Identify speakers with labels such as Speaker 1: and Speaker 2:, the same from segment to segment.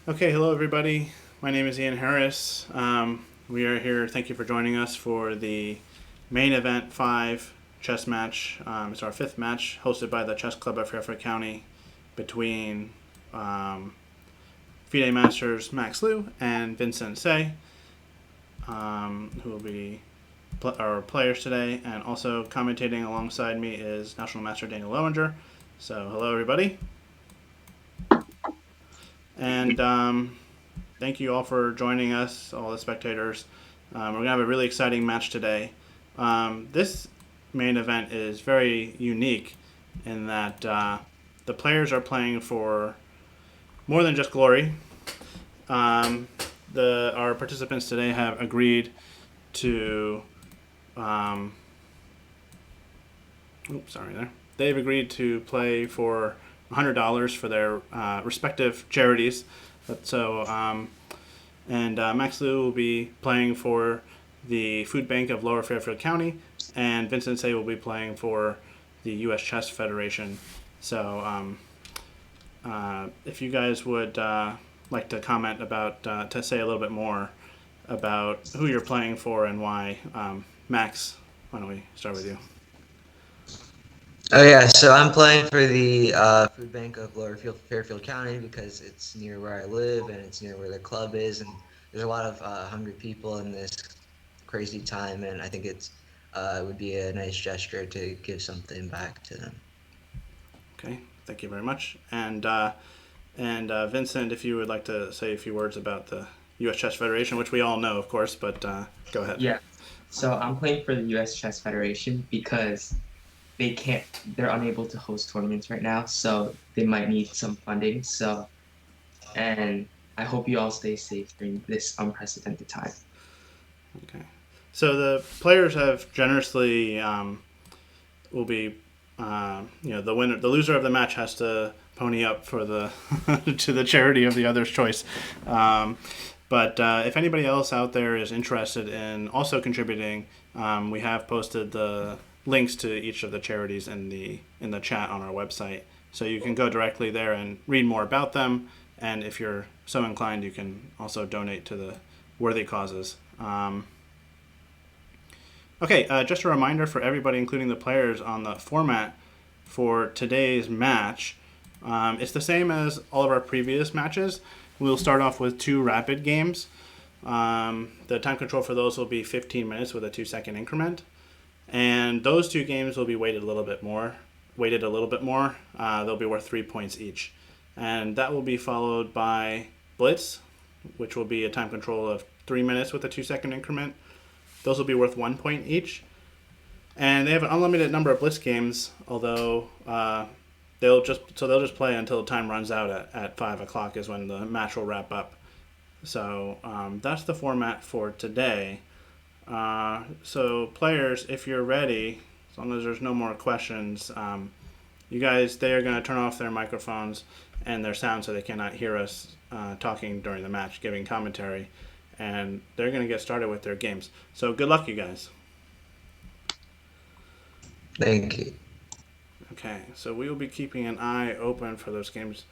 Speaker 1: Okay, hello everybody. My name is Ian Harris. We are here. Thank you for joining us for the main event 5 chess match. It's our 5th match, hosted by the Chess Club of Fairfield County, between FIDE Masters Max Liu and Vincent Tsay, who will be our players today. And also commentating alongside me is National Master Daniel Lowinger. So, hello everybody. And thank you all for joining us, all the spectators. We're going to have a really exciting match today. This main event is very unique in that the players are playing for more than just glory. Our participants today have agreed to. They've agreed to play for $100 for their respective charities. Max Liu will be playing for the Food Bank of Lower Fairfield County, and Vincent Tsay will be playing for the U.S. Chess Federation. So, if you guys would like to comment about, to say a little bit more about who you're playing for and why, Max, why don't we start with you?
Speaker 2: Oh yeah, so I'm playing for the food bank of Fairfield County because it's near where I live and it's near where the club is, and there's a lot of hungry people in this crazy time, and I think it would be a nice gesture to give something back to them.
Speaker 1: Okay, thank you very much. And Vincent, if you would like to say a few words about the U.S. Chess Federation, which we all know, of course, but go ahead.
Speaker 3: Yeah. So I'm playing for the U.S. Chess Federation because they're unable to host tournaments right now, so they might need some funding. And I hope you all stay safe during this unprecedented time.
Speaker 1: Okay. So the players have generously will be the winner, the loser of the match has to pony up for the to the charity of the other's choice. But if anybody else out there is interested in also contributing, we have posted the links to each of the charities in the chat on our website, so you can go directly there and read more about them. And if you're so inclined, you can also donate to the worthy causes. Just a reminder for everybody, including the players, on the format for today's match. It's the same as all of our previous matches. We'll start off with 2 rapid games. The time control for those will be 15 minutes with a 2-second increment. And those 2 games will be weighted a little bit more. They'll be worth 3 points each. And that will be followed by blitz, which will be a time control of 3 minutes with a 2-second increment. Those will be worth 1 point each. And they have an unlimited number of blitz games, although they'll just play until time runs out at 5 o'clock is when the match will wrap up. So that's the format for today. So players, if you're ready, as long as there's no more questions, they are going to turn off their microphones and their sound so they cannot hear us talking during the match, giving commentary. And they're going to get started with their games. So good luck, you guys.
Speaker 2: Thank you.
Speaker 1: Okay, so we will be keeping an eye open for those games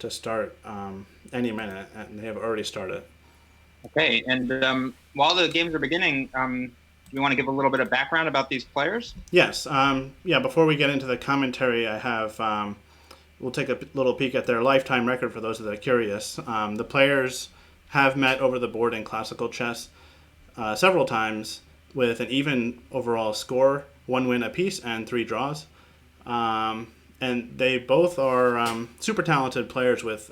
Speaker 1: to start any minute, and they have already started.
Speaker 4: Okay, and while the games are beginning, you want to give a little bit of background about these players?
Speaker 1: Yes. Before we get into the commentary, we'll take a little peek at their lifetime record for those that are curious. The players have met over the board in classical chess several times with an even overall score, 1 win apiece and 3 draws. And they both are super talented players with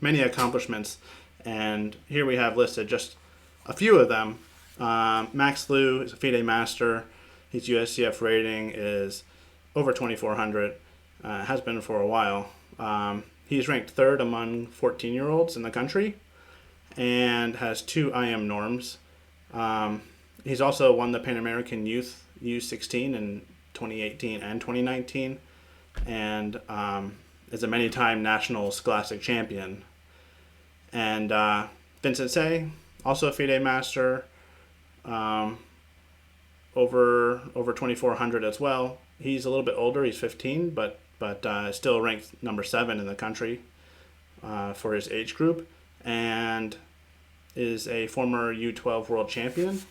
Speaker 1: many accomplishments. And here we have listed just a few of them. Max Liu is a FIDE master. His USCF rating is over 2,400. Has been for a while. He's ranked 3rd among 14-year-olds in the country and has 2 IM norms. He's also won the Pan American Youth U16 in 2018 and 2019, and is a many-time national scholastic champion. And Vincent Tsay, also a FIDE master, over 2,400 as well. He's a little bit older. He's 15, but still ranked number 7 in the country for his age group. and is a former U12 world champion,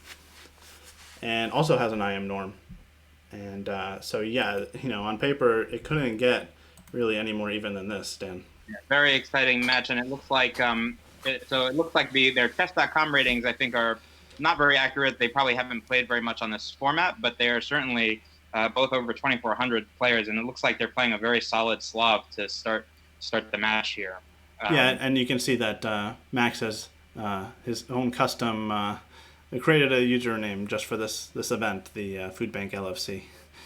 Speaker 1: and also has an IM norm. And so, yeah, on paper, it couldn't get really any more even than this, Dan.
Speaker 4: Yeah, very exciting match, and it looks like it looks like their chess.com ratings, I think, are not very accurate. They probably haven't played very much on this format, but they are certainly both over 2,400 players, and it looks like they're playing a very solid Slav to start the match here.
Speaker 1: Yeah, and you can see that Max has his own custom. Created a username just for this event, the Food Bank LFC.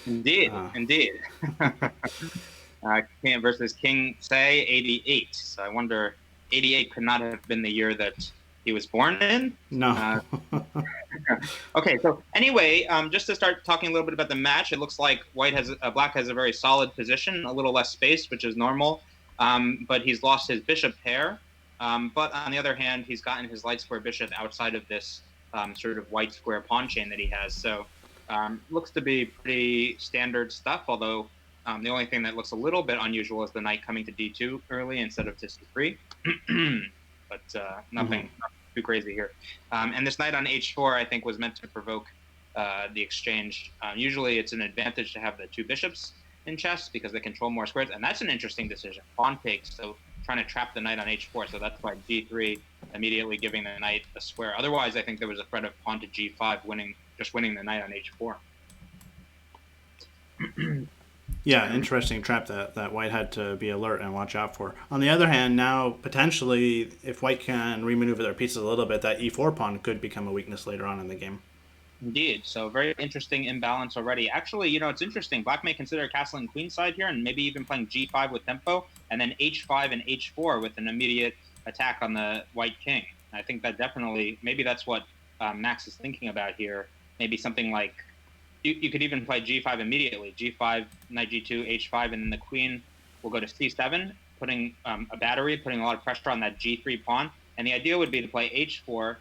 Speaker 4: Indeed. King versus King Tsay 88. So I wonder, 88 could not have been the year that he was born in.
Speaker 1: No.
Speaker 4: Okay, so anyway, just to start talking a little bit about the match, it looks like Black has a very solid position, a little less space, which is normal, but he's lost his bishop pair. But on the other hand, he's gotten his light square bishop outside of this sort of white square pawn chain that he has. So looks to be pretty standard stuff, although the only thing that looks a little bit unusual is the knight coming to d2 early instead of to c3. But nothing too crazy here. And this knight on h4, I think, was meant to provoke the exchange. Usually it's an advantage to have the two bishops in chess because they control more squares, and that's an interesting decision. Pawn takes, so trying to trap the knight on h4, so that's why g3 immediately giving the knight a square. Otherwise, I think there was a threat of pawn to g5 winning the knight on h4.
Speaker 1: Yeah, interesting trap that White had to be alert and watch out for. On the other hand, now potentially, if White can remaneuver their pieces a little bit, that e4 pawn could become a weakness later on in the game.
Speaker 4: Indeed. So very interesting imbalance already. Actually, it's interesting. Black may consider castling queenside here and maybe even playing g5 with tempo, and then h5 and h4 with an immediate attack on the white king. I think that definitely, maybe that's what Max is thinking about here. Maybe something like, you could even play g5 immediately. g5, knight g2, h5, and then the queen will go to c7, putting a battery, putting a lot of pressure on that g3 pawn. And the idea would be to play h4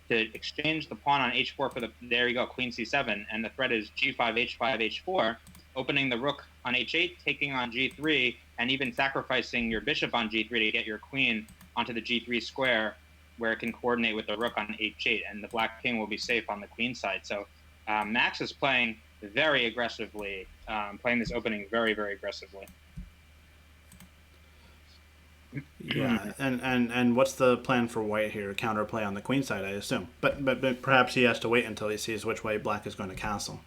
Speaker 4: to exchange the pawn on h4 for there you go, queen c7. And the threat is g5, h5, h4, opening the rook on h8, taking on g3, and even sacrificing your bishop on g3 to get your queen onto the g3 square where it can coordinate with the rook on h8, and the black king will be safe on the queen side. So Max is playing very aggressively, playing this opening very, very aggressively.
Speaker 1: Yeah, and what's the plan for White here? Counterplay on the queen side, I assume. But perhaps he has to wait until he sees which way Black is going to castle.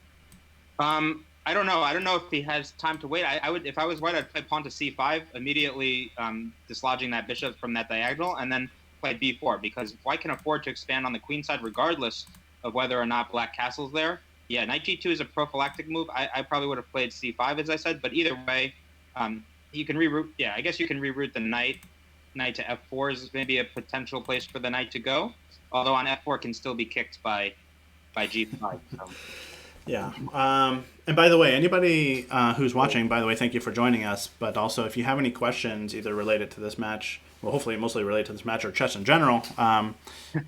Speaker 4: I don't know. I don't know if he has time to wait. I would, if I was White, I'd play pawn to c5, immediately dislodging that bishop from that diagonal, and then play b4, because White can afford to expand on the queen side regardless of whether or not Black castles there. Yeah, knight g2 is a prophylactic move. I probably would have played c5, as I said, but either way, you can reroute. Yeah, I guess you can reroute the knight. Knight to f4 is maybe a potential place for the knight to go, although on f4 can still be kicked by g5. So.
Speaker 1: Yeah. And by the way, anybody who's watching, by the way, thank you for joining us. But also, if you have any questions either related to this match, well, hopefully mostly related to this match or chess in general,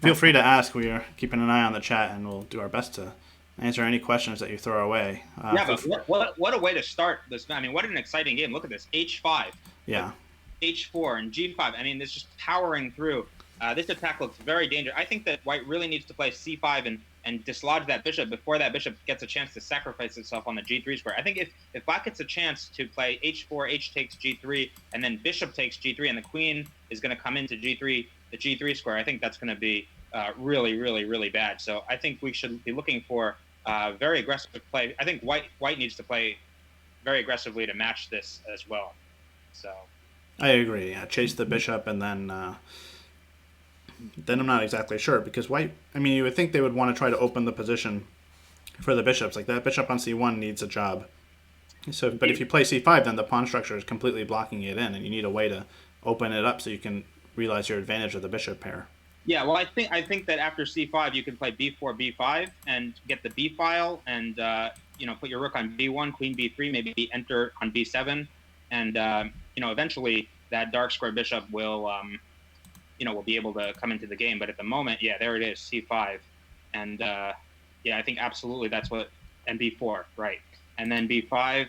Speaker 1: feel free to ask. We are keeping an eye on the chat, and we'll do our best to answer any questions that you throw our way.
Speaker 4: Yeah, but what a way to start this. I mean, what an exciting game. Look at this. H5.
Speaker 1: Yeah.
Speaker 4: H4 and G5. I mean, it's just powering through. This attack looks very dangerous. I think that White really needs to play C5 and dislodge that bishop before that bishop gets a chance to sacrifice itself on the G3 square. I think if Black gets a chance to play H4, H takes G3, and then bishop takes G3, and the queen is going to come into G3, the G3 square, I think that's going to be really, really, really bad. So I think we should be looking for very aggressive play. I think White needs to play very aggressively to match this as well. So
Speaker 1: I agree. Yeah, chase the bishop, and then I'm not exactly sure, because White, I mean, you would think they would want to try to open the position for the bishops. Like, that bishop on c1 needs a job. So, but if you play c5, then the pawn structure is completely blocking it in, and you need a way to open it up so you can realize your advantage of the bishop pair.
Speaker 4: Yeah, well, I think that after c5 you can play b4, b5, and get the b file, and put your rook on b1, queen b3, maybe enter on b7, and eventually that dark square bishop will be able to come into the game. But at the moment, yeah, there it is, c5, and I think absolutely that's what, and b4, right, and then b5,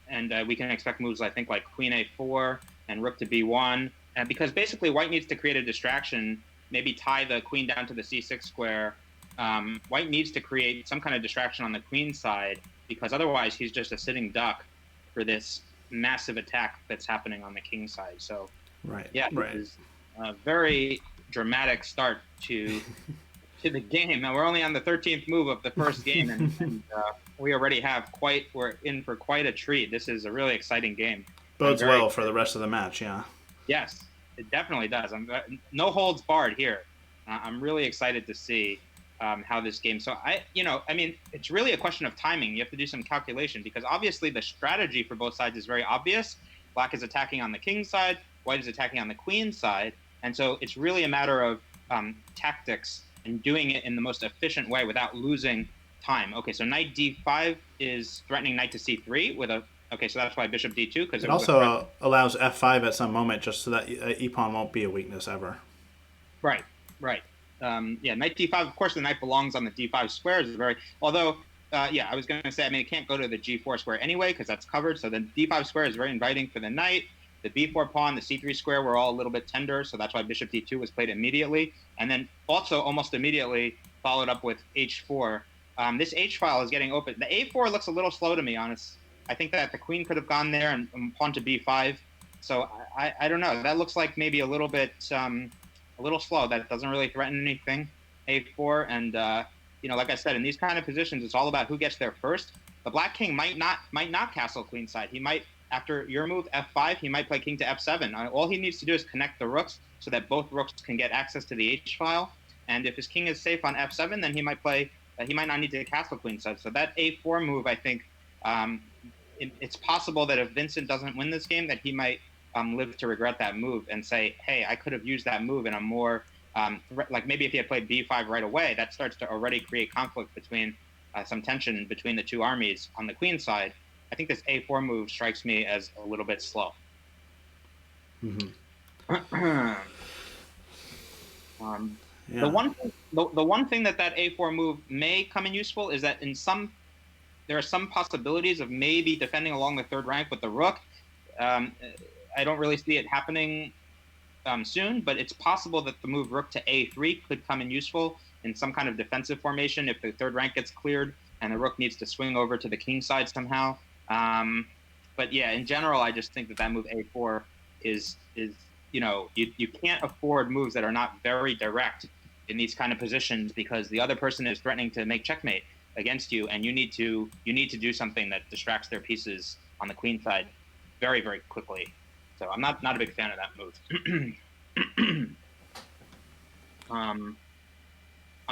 Speaker 4: and we can expect moves I think like queen a4 and rook to b1. And because basically white needs to create a distraction, maybe tie the queen down to the c6 square. White needs to create some kind of distraction on the queen side, because otherwise he's just a sitting duck for this massive attack that's happening on the king side. So, it was a very dramatic start to the game. Now we're only on the 13th move of the first game, and we already have we're in for quite a treat. This is a really exciting game.
Speaker 1: Bodes well for the rest of the match, yeah.
Speaker 4: Yes, it definitely does. No holds barred here. I'm really excited to see how this game. So it's really a question of timing. You have to do some calculation, because obviously the strategy for both sides is very obvious. Black is attacking on the king side, white is attacking on the queen side, and so it's really a matter of tactics and doing it in the most efficient way without losing time. Okay, so knight d5 is threatening knight to c3 with a. Okay, so that's why bishop d2, because
Speaker 1: it also allows f5 at some moment, just so that e-pawn won't be a weakness ever.
Speaker 4: Right. Knight d5. Of course, the knight belongs on the d5 square. Is very. Although, I was going to say, it can't go to the g4 square anyway because that's covered. So the d5 square is very inviting for the knight. The b4 pawn, the c3 square were all a little bit tender, so that's why bishop d2 was played immediately, and then also almost immediately followed up with h4. This h file is getting open. The a4 looks a little slow to me, honest. I think that the queen could have gone there and pawn to b5. So I don't know. That looks like maybe a little bit a little slow. That doesn't really threaten anything. A4 and like I said, in these kind of positions, it's all about who gets there first. The black king might not castle queenside. He might, after your move f5, he might play king to f7. All he needs to do is connect the rooks so that both rooks can get access to the h file. And if his king is safe on f7, then he might play. He might not need to castle queenside. So that a4 move, I think. It's possible that if Vincent doesn't win this game, that he might live to regret that move and say, hey, I could have used that move in a more, like maybe if he had played b5 right away, that starts to already create conflict between some tension between the two armies on the queen side. I think this a4 move strikes me as a little bit slow.
Speaker 1: Mm-hmm.
Speaker 4: The one thing that a4 move may come in useful is that there are some possibilities of maybe defending along the third rank with the rook. I don't really see it happening soon, but it's possible that the move rook to a3 could come in useful in some kind of defensive formation if the third rank gets cleared and the rook needs to swing over to the king side somehow. But yeah, in general, I just think that move a4 is you can't afford moves that are not very direct in these kind of positions, because the other person is threatening to make checkmate against you, and you need to do something that distracts their pieces on the queen side very, very quickly. So I'm not a big fan of that move. On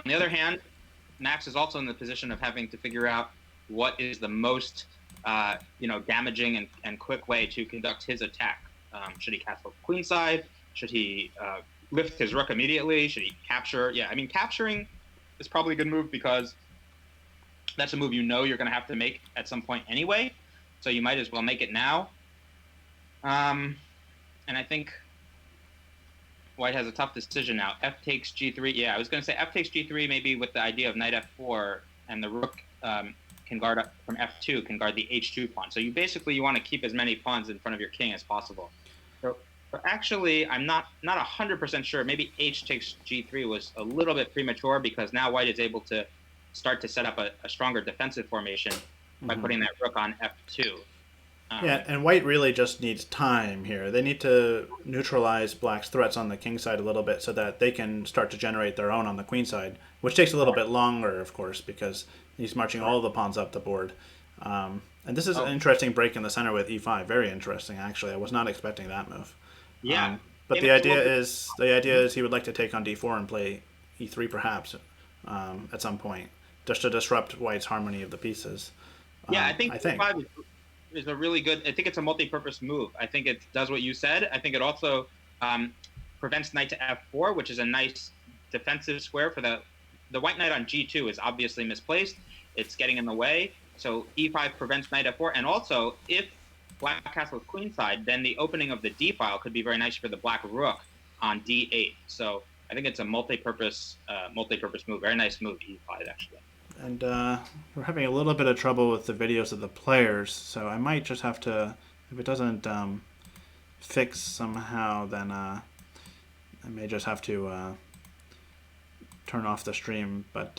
Speaker 4: the other hand, Max is also in the position of having to figure out what is the most damaging and quick way to conduct his attack. Should he castle queenside? Should he lift his rook immediately? Should he capture? Yeah, capturing is probably a good move, because that's a move you're going to have to make at some point anyway, so you might as well make it now. And I think white has a tough decision now. F takes g3. Yeah, I was going to say F takes g3 maybe with the idea of knight f4, and the rook can guard up from f2, can guard the h2 pawn. So you want to keep as many pawns in front of your king as possible. So actually, I'm not 100% sure. Maybe h takes g3 was a little bit premature, because now white is able to start to set up a stronger defensive formation by putting that rook on f2.
Speaker 1: And white really just needs time here. They need to neutralize black's threats on the king side a little bit so that they can start to generate their own on the queen side, which takes a little bit longer, of course, because he's marching all of the pawns up the board. And this is an interesting break in the center with e5. Very interesting, actually. I was not expecting that move.
Speaker 4: Yeah.
Speaker 1: But the idea is he would like to take on d4 and play e3 perhaps at some point, just to disrupt white's harmony of the pieces.
Speaker 4: I think e5 is a really good. I think it's a multi-purpose move. I think it does what you said. I think it also prevents knight to f4, which is a nice defensive square for the white knight on g2 is obviously misplaced. It's getting in the way. So e5 prevents knight f4, and also if black castles queenside, then the opening of the d file could be very nice for the black rook on d8. So I think it's a multi-purpose move. Very nice move, e5 actually.
Speaker 1: And we're having a little bit of trouble with the videos of the players, so I might just have to, if it doesn't fixed somehow, then I may just have to turn off the stream. But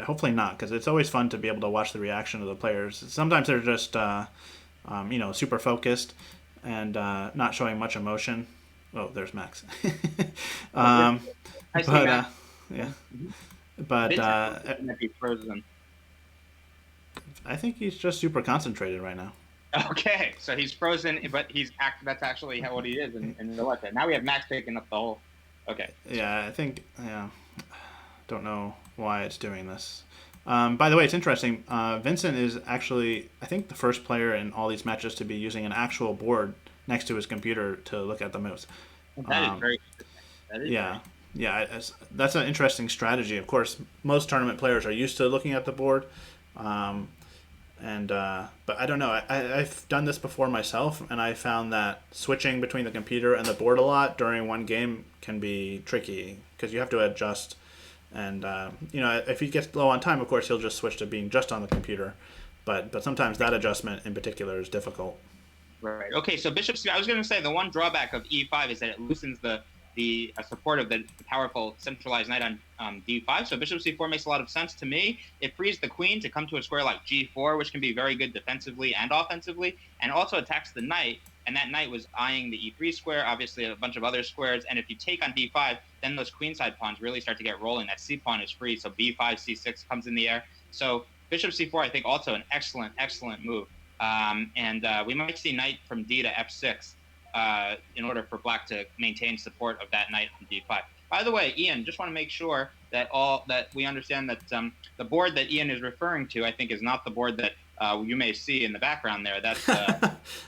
Speaker 1: hopefully not, because it's always fun to be able to watch the reaction of the players. Sometimes they're just super focused and not showing much emotion. Oh, there's Max.
Speaker 4: I see
Speaker 1: but
Speaker 4: Max.
Speaker 1: yeah, but
Speaker 4: Might be frozen.
Speaker 1: I think he's just super concentrated right now.
Speaker 4: Okay, so he's frozen, but that's actually what he is in real life. Now we have Max taking up the whole. Okay.
Speaker 1: Yeah, I think don't know why it's doing this. By the way, it's interesting. Vincent is actually, I think, the first player in all these matches to be using an actual board next to his computer to look at the moves.
Speaker 4: That is very interesting.
Speaker 1: That's an interesting strategy. Of course, most tournament players are used to looking at the board, but I don't know. I've done this before myself, and I found that switching between the computer and the board a lot during one game can be tricky because you have to adjust. And if he gets low on time, of course, he'll just switch to being just on the computer. But sometimes that adjustment in particular is difficult.
Speaker 4: Right. Okay. So bishop. I was going to say the one drawback of e5 is that it loosens the support of the powerful centralized knight on d5. So bishop c4 makes a lot of sense to me. It frees the queen to come to a square like g4, which can be very good defensively and offensively, and also attacks the knight. And that knight was eyeing the e3 square, obviously a bunch of other squares. And if you take on d5, then those queenside pawns really start to get rolling. That c pawn is free, so b5, c6 comes in the air. So bishop c4, I think, also an excellent, excellent move. We might see knight from d to f6 in order for black to maintain support of that knight on d5. By the way, Ian, just want to make sure that we understand that the board that Ian is referring to, I think, is not the board that you may see in the background there. That's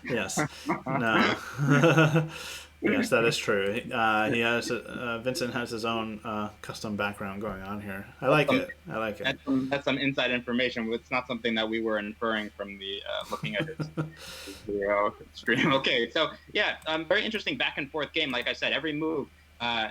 Speaker 1: yes. No. Yes, that is true. He has Vincent has his own custom background going on here. I like it.
Speaker 4: That's some inside information. It's not something that we were inferring from the looking at his video stream. Okay, so yeah, very interesting back and forth game. Like I said, every move,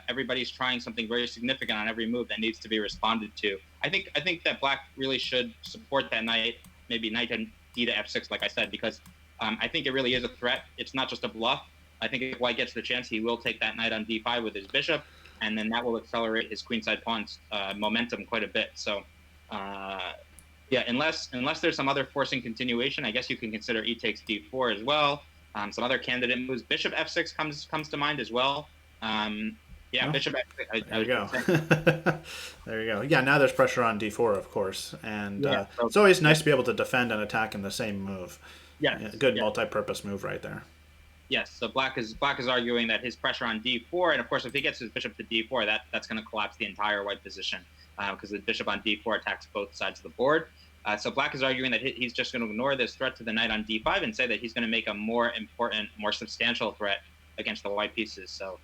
Speaker 4: everybody's trying something very significant on every move that needs to be responded to. I think that black really should support that knight, maybe knight and d to f6, like I said, because I think it really is a threat. It's not just a bluff. I think if white gets the chance, he will take that knight on d5 with his bishop, and then that will accelerate his queenside pawn's momentum quite a bit. So, unless there's some other forcing continuation, I guess you can consider e takes d4 as well. Some other candidate moves. Bishop f6 comes to mind as well. Bishop f6.
Speaker 1: There you go. There you go. Yeah, now there's pressure on d4, of course, and
Speaker 4: so
Speaker 1: it's always nice to be able to defend and attack in the same move. Good multi-purpose move right there.
Speaker 4: Yes, so black is arguing that his pressure on d4, and of course if he gets his bishop to d4, that's going to collapse the entire white position because the bishop on d4 attacks both sides of the board. So black is arguing that he's just going to ignore this threat to the knight on d5 and say that he's going to make a more important, more substantial threat against the white pieces. So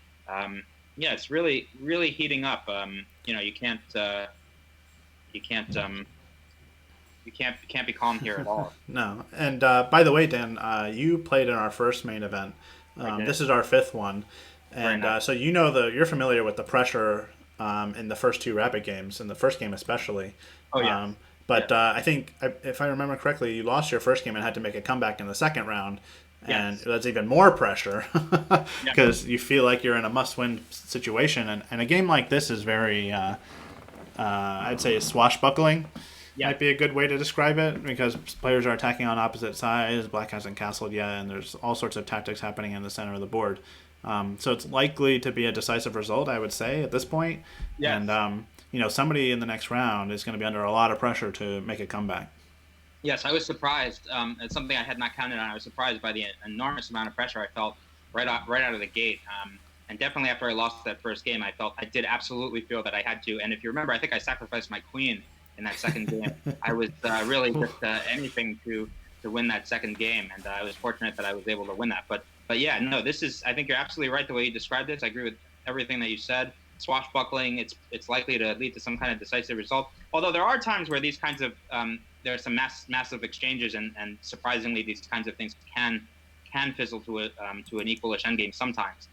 Speaker 4: it's really, really heating up. You can't be calm here at all.
Speaker 1: No. And by the way, Dan, you played in our first main event. This is our fifth one, and
Speaker 4: nice.
Speaker 1: So you're familiar with the pressure in the first two rapid games, in the first game especially.
Speaker 4: Oh yeah.
Speaker 1: I think if I remember correctly, you lost your first game and had to make a comeback in the second round. And that's even more pressure because you feel like you're in a must-win situation. And a game like this is very, I'd say, swashbuckling. Might be a good way to describe it because players are attacking on opposite sides. Black hasn't castled yet, and there's all sorts of tactics happening in the center of the board. So it's likely to be a decisive result, I would say, at this point.
Speaker 4: Yes.
Speaker 1: And, somebody in the next round is going to be under a lot of pressure to make a comeback.
Speaker 4: Yes, I was surprised. It's something I had not counted on. I was surprised by the enormous amount of pressure I felt right out of the gate. And definitely after I lost that first game, I did absolutely feel that I had to. And if you remember, I think I sacrificed my queen in that second game. I was really just anything to win that second game, and I was fortunate that I was able to win that. But yeah, no, this is. I think you're absolutely right the way you described this. I agree with everything that you said. Swashbuckling, it's likely to lead to some kind of decisive result. Although there are times where these kinds of there are some massive exchanges, and surprisingly, these kinds of things can fizzle to an equalish endgame sometimes.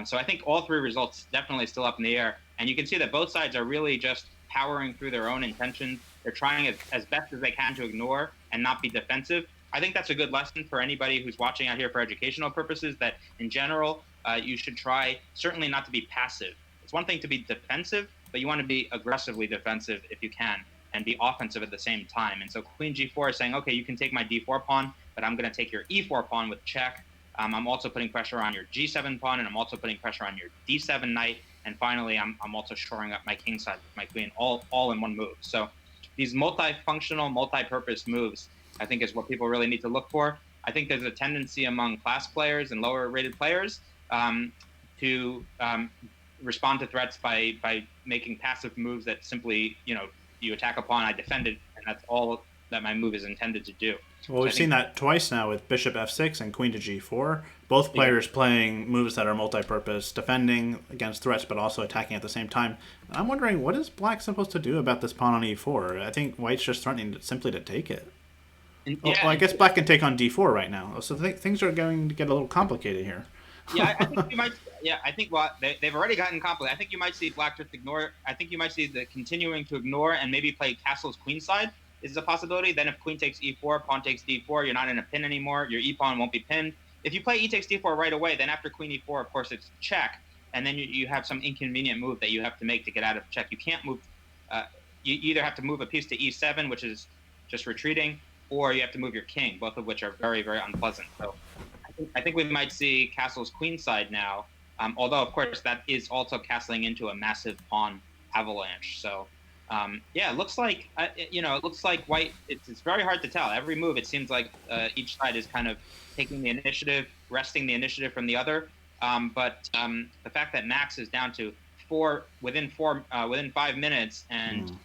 Speaker 4: So I think all three results definitely still up in the air, and you can see that both sides are really just powering through their own intentions. They're trying as best as they can to ignore and not be defensive. I think that's a good lesson for anybody who's watching out here for educational purposes, that in general, you should try certainly not to be passive. It's one thing to be defensive, but you want to be aggressively defensive if you can, and be offensive at the same time. And so queen g4 is saying, okay, you can take my d4 pawn, but I'm going to take your e4 pawn with check. I'm also putting pressure on your g7 pawn, and I'm also putting pressure on your d7 knight. And finally, I'm also shoring up my king side with my queen, all in one move. So these multifunctional, multi-purpose moves, I think, is what people really need to look for. I think there's a tendency among class players and lower-rated players to respond to threats by making passive moves that simply, you attack a pawn, I defend it, and that's all that my move is intended to do.
Speaker 1: Well, we've seen that twice now with bishop f6 and queen to g4. Both players playing moves that are multi-purpose, defending against threats, but also attacking at the same time. And I'm wondering, what is black supposed to do about this pawn on e4? I think white's just threatening simply to take it. Well, I guess black can take on d4 right now, so things are going to get a little complicated here.
Speaker 4: I think you might. Yeah, I think they've already gotten complicated. I think you might see black just ignore. I think you might see the continuing to ignore and maybe play castle's queen side is a possibility. Then if queen takes e4, pawn takes d4, you're not in a pin anymore. Your e pawn won't be pinned. If you play e takes d4 right away, then after queen e4, of course, it's check, and then you have some inconvenient move that you have to make to get out of check. You can't move. You either have to move a piece to e7, which is just retreating, or you have to move your king, both of which are very, very unpleasant. So I think we might see castle's queen side now, although, of course, that is also castling into a massive pawn avalanche. So, it looks like, white, it's very hard to tell. Every move, it seems like each side is kind of taking the initiative, wresting the initiative from the other. But the fact that Max is down to within 5 minutes, and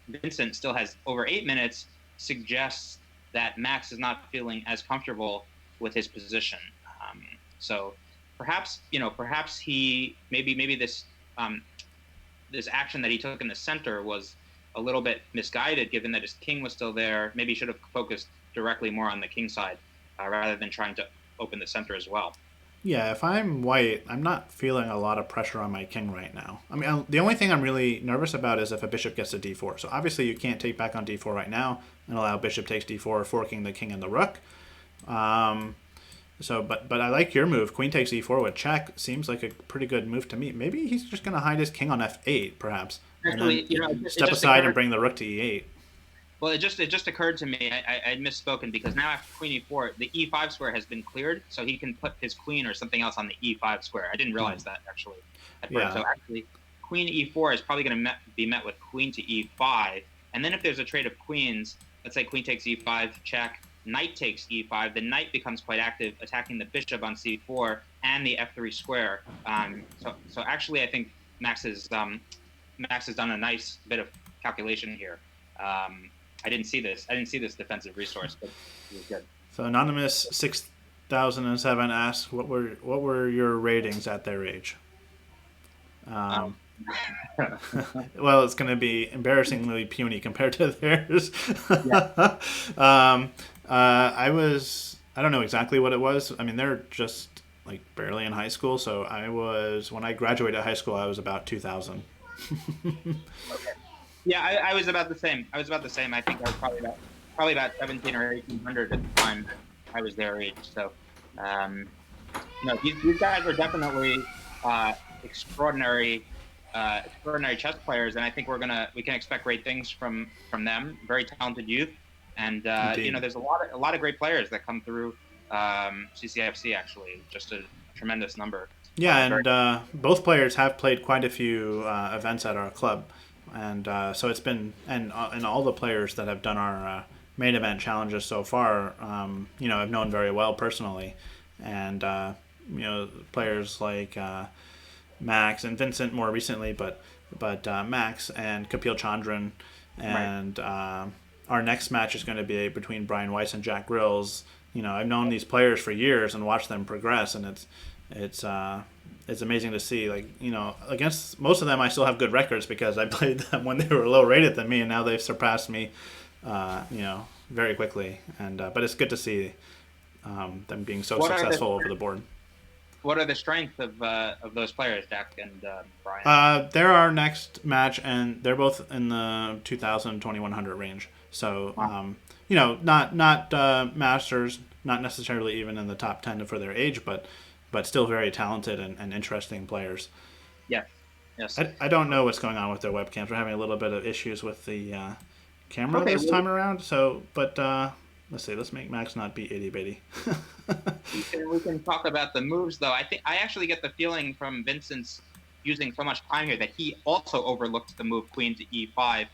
Speaker 4: Vincent still has over 8 minutes, suggests that Max is not feeling as comfortable with his position. So perhaps he maybe this this action that he took in the center was a little bit misguided, given that his king was still there. Maybe he should have focused directly more on the king side rather than trying to open the center as well.
Speaker 1: Yeah, if I'm white, I'm not feeling a lot of pressure on my king right now. I mean, the only thing I'm really nervous about is if a bishop gets to d4. So obviously you can't take back on d4 right now and allow bishop takes d4, forking the king and the rook. But I like your move. Queen takes e4 with check seems like a pretty good move to me. Maybe he's just going to hide his king on f8, perhaps,
Speaker 4: Actually,
Speaker 1: and then step aside and bring the rook to e8.
Speaker 4: Well, it just occurred to me, I had misspoken, because now after queen e4, the e5 square has been cleared, so he can put his queen or something else on the e5 square. I didn't realize that, actually, at first.
Speaker 1: Yeah.
Speaker 4: So actually, queen e4 is probably going to be met with queen to e5, and then if there's a trade of queens, let's say queen takes e5, check, knight takes e5, the knight becomes quite active, attacking the bishop on c4 and the f3 square. So actually, I think Max has done a nice bit of calculation here. I didn't see this defensive resource, but it was good.
Speaker 1: So Anonymous 6007 asks, what were your ratings at their age? Well, it's going to be embarrassingly puny compared to theirs. Yeah. I don't know exactly what it was. I mean, they're just like barely in high school. So when I graduated high school, I was about 2000.
Speaker 4: Okay. Yeah, I was about the same. I think I was probably about 17 or 1800 at the time I was their age. So, these guys are definitely extraordinary chess players, and I think we can expect great things from them. Very talented youth, and there's a lot of great players that come through CCFC. Actually, just a tremendous number.
Speaker 1: Yeah, and both players have played quite a few events at our club. And so it's been, and all the players that have done our main event challenges so far, I've known very well personally. And, players like Max and Vincent more recently, but Max and Kapil Chandran. And our next match is going to be between Brian Weiss and Jack Grills. I've known these players for years and watched them progress, and it's amazing to see, against most of them I still have good records because I played them when they were low rated than me, and now they've surpassed me, very quickly. And but it's good to see them being so successful over the board.
Speaker 4: What are the strengths of those players, Jack and Brian?
Speaker 1: They're our next match, and they're both in the 2,000-2,100 range. So not masters, not necessarily even in the top 10 for their age, but still very talented and interesting players.
Speaker 4: Yes. Yes.
Speaker 1: I don't know what's going on with their webcams. We're having a little bit of issues with the camera
Speaker 4: Okay,
Speaker 1: this time around. So, but let's see. Let's make Max not be itty bitty.
Speaker 4: We can talk about the moves, though. I actually get the feeling from Vincent's using so much time here that he also overlooked the move queen to e5,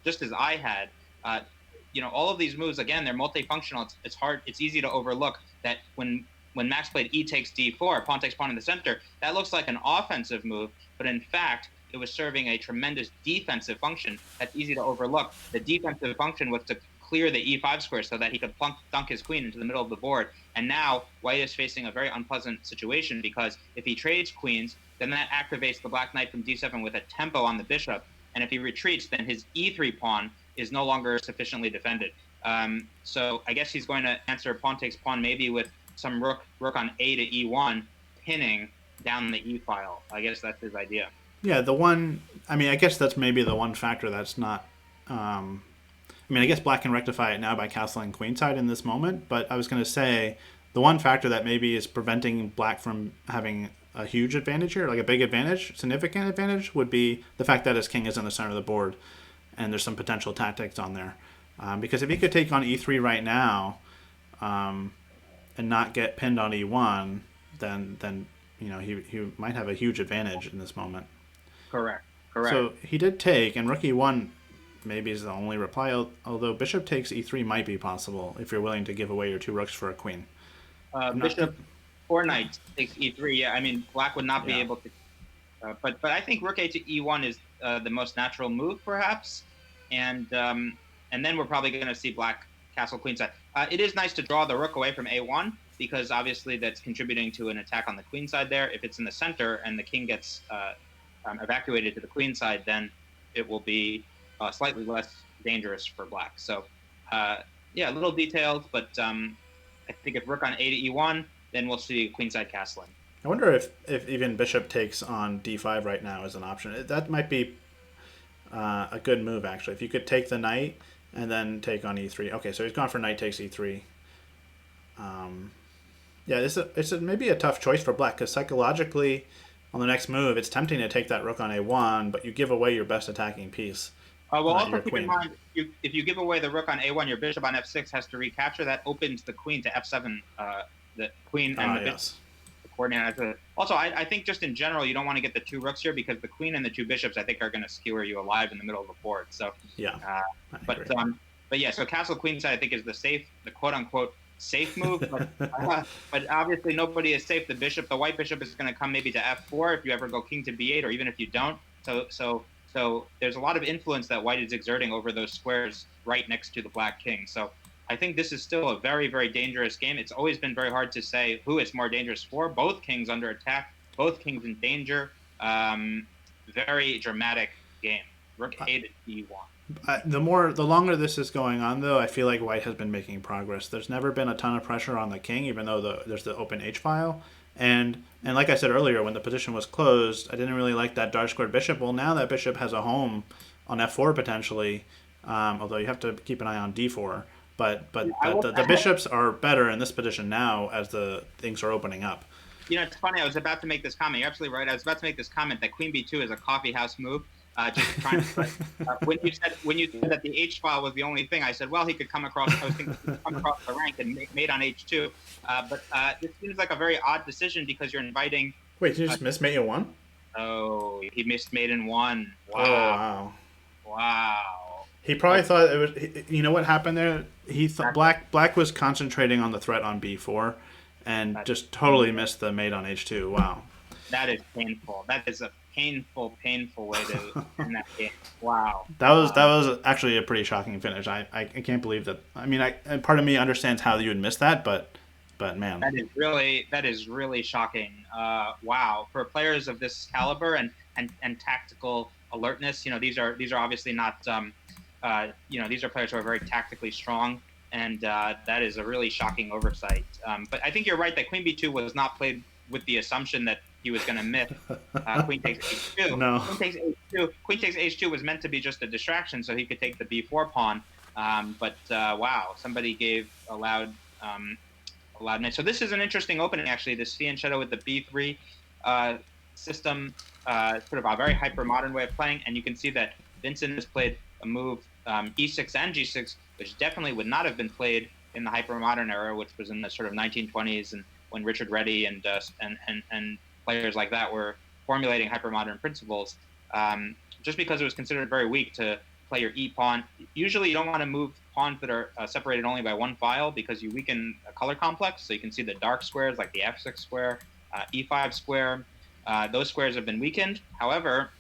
Speaker 4: just as I had. All of these moves, again, they're multifunctional. It's hard. It's easy to overlook that when Max played e takes d4, pawn takes pawn in the center, that looks like an offensive move, but in fact, it was serving a tremendous defensive function. That's easy to overlook. The defensive function was to clear the e5 square so that he could dunk his queen into the middle of the board. And now white is facing a very unpleasant situation, because if he trades queens, then that activates the black knight from d7 with a tempo on the bishop. And if he retreats, then his e3 pawn is no longer sufficiently defended. So I guess he's going to answer pawn takes pawn maybe with some rook on a to e1, pinning down the e file. I guess that's his idea.
Speaker 1: Yeah, I guess that's maybe the one factor that's not. I guess black can rectify it now by castling queenside in this moment, but I was going to say the one factor that maybe is preventing black from having a huge advantage here, like a big advantage, significant advantage, would be the fact that his king is in the center of the board, and there's some potential tactics on there. Because if he could take on e3 right now, and not get pinned on e1, then he might have a huge advantage in this moment.
Speaker 4: Correct.
Speaker 1: So he did take, and rook e1 maybe is the only reply, although bishop takes e3 might be possible if you're willing to give away your two rooks for a queen.
Speaker 4: Bishop or knight takes e3. Yeah, I mean, black would not be able to. But I think rook a to e1 is the most natural move, perhaps, and then we're probably going to see black castle queenside. It is nice to draw the rook away from a1, because obviously that's contributing to an attack on the queen side there. If it's in the center and the king gets evacuated to the queen side, then it will be slightly less dangerous for black. So, little details, but I think if rook on a to e1, then we'll see queenside castling.
Speaker 1: I wonder if even bishop takes on d5 right now is an option. That might be a good move, actually. If you could take the knight and then take on e3. Okay, so he's gone for knight takes e3. It's maybe a tough choice for black, because psychologically, on the next move, it's tempting to take that rook on a1, but you give away your best attacking piece.
Speaker 4: Also keep in mind, if you give away the rook on a1, your bishop on f6 has to recapture. That opens the queen to f7. The queen and the bishop coordinate. Also, I think just in general, you don't want to get the two rooks here, because the queen and the two bishops, I think, are going to skewer you alive in the middle of the board. So so castle queenside, I think, is the quote unquote safe move. But obviously nobody is safe. The white bishop is going to come maybe to f4 if you ever go king to b8, or even if you don't. So there's a lot of influence that white is exerting over those squares right next to the black king. So I think this is still a very, very dangerous game. It's always been very hard to say who it's more dangerous for. Both kings under attack, both kings in danger. Very dramatic game. Rook a to e1.
Speaker 1: The longer this is going on, though, I feel like white has been making progress. There's never been a ton of pressure on the king, even though there's the open h file. And like I said earlier, when the position was closed, I didn't really like that dark squared bishop. Well, now that bishop has a home on f4 potentially, although you have to keep an eye on d4. But the bishops are better in this position now as the things are opening up.
Speaker 4: It's funny. I was about to make this comment. You're absolutely right. I was about to make this comment that queen b2 is a coffee house move. Just trying to. When you said that the h file was the only thing, I said, well, he could come across. I was thinking he could come across the rank and mate on h2. But this seems like a very odd decision, because you're inviting.
Speaker 1: Wait, did you just miss mate in one?
Speaker 4: Oh, he missed mate in one.
Speaker 1: Wow.
Speaker 4: Oh, wow.
Speaker 1: He probably thought it was. You know what happened there? He thought black was concentrating on the threat on b4, and just totally missed the mate on h2. Wow.
Speaker 4: That is painful. That is a painful way to end that game. Wow.
Speaker 1: That was actually a pretty shocking finish. I can't believe that. I mean, and part of me understands how you would miss that, but man, that
Speaker 4: is really shocking. Wow, for players of this caliber and tactical alertness, these are obviously not. These are players who are very tactically strong, and that is a really shocking oversight. But I think you're right that queen b2 was not played with the assumption that he was going to miss queen takes h2.
Speaker 1: No.
Speaker 4: Queen takes h2 was meant to be just a distraction so he could take the b4 pawn. But wow, somebody gave a loud miss. So this is an interesting opening, actually, this fianchetto with the b3 system, sort of a very hyper-modern way of playing. And you can see that Vincent has played a move e6 and g6, which definitely would not have been played in the hyper-modern era, which was in the sort of 1920s, and when Richard Reddy and players like that were formulating hyper-modern principles, just because it was considered very weak to play your e-pawn. Usually you don't want to move pawns that are separated only by one file because you weaken a color complex. So you can see the dark squares like the f6 square, e5 square. Those squares have been weakened. However,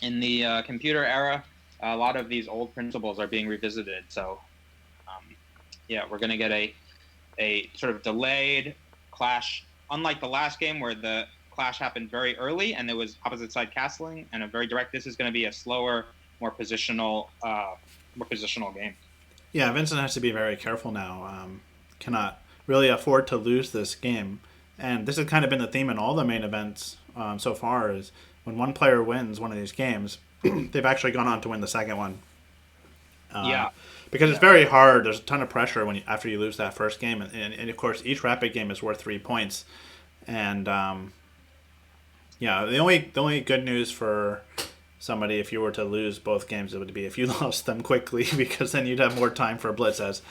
Speaker 4: in the computer era, a lot of these old principles are being revisited. So yeah, we're going to get a sort of delayed clash, unlike the last game where the clash happened very early and there was opposite side castling and a very direct. This is going to be a slower, more positional game.
Speaker 1: Yeah, Vincent has to be very careful now. Cannot really afford to lose this game. And this has kind of been the theme in all the main events so far, is when one player wins one of these games, they've actually gone on to win the second one. Because it's very hard. There's a ton of pressure after you lose that first game. And of course, each rapid game is worth 3 points. And the only good news for somebody if you were to lose both games, it would be if you lost them quickly, because then you'd have more time for blitz, as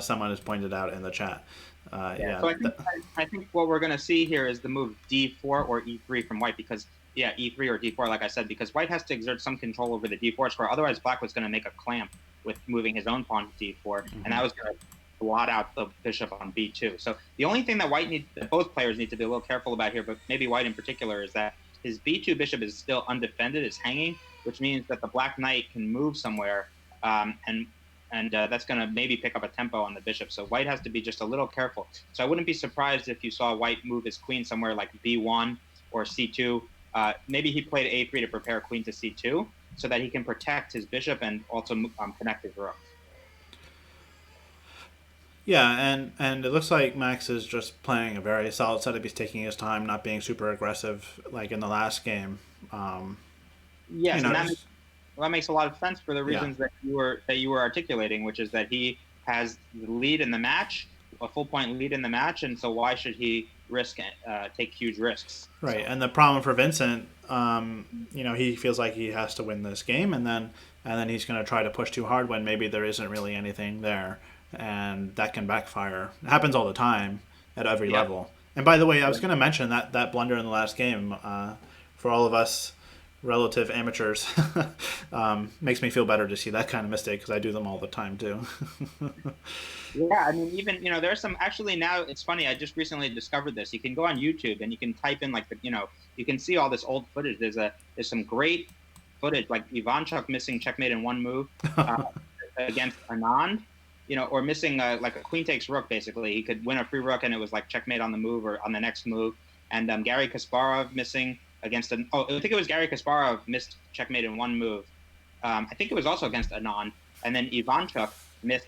Speaker 1: someone has pointed out in the chat. So
Speaker 4: I think what we're going to see here is the move d4 or e3 from white, because e3 or d4, like I said, because white has to exert some control over the d4 square. Otherwise, black was going to make a clamp with moving his own pawn to d4, and that was going to blot out the bishop on b2. So the only thing that both players need to be a little careful about here, but maybe white in particular, is that his b2 bishop is still undefended, is hanging, which means that the black knight can move somewhere, and that's going to maybe pick up a tempo on the bishop. So white has to be just a little careful. So I wouldn't be surprised if you saw white move his queen somewhere like b1 or c2. Maybe he played a3 to prepare queen to c2 so that he can protect his bishop and also connect his rook.
Speaker 1: Yeah, and it looks like Max is just playing a very solid setup. He's taking his time, not being super aggressive like in the last game.
Speaker 4: Yes, and that makes a lot of sense for the reasons that you were articulating, which is that he has the lead in the match, a full point lead in the match, and so why should he take huge risks?
Speaker 1: Right, and the problem for Vincent, he feels like he has to win this game, and then he's going to try to push too hard when maybe there isn't really anything there. And that can backfire. It happens all the time at every level. And by the way, I was going to mention that blunder in the last game, for all of us relative amateurs, makes me feel better to see that kind of mistake, because I do them all the time too.
Speaker 4: Yeah, I mean, even, there's some, actually now it's funny, I just recently discovered this. You can go on YouTube and you can type in you can see all this old footage. There's some great footage, like Ivanchuk missing checkmate in one move against Anand. Or missing like a queen takes rook, basically. He could win a free rook and it was like checkmate on the move or on the next move. And Gary Kasparov missing against I think it was Gary Kasparov missed checkmate in one move. I think it was also against Anand. And then Ivanchuk missed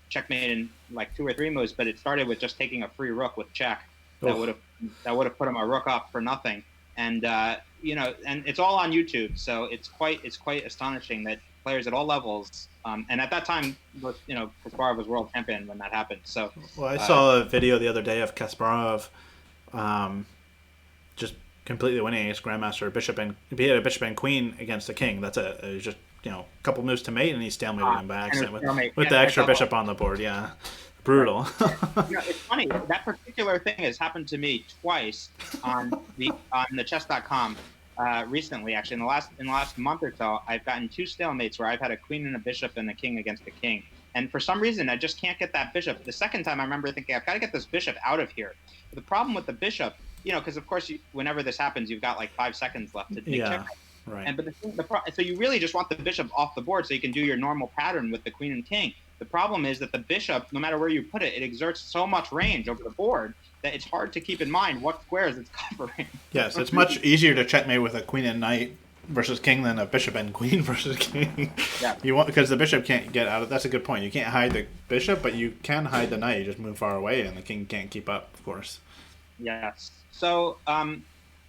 Speaker 4: checkmate in like 2 or 3 moves, but it started with just taking a free rook with check. That would have put him a rook up for nothing. And and it's all on YouTube, so it's quite astonishing that players at all levels, and at that time, Kasparov was world champion when that happened. So,
Speaker 1: well, I saw a video the other day of Kasparov, just completely winning against Grandmaster bishop, and he had a bishop and queen against the king. That's it was just a couple moves to mate, and he stalemated him by accident with the extra bishop on the board. Yeah, brutal.
Speaker 4: It's funny, that particular thing has happened to me twice on the chess.com. Recently, actually, in the last month or so, I've gotten 2 stalemates where I've had a queen and a bishop and a king against the king. And for some reason, I just can't get that bishop. The second time, I remember thinking, I've got to get this bishop out of here. But the problem with the bishop, because of course, whenever this happens, you've got like 5 seconds left to take check.
Speaker 1: Right.
Speaker 4: So you really just want the bishop off the board so you can do your normal pattern with the queen and king. The problem is that the bishop, no matter where you put it, it exerts so much range over the board that it's hard to keep in mind what squares it's covering.
Speaker 1: Yes, it's much easier to checkmate with a queen and knight versus king than a bishop and queen versus king.
Speaker 4: Yeah.
Speaker 1: Because the bishop can't get out of. That's a good point. You can't hide the bishop, but you can hide the knight. You just move far away, and the king can't keep up, of course.
Speaker 4: Yes. So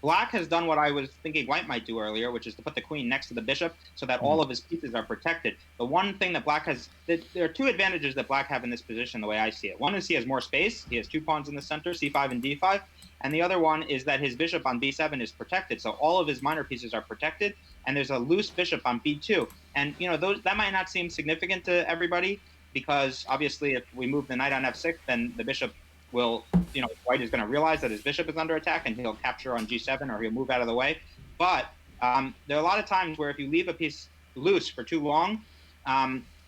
Speaker 4: Black has done what I was thinking White might do earlier, which is to put the queen next to the bishop so that all of his pieces are protected. The one thing that Black has, there are two advantages that Black have in this position, the way I see it. One is he has more space. He has two pawns in the center, c5 and d5. And the other one is that his bishop on b7 is protected. So all of his minor pieces are protected. And there's a loose bishop on b2. And, you know, that might not seem significant to everybody because obviously if we move the knight on f6, then the bishop will, you know, White is going to realize that his bishop is under attack and he'll capture on g7 or he'll move out of the way. But there are a lot of times where if you leave a piece loose for too long,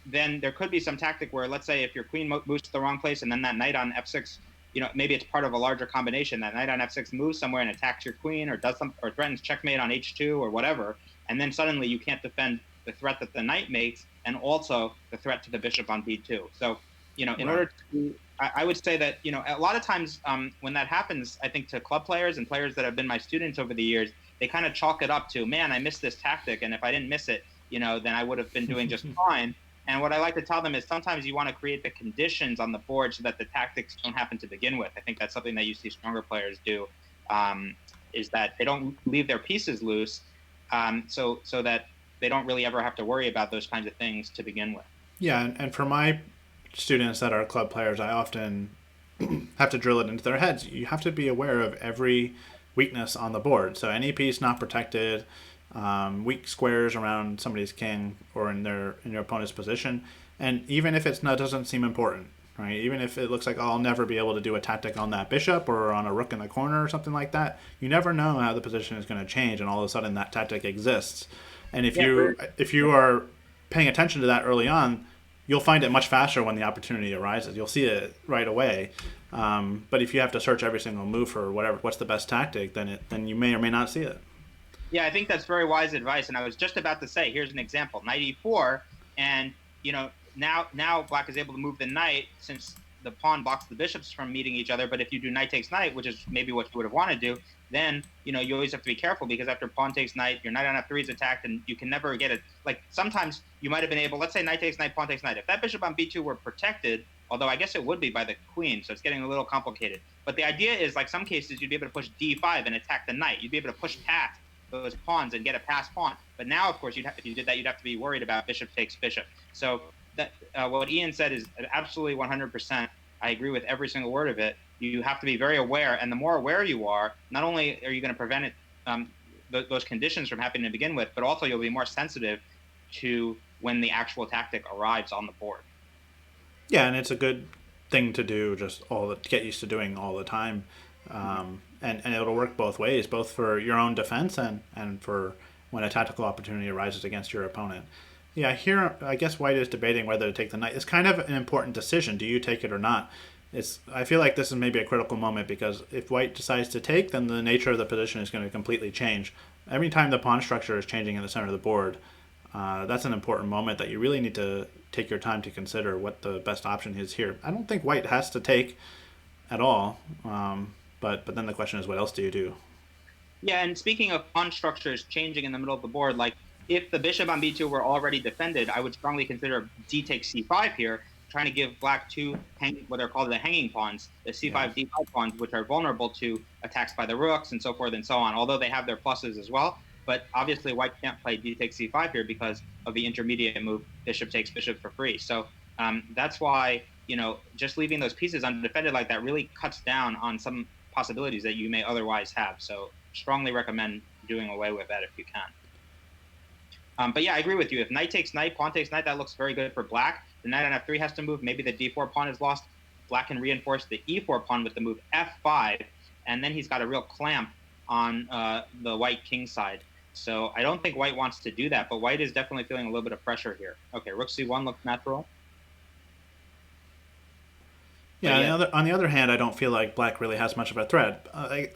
Speaker 4: then there could be some tactic where, let's say, if your queen moves to the wrong place and then that knight on f6, you know, maybe it's part of a larger combination. That knight on f6 moves somewhere and attacks your queen or does some or threatens checkmate on h2 or whatever, and then suddenly you can't defend the threat that the knight makes and also the threat to the bishop on b2. So, you know, in order to I would say that, you know, a lot of times when that happens, I think to club players and players that have been my students over the years, they kind of chalk it up to, man, I missed this tactic. And if I didn't miss it, you know, then I would have been doing just fine. And what I like to tell them is sometimes you want to create the conditions on the board so that the tactics don't happen to begin with. I think that's something that you see stronger players do, is that they don't leave their pieces loose so that they don't really ever have to worry about those kinds of things to begin with.
Speaker 1: Yeah, and for my students that are club players, I often have to drill it into their heads. You have to be aware of every weakness on the board. So any piece not protected, weak squares around somebody's king or in your opponent's position, and even if doesn't seem important, right? Even if it looks like, oh, I'll never be able to do a tactic on that bishop or on a rook in the corner or something like that, you never know how the position is going to change, and all of a sudden that tactic exists. And if you are paying attention to that early on, you'll find it much faster when the opportunity arises. You'll see it right away. But if you have to search every single move for what's the best tactic, then you may or may not see it.
Speaker 4: Yeah, I think that's very wise advice. And I was just about to say, here's an example: knight e4, and you know now Black is able to move the knight since the pawn blocks the bishops from meeting each other. But if you do knight takes knight, which is maybe what you would have wanted to do, then you know you always have to be careful because after pawn takes knight, your knight on f3 is attacked, and you can never get it. Like sometimes you might have been able, let's say knight takes knight, pawn takes knight. If that bishop on b2 were protected, although I guess it would be by the queen, so it's getting a little complicated. But the idea is, like some cases, you'd be able to push d5 and attack the knight. You'd be able to push past those pawns and get a passed pawn. But now, of course, if you did that, you'd have to be worried about bishop takes bishop. So that what Ian said is absolutely 100%. I agree with every single word of it. You have to be very aware, and the more aware you are, not only are you going to prevent it, those conditions from happening to begin with, but also you'll be more sensitive to when the actual tactic arrives on the board.
Speaker 1: Yeah, and it's a good thing to do, to get used to doing all the time, and it'll work both ways, both for your own defense and for when a tactical opportunity arises against your opponent. Yeah, here I guess White is debating whether to take the knight. It's kind of an important decision. Do you take it or not? I feel like this is maybe a critical moment because if White decides to take, then the nature of the position is going to completely change. Every time the pawn structure is changing in the center of the board, that's an important moment that you really need to take your time to consider what the best option is here. I don't think White has to take at all, but then the question is, what else do you do?
Speaker 4: Yeah, and speaking of pawn structures changing in the middle of the board, like if the bishop on b2 were already defended, I would strongly consider d takes c5 here, trying to give Black what are called the hanging pawns, the c5, d5 pawns, which are vulnerable to attacks by the rooks and so forth and so on, although they have their pluses as well. But obviously White can't play d takes c5 here because of the intermediate move, bishop takes bishop for free. So that's why, you know, just leaving those pieces undefended like that really cuts down on some possibilities that you may otherwise have. So strongly recommend doing away with that if you can. But yeah, I agree with you. If knight takes knight, pawn takes knight, that looks very good for Black. The knight on f3 has to move. Maybe the d4 pawn is lost. Black can reinforce the e4 pawn with the move f5, and then he's got a real clamp on the White king side. So I don't think White wants to do that, but White is definitely feeling a little bit of pressure here. Okay, rook c1 looks natural.
Speaker 1: Yeah, on the other hand, I don't feel like Black really has much of a threat.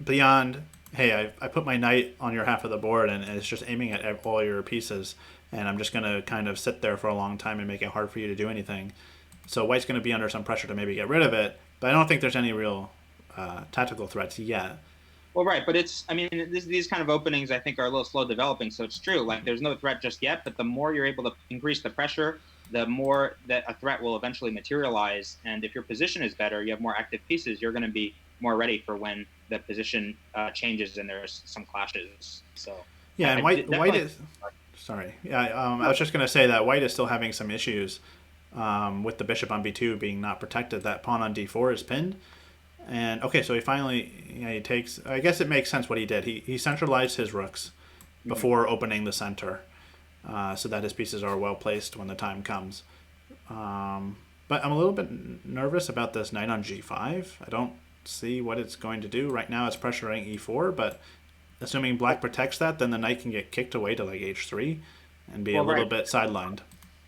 Speaker 1: Beyond, hey, I put my knight on your half of the board and it's just aiming at all your pieces, and I'm just going to kind of sit there for a long time and make it hard for you to do anything. So White's going to be under some pressure to maybe get rid of it, but I don't think there's any real tactical threats yet.
Speaker 4: Well, right, but these kind of openings I think are a little slow developing, so it's true. Like there's no threat just yet, but the more you're able to increase the pressure, the more that a threat will eventually materialize. And if your position is better, you have more active pieces, you're going to be more ready for when the position changes and there's some clashes. So
Speaker 1: Yeah, and White
Speaker 4: definitely-
Speaker 1: is sorry. Yeah, I was just going to say that White is still having some issues with the bishop on b2 being not protected. That pawn on d4 is pinned. And okay, so he finally he takes. I guess it makes sense what he did. He centralized his rooks before opening the center, so that his pieces are well placed when the time comes. But I'm a little bit nervous about this knight on g5. I don't see what it's going to do. Right now it's pressuring e4, but assuming black protects that, then the knight can get kicked away to like h3 and be a little bit sidelined.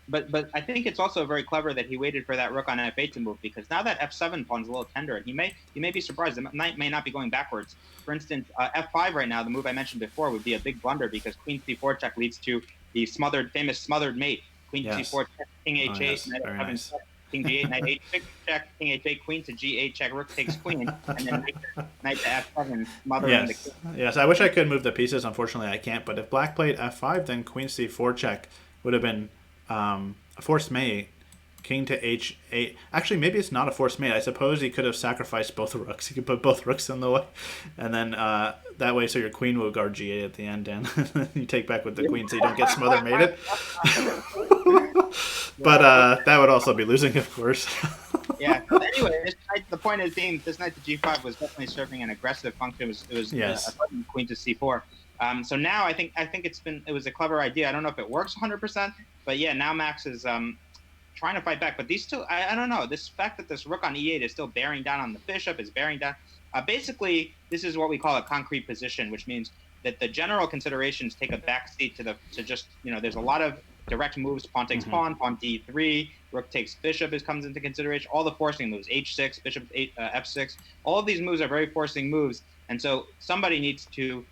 Speaker 4: But I think it's also very clever that he waited for that rook on f8 to move, because now that f7 pawn's a little tender, and he may be surprised. The knight may not be going backwards. For instance, f5 right now, the move I mentioned before, would be a big blunder because queen c4 check leads to the famous smothered mate. Queen c4 check, king h8, knight f7
Speaker 1: nice.
Speaker 4: check, king g8, knight h6 check, king h8, queen to g8 check, rook takes queen, and then knight to f7, smothering the king.
Speaker 1: Yes, I wish I could move the pieces. Unfortunately, I can't. But if black played f5, then queen c4 check would have been a forced mate, king to h8. Actually, maybe it's not a forced mate. I suppose he could have sacrificed both rooks. He could put both rooks in the way, and then that way, so your queen will guard g8 at the end, and you take back with the queen, so you don't get smother mated. But that would also be losing, of course.
Speaker 4: Yeah. But anyway, the point is being this knight to g5 was definitely serving an aggressive function. It was
Speaker 1: Yes.
Speaker 4: a queen to c4. So now I think it was a clever idea. I don't know if it works 100%, but yeah, now Max is trying to fight back. But these two, I don't know. This fact that this rook on e8 is still bearing down on the bishop, is bearing down. Basically, this is what we call a concrete position, which means that the general considerations take a backseat to just, there's a lot of direct moves. Pawn takes pawn d3, rook takes bishop comes into consideration. All the forcing moves, h6, bishop f6. All of these moves are very forcing moves, and so somebody needs to,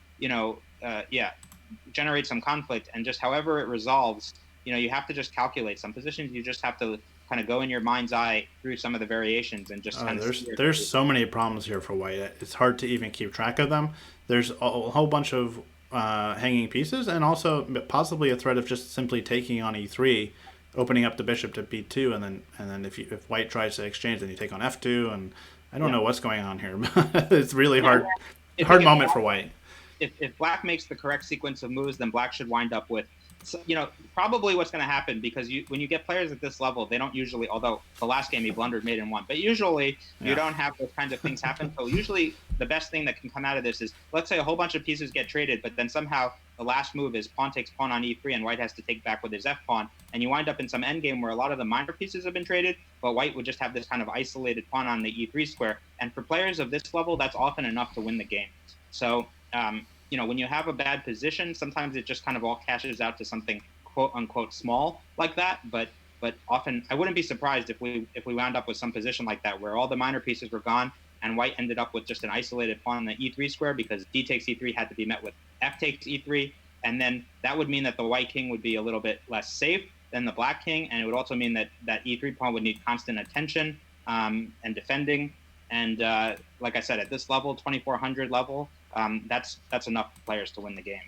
Speaker 4: generate some conflict, and just however it resolves, you have to just calculate some positions. You just have to kind of go in your mind's eye through some of the variations and just kind of
Speaker 1: there's so many problems here for White. It's hard to even keep track of them. There's a whole bunch of hanging pieces, and also possibly a threat of just simply taking on e3, opening up the bishop to b2, and then if White tries to exchange, then you take on f2, and I don't know what's going on here. It's really hard moment for White.
Speaker 4: If Black makes the correct sequence of moves, then Black should wind up with, probably what's going to happen, because when you get players at this level, they don't usually, although the last game he blundered, mate and won, but usually you don't have those kinds of things happen. So usually the best thing that can come out of this is, let's say a whole bunch of pieces get traded, but then somehow the last move is pawn takes pawn on e3, and White has to take back with his f-pawn, and you wind up in some endgame where a lot of the minor pieces have been traded, but White would just have this kind of isolated pawn on the e3 square. And for players of this level, that's often enough to win the game. So, when you have a bad position, sometimes it just kind of all cashes out to something quote unquote small like that. But often I wouldn't be surprised if we wound up with some position like that where all the minor pieces were gone and White ended up with just an isolated pawn on the e3 square, because d takes e3 had to be met with f takes e3, and then that would mean that the White king would be a little bit less safe than the Black king, and it would also mean that e3 pawn would need constant attention and defending. And like I said, at this level, 2400 level, that's enough players to win the game.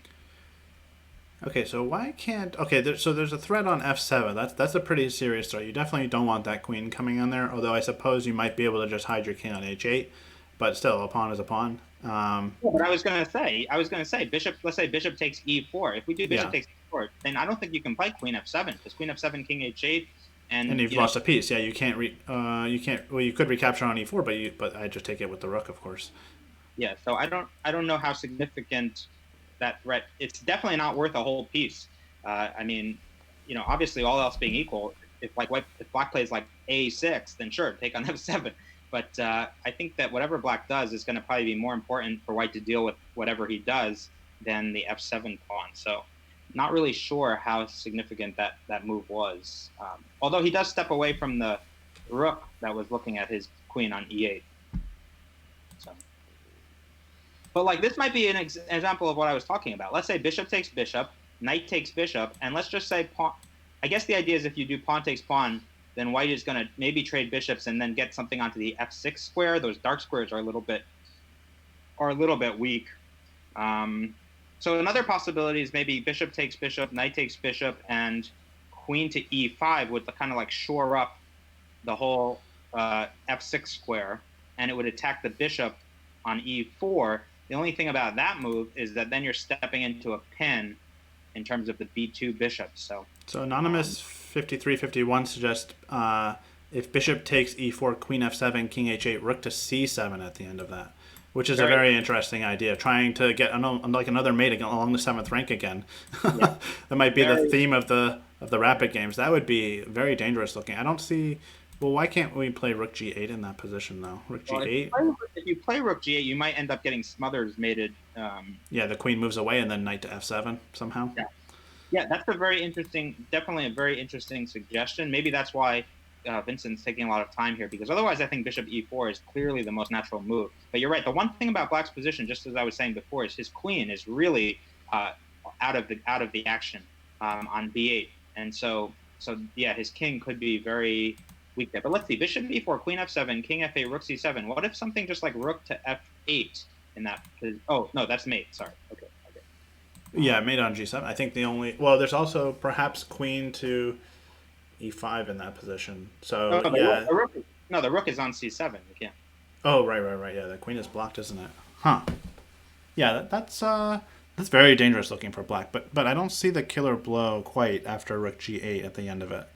Speaker 1: Okay, so why can't... Okay, so there's a threat on f7. That's a pretty serious threat. You definitely don't want that queen coming on there, although I suppose you might be able to just hide your king on h8, but still, a pawn is a pawn.
Speaker 4: But I was going to say, bishop. Let's say bishop takes e4. If we do bishop takes e4, then I don't think you can play queen f7, because queen f7, king h8, and
Speaker 1: you've lost a piece. Yeah, you can't. Well, you could recapture on e4, but I just take it with the rook, of course.
Speaker 4: Yeah, so I don't know how significant that threat. It's definitely not worth a whole piece. Obviously, all else being equal, if Black plays like a6, then sure, take on f7. But I think that whatever Black does is going to probably be more important for White to deal with whatever he does than the f7 pawn. So, not really sure how significant that move was. Although he does step away from the rook that was looking at his queen on e8. So. But this might be an example of what I was talking about. Let's say bishop takes bishop, knight takes bishop, and let's just say pawn. I guess the idea is if you do pawn takes pawn, then White is going to maybe trade bishops and then get something onto the f6 square. Those dark squares are a little bit weak. So another possibility is maybe bishop takes bishop, knight takes bishop, and queen to e5 would kind of shore up the whole f6 square, and it would attack the bishop on e4. The only thing about that move is that then you're stepping into a pin in terms of the b2 bishop. So
Speaker 1: Anonymous 5351 suggests if bishop takes e4, queen f7, king h8, rook to c7 at the end of that, which is a very interesting idea. Trying to get like another mate along the 7th rank again. Yeah. That might be the theme of the rapid games. That would be very dangerous looking. I don't see. Well, why can't we play rook g8 in that position though? Rook g8.
Speaker 4: If you play rook g8, you might end up getting smothers mated.
Speaker 1: Yeah, the queen moves away and then knight to f7 somehow.
Speaker 4: Yeah, that's definitely a very interesting suggestion. Maybe that's why Vincent's taking a lot of time here, because otherwise I think bishop e4 is clearly the most natural move. But you're right. The one thing about Black's position, just as I was saying before, is his queen is really out of the action on b8, and so yeah, his king could be very weak there. But let's see, bishop e4, queen f7, king f8, rook c7. What if something just like rook to f8 in that? Oh no, that's mate. Sorry. Okay.
Speaker 1: Yeah, mate on g7. I think there's also perhaps queen to e5 in that position. So
Speaker 4: the rook is on c7. You can't.
Speaker 1: Oh, right. Yeah, the queen is blocked, isn't it? Huh. Yeah, that's very dangerous looking for Black. But I don't see the killer blow quite after rook g8 at the end of it.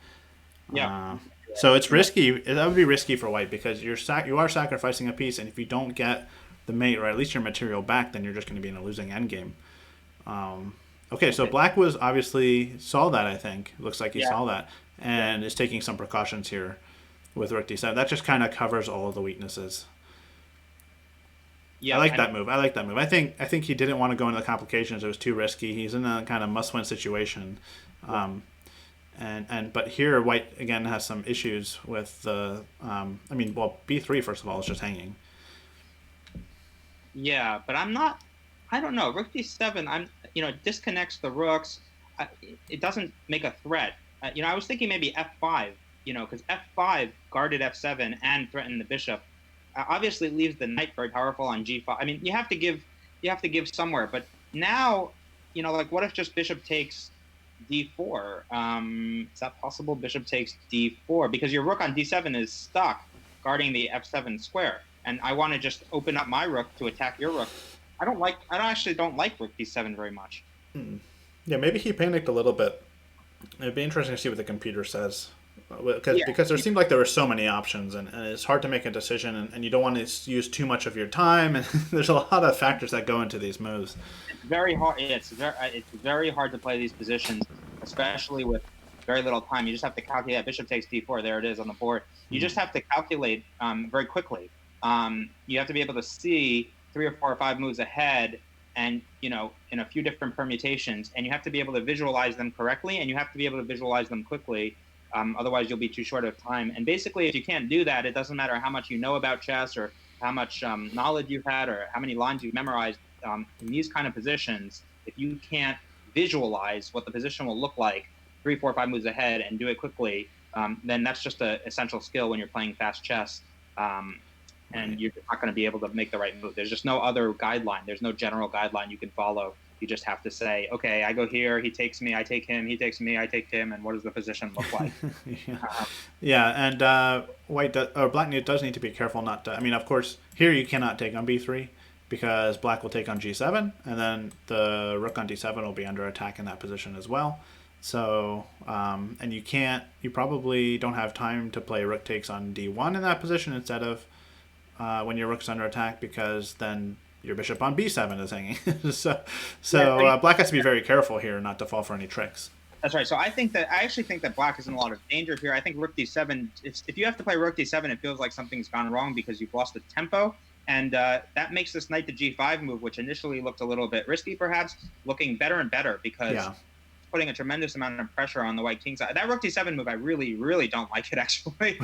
Speaker 4: Yeah.
Speaker 1: So it's risky. That would be risky for White because you are sacrificing a piece, and if you don't get the mate or at least your material back, then you're just going to be in a losing endgame. Okay, so Black was obviously saw that. I think looks like he saw that and is taking some precautions here with rook d7. That just kind of covers all of the weaknesses. Yeah, I like that move. I think he didn't want to go into the complications. It was too risky. He's in a kind of must-win situation. But here White again has some issues with the b3 first of all is just hanging.
Speaker 4: Yeah, but I don't know. Rook d7, it disconnects the rooks. It doesn't make a threat. I was thinking maybe f5, because f5 guarded f7 and threatened the bishop. Obviously, it leaves the knight very powerful on g5. I mean, you have to give somewhere. But now, what if just bishop takes d4? Is that possible? Bishop takes d4 because your rook on d7 is stuck guarding the f7 square, and I want to just open up my rook to attack your rook. I actually don't like rook d7 very much.
Speaker 1: Yeah, maybe he panicked a little bit. It'd be interesting to see what the computer says. Because there seemed like there were so many options, and it's hard to make a decision, and you don't want to use too much of your time, and there's a lot of factors that go into these moves.
Speaker 4: It's very hard. It's very hard to play these positions, especially with very little time. You just have to calculate. Bishop takes d4. There it is on the board. You just have to calculate very quickly. You have to be able to see 3 or 4 or 5 moves ahead, and in a few different permutations, and you have to be able to visualize them correctly, and you have to be able to visualize them quickly. Otherwise, you'll be too short of time. And basically, if you can't do that, it doesn't matter how much you know about chess or how much knowledge you've had or how many lines you've memorized in these kind of positions. If you can't visualize what the position will look like 3, 4, 5 moves ahead and do it quickly, then that's just an essential skill when you're playing fast chess. And you're not going to be able to make the right move. There's just no other guideline. There's no general guideline you can follow. You just have to say, okay, I go here, he takes me, I take him, he takes me, I take him, and what does the position look like?
Speaker 1: And Black does need to be careful not to. I mean, of course, here you cannot take on b3 because Black will take on g7, and then the rook on d7 will be under attack in that position as well. So, and you probably don't have time to play rook takes on d1 in that position instead of when your rook's under attack, because then your bishop on b7 is hanging. so Black has to be very careful here not to fall for any tricks.
Speaker 4: That's right. So I actually think that Black is in a lot of danger here. I think rook d7, if you have to play rook d7, it feels like something's gone wrong because you've lost the tempo. And that makes this knight to g5 move, which initially looked a little bit risky perhaps, looking better and better because it's putting a tremendous amount of pressure on the white king side. That rook d7 move, I really, really don't like it actually.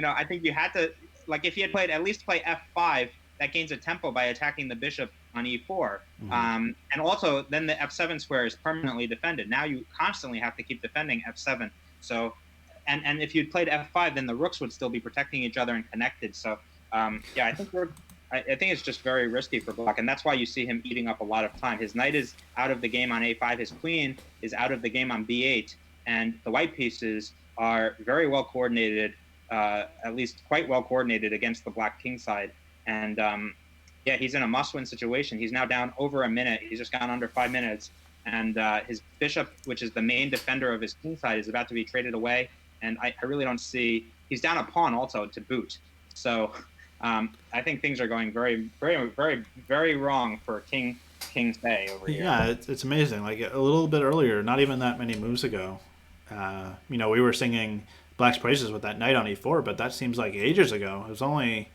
Speaker 4: I think you had to, if you had at least play f5, that gains a tempo by attacking the bishop on e4. Mm-hmm. And also, then the f7 square is permanently defended. Now you constantly have to keep defending f7. So, and if you'd played f5, then the rooks would still be protecting each other and connected. So, I think it's just very risky for Black, and that's why you see him eating up a lot of time. His knight is out of the game on a5. His queen is out of the game on b8, and the white pieces are very well coordinated at least quite well coordinated against the black king side. And yeah, he's in a must-win situation. He's now down over a minute. He's just gone under 5 minutes. And his bishop, which is the main defender of his king side, is about to be traded away. And I really don't see... He's down a pawn also to boot. So I think things are going very, very, very, very wrong for King Tsay over here.
Speaker 1: Yeah, it's amazing. Like a little bit earlier, not even that many moves ago, we were singing Black's praises with that knight on e4, but that seems like ages ago. It was only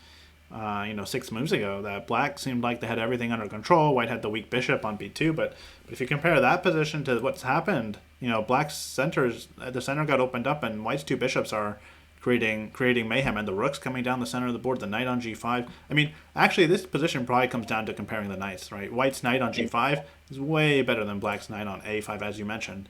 Speaker 1: 6 moves ago that Black seemed like they had everything under control. White had the weak bishop on b2, but if you compare that position to what's happened, Black's the center got opened up, and White's 2 bishops are creating mayhem, and the rook's coming down the center of the board, the knight on g5. I mean, actually, this position probably comes down to comparing the knights, right? White's knight on g5 is way better than Black's knight on a5, as you mentioned.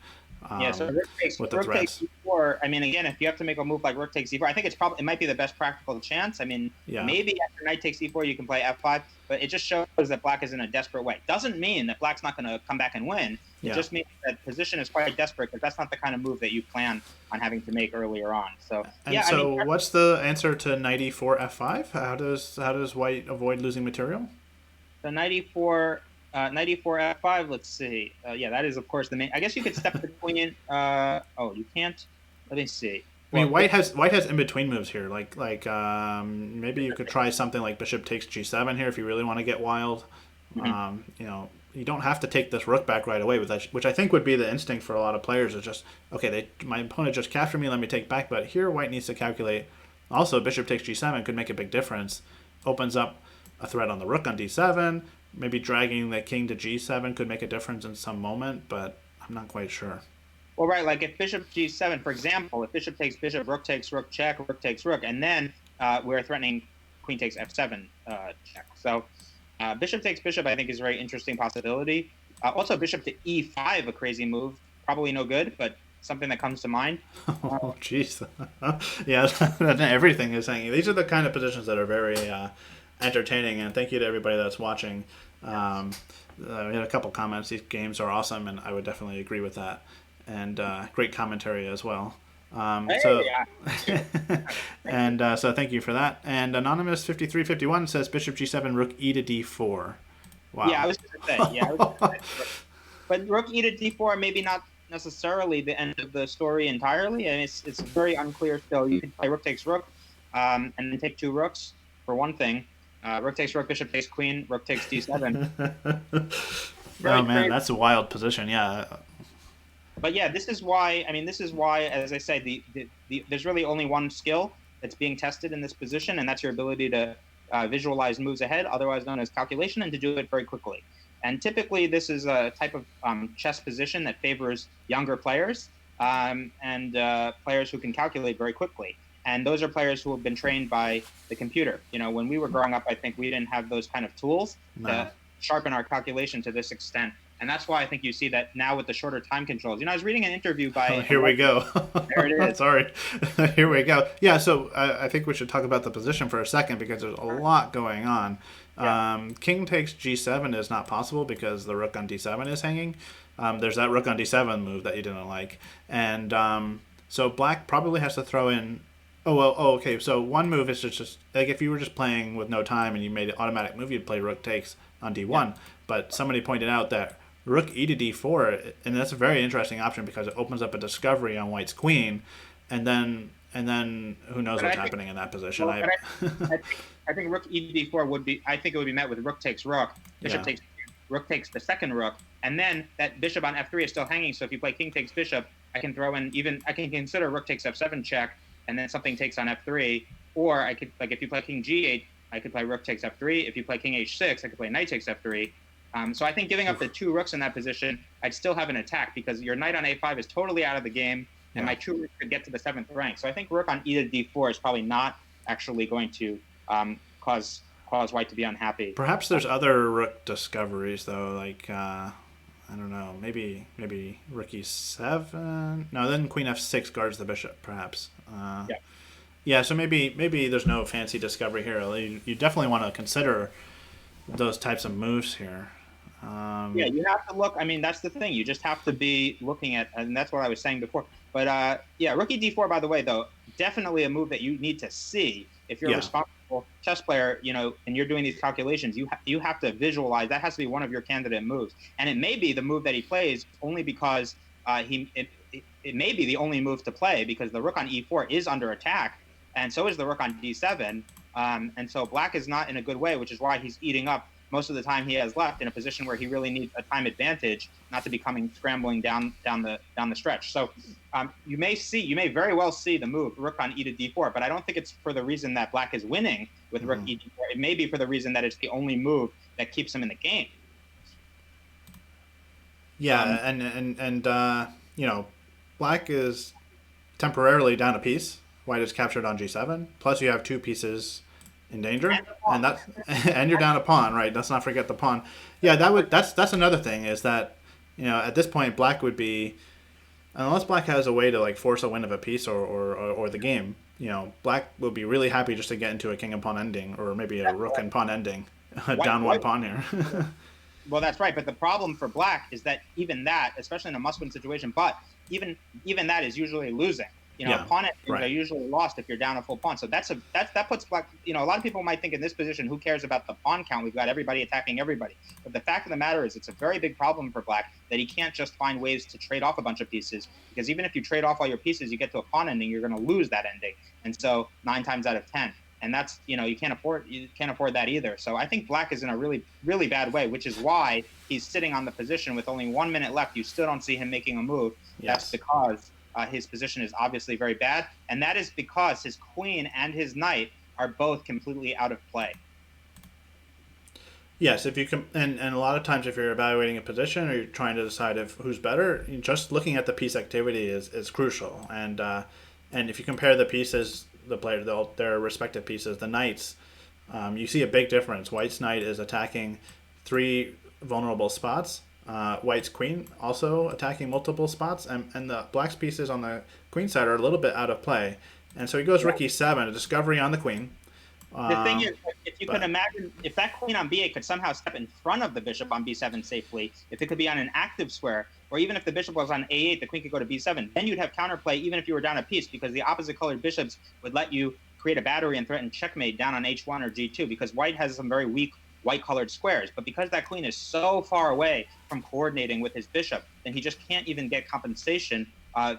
Speaker 4: Yeah, so rook takes e4. I mean, again, if you have to make a move like rook takes e4, I think it might be the best practical chance. I mean, maybe after knight takes e4 you can play f5, but it just shows that Black is in a desperate way. Doesn't mean that Black's not going to come back and win. It just means that position is quite desperate, because that's not the kind of move that you plan on having to make earlier on. So
Speaker 1: what's the answer to knight e4 f5? How does White avoid losing material?
Speaker 4: The knight e4 f5. Let's see. Yeah, that is of course the main. I guess you could step between. You can't. Let me see.
Speaker 1: I mean, White has in between moves here. Like maybe you could try something like bishop takes g7 here if you really want to get wild.
Speaker 4: Mm-hmm.
Speaker 1: You don't have to take this rook back right away with that, which I think would be the instinct for a lot of players. Is just my opponent just captured me, let me take back. But here White needs to calculate. Also, bishop takes g7 could make a big difference. Opens up a threat on the rook on d7. Maybe dragging the king to g7 could make a difference in some moment, but I'm not quite sure.
Speaker 4: Well, right, like if bishop g7, for example, if bishop takes bishop, rook takes rook check, rook takes rook, and then we're threatening queen takes f7 check. So bishop takes bishop, I think, is a very interesting possibility. Also, bishop to e5, a crazy move. Probably no good, but something that comes to mind.
Speaker 1: Oh, jeez. Yeah, everything is hanging. These are the kind of positions that are very entertaining, and thank you to everybody that's watching. We had a couple comments. These games are awesome, and I would definitely agree with that. And great commentary as well. So thank you for that. And Anonymous 5351 says bishop g7, rook e to d4. Wow.
Speaker 4: Yeah, I was going to say. But rook e to d4, maybe not necessarily the end of the story entirely. And it's very unclear still. You could play rook takes rook, and then take 2 rooks for one thing. Rook takes rook, bishop takes queen, rook takes d7.
Speaker 1: Oh man, that's a wild position. Yeah.
Speaker 4: But yeah, this is why, as I say, there's really only one skill that's being tested in this position, and that's your ability to visualize moves ahead, otherwise known as calculation, and to do it very quickly. And typically, this is a type of chess position that favors younger players and players who can calculate very quickly. And those are players who have been trained by the computer. When we were growing up, I think we didn't have those kind of tools to sharpen our calculation to this extent. And that's why I think you see that now with the shorter time controls. I was reading an interview by...
Speaker 1: Oh, here we go.
Speaker 4: There it is.
Speaker 1: Sorry. Here we go. Yeah, so I think we should talk about the position for a second, because there's a lot going on. Yeah. King takes g7 is not possible because the rook on d7 is hanging. There's that rook on d7 move that you didn't like. And so Black probably has to throw in... okay. So one move is just like if you were just playing with no time and you made an automatic move, you'd play rook takes on d1. Yeah. But somebody pointed out that rook e to d4, and that's a very interesting option because it opens up a discovery on White's queen, and then who knows what's happening in that position.
Speaker 4: Well, I think rook e to d4 would be met with rook takes rook, bishop takes rook takes the second rook, and then that bishop on f3 is still hanging. So if you play king takes bishop, I can throw in I can consider rook takes f7 check, and then something takes on f3, or I could, like if you play king g8, I could play rook takes f3. If you play king h6, I could play knight takes f3. So I think giving up the 2 rooks in that position, I'd still have an attack because your knight on a5 is totally out of the game, and my 2 rooks could get to the 7th rank. So I think rook on e to d4 is probably not actually going to cause White to be unhappy.
Speaker 1: Perhaps there's other rook discoveries though, like I don't know, maybe rook e7. No, then queen f6 guards the bishop, perhaps. Yeah. So maybe there's no fancy discovery here. You definitely want to consider those types of moves here.
Speaker 4: You have to look. That's the thing. You just have to be looking at, and that's what I was saying before. But yeah, rookie d4, by the way, though, definitely a move that you need to see if you're a responsible chess player, and you're doing these calculations. You have to visualize. That has to be one of your candidate moves. And it may be the move that he plays only because it may be the only move to play because the rook on e4 is under attack, and so is the rook on d7. And so black is not in a good way, which is why he's eating up most of the time he has left in a position where he really needs a time advantage, not to be scrambling down the stretch. So you may very well see the move rook on e to d4, but I don't think it's for the reason that black is winning with rook e d4. It may be for the reason that it's the only move that keeps him in the game.
Speaker 1: Yeah, and black is temporarily down a piece. White is captured on g7. Plus, you have two pieces in danger, and you're down a pawn, right? Let's not forget the pawn. Yeah, that's another thing is that at this point black would be, unless black has a way to like force a win of a piece or the game, black will be really happy just to get into a king and pawn ending, or maybe a rook and pawn ending, down one pawn here.
Speaker 4: Well, that's right, but the problem for black is that even that, especially in a must-win situation, but even that is usually losing. Pawn endings are usually lost if you're down a full pawn. So that puts black. A lot of people might think in this position, who cares about the pawn count? We've got everybody attacking everybody. But the fact of the matter is, it's a very big problem for black that he can't just find ways to trade off a bunch of pieces. Because even if you trade off all your pieces, you get to a pawn ending, you're going to lose that ending. And so 9 times out of 10. And that's you can't afford that either. So I think black is in a really, really bad way, which is why he's sitting on the position with only 1 minute left. You still don't see him making a move. Yes. That's because his position is obviously very bad, and that is because his queen and his knight are both completely out of play.
Speaker 1: Yes, if you can, and a lot of times if you're evaluating a position or you're trying to decide who's better, just looking at the piece activity is crucial. And if you compare the pieces, their respective pieces, the knights, you see a big difference. White's knight is attacking 3 vulnerable spots. White's queen also attacking multiple spots, and the black's pieces on the queen side are a little bit out of play. And so he goes rook e7, a discovery on the queen.
Speaker 4: The thing is, if you could imagine, if that queen on b8 could somehow step in front of the bishop on b7 safely, if it could be on an active square, or even if the bishop was on a8, the queen could go to b7, then you'd have counterplay even if you were down a piece, because the opposite colored bishops would let you create a battery and threaten checkmate down on h1 or g2, because white has some very weak white-colored squares. But because that queen is so far away from coordinating with his bishop, then he just can't even get compensation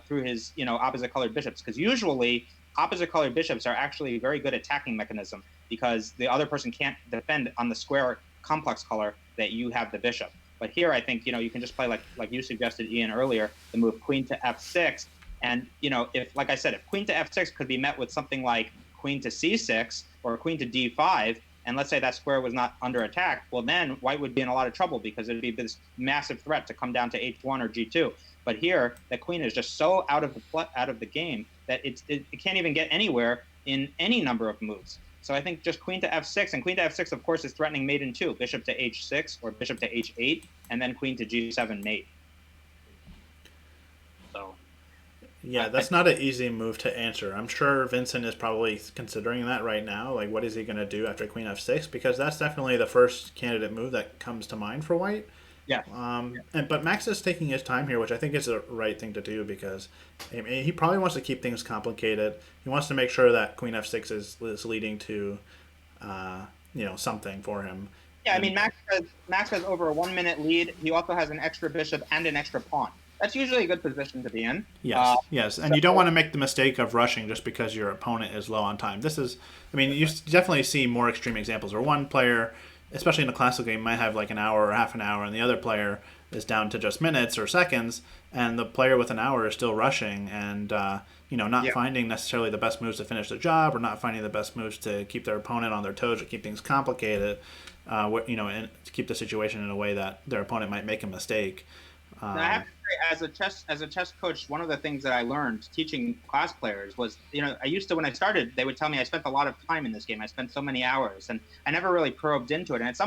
Speaker 4: through his opposite-colored bishops. Because usually opposite-colored bishops are actually a very good attacking mechanism, because the other person can't defend on the square complex color that you have the bishop. But here I think you can just play like you suggested, Ian, earlier, the move queen to f6. And if, like I said, if queen to f6 could be met with something like queen to c6 or queen to d5, and let's say that square was not under attack, well, then white would be in a lot of trouble, because it would be this massive threat to come down to h1 or g2. But here, the queen is just so out of the game that it can't even get anywhere in any number of moves. So I think just queen to f6, and queen to f6, of course, is threatening mate in 2, bishop to h6 or bishop to h8, and then queen to g7 mate. So.
Speaker 1: Yeah, that's not an easy move to answer. I'm sure Vincent is probably considering that right now. Like, what is he going to do after queen f6? Because that's definitely the first candidate move that comes to mind for white.
Speaker 4: Yeah.
Speaker 1: But Max is taking his time here, which I think is the right thing to do, because he probably wants to keep things complicated. He wants to make sure that queen f6 is leading to, something for him.
Speaker 4: Yeah, I mean, Max has over a 1 minute lead. He also has an extra bishop and an extra pawn. That's usually a good position to be in.
Speaker 1: Yes, and you don't want to make the mistake of rushing just because your opponent is low on time. You definitely see more extreme examples where one player, especially in a classical game, might have like an hour or half an hour, and the other player is down to just minutes or seconds, and the player with an hour is still rushing and not finding necessarily the best moves to finish the job, or not finding the best moves to keep their opponent on their toes or keep things complicated, and to keep the situation in a way that their opponent might make a mistake.
Speaker 4: Now, I have to say, as a chess coach, one of the things that I learned teaching class players was, I used to, when I started, they would tell me I spent a lot of time in this game. I spent so many hours, and I never really probed into it. And at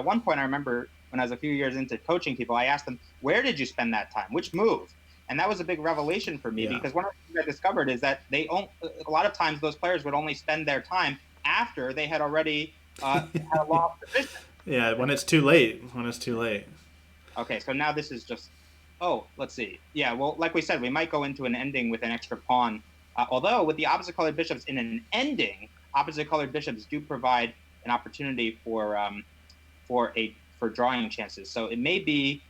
Speaker 4: one point, I remember when I was a few years into coaching people, I asked them, where did you spend that time? Which move? And that was a big revelation for me, because one of the things I discovered is that a lot of times those players would only spend their time after they had already had a lost position.
Speaker 1: Yeah, when it's too late. Okay,
Speaker 4: so now this is just Oh, let's see. Yeah, well, like we said, we might go into an ending with an extra pawn. Although with the opposite colored bishops in an ending, opposite colored bishops do provide an opportunity for drawing chances. So it may be.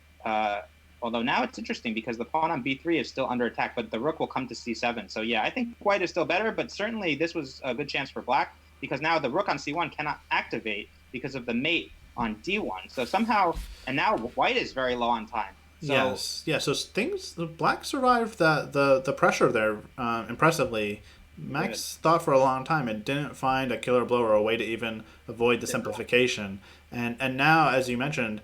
Speaker 4: Although now it's interesting because the pawn on b3 is still under attack, but the rook will come to c7. So yeah, I think white is still better, but certainly this was a good chance for black because now the rook on c1 cannot activate because of the mate on d1. So somehow, and now white is very low on time. So,
Speaker 1: yes, yeah. So the black survived the pressure there impressively. Max thought for a long time and didn't find a killer blow or a way to even avoid the simplification. And now, as you mentioned,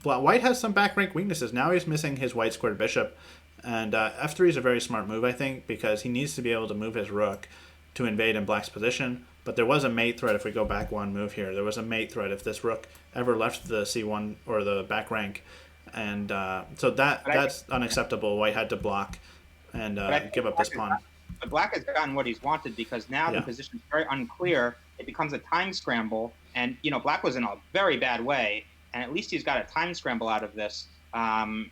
Speaker 1: white has some back rank weaknesses. Now he's missing his white squared bishop, and f3 is a very smart move, I think, because he needs to be able to move his rook to invade in black's position. But there was a mate threat if we go back one move here. There was a mate threat if this rook ever left the c1 or the back rank, and so that's unacceptable. White had to block and give up this pawn.
Speaker 4: But black has gotten what he's wanted because now the position is very unclear. It becomes a time scramble, and black was in a very bad way. And at least he's got a time scramble out of this. This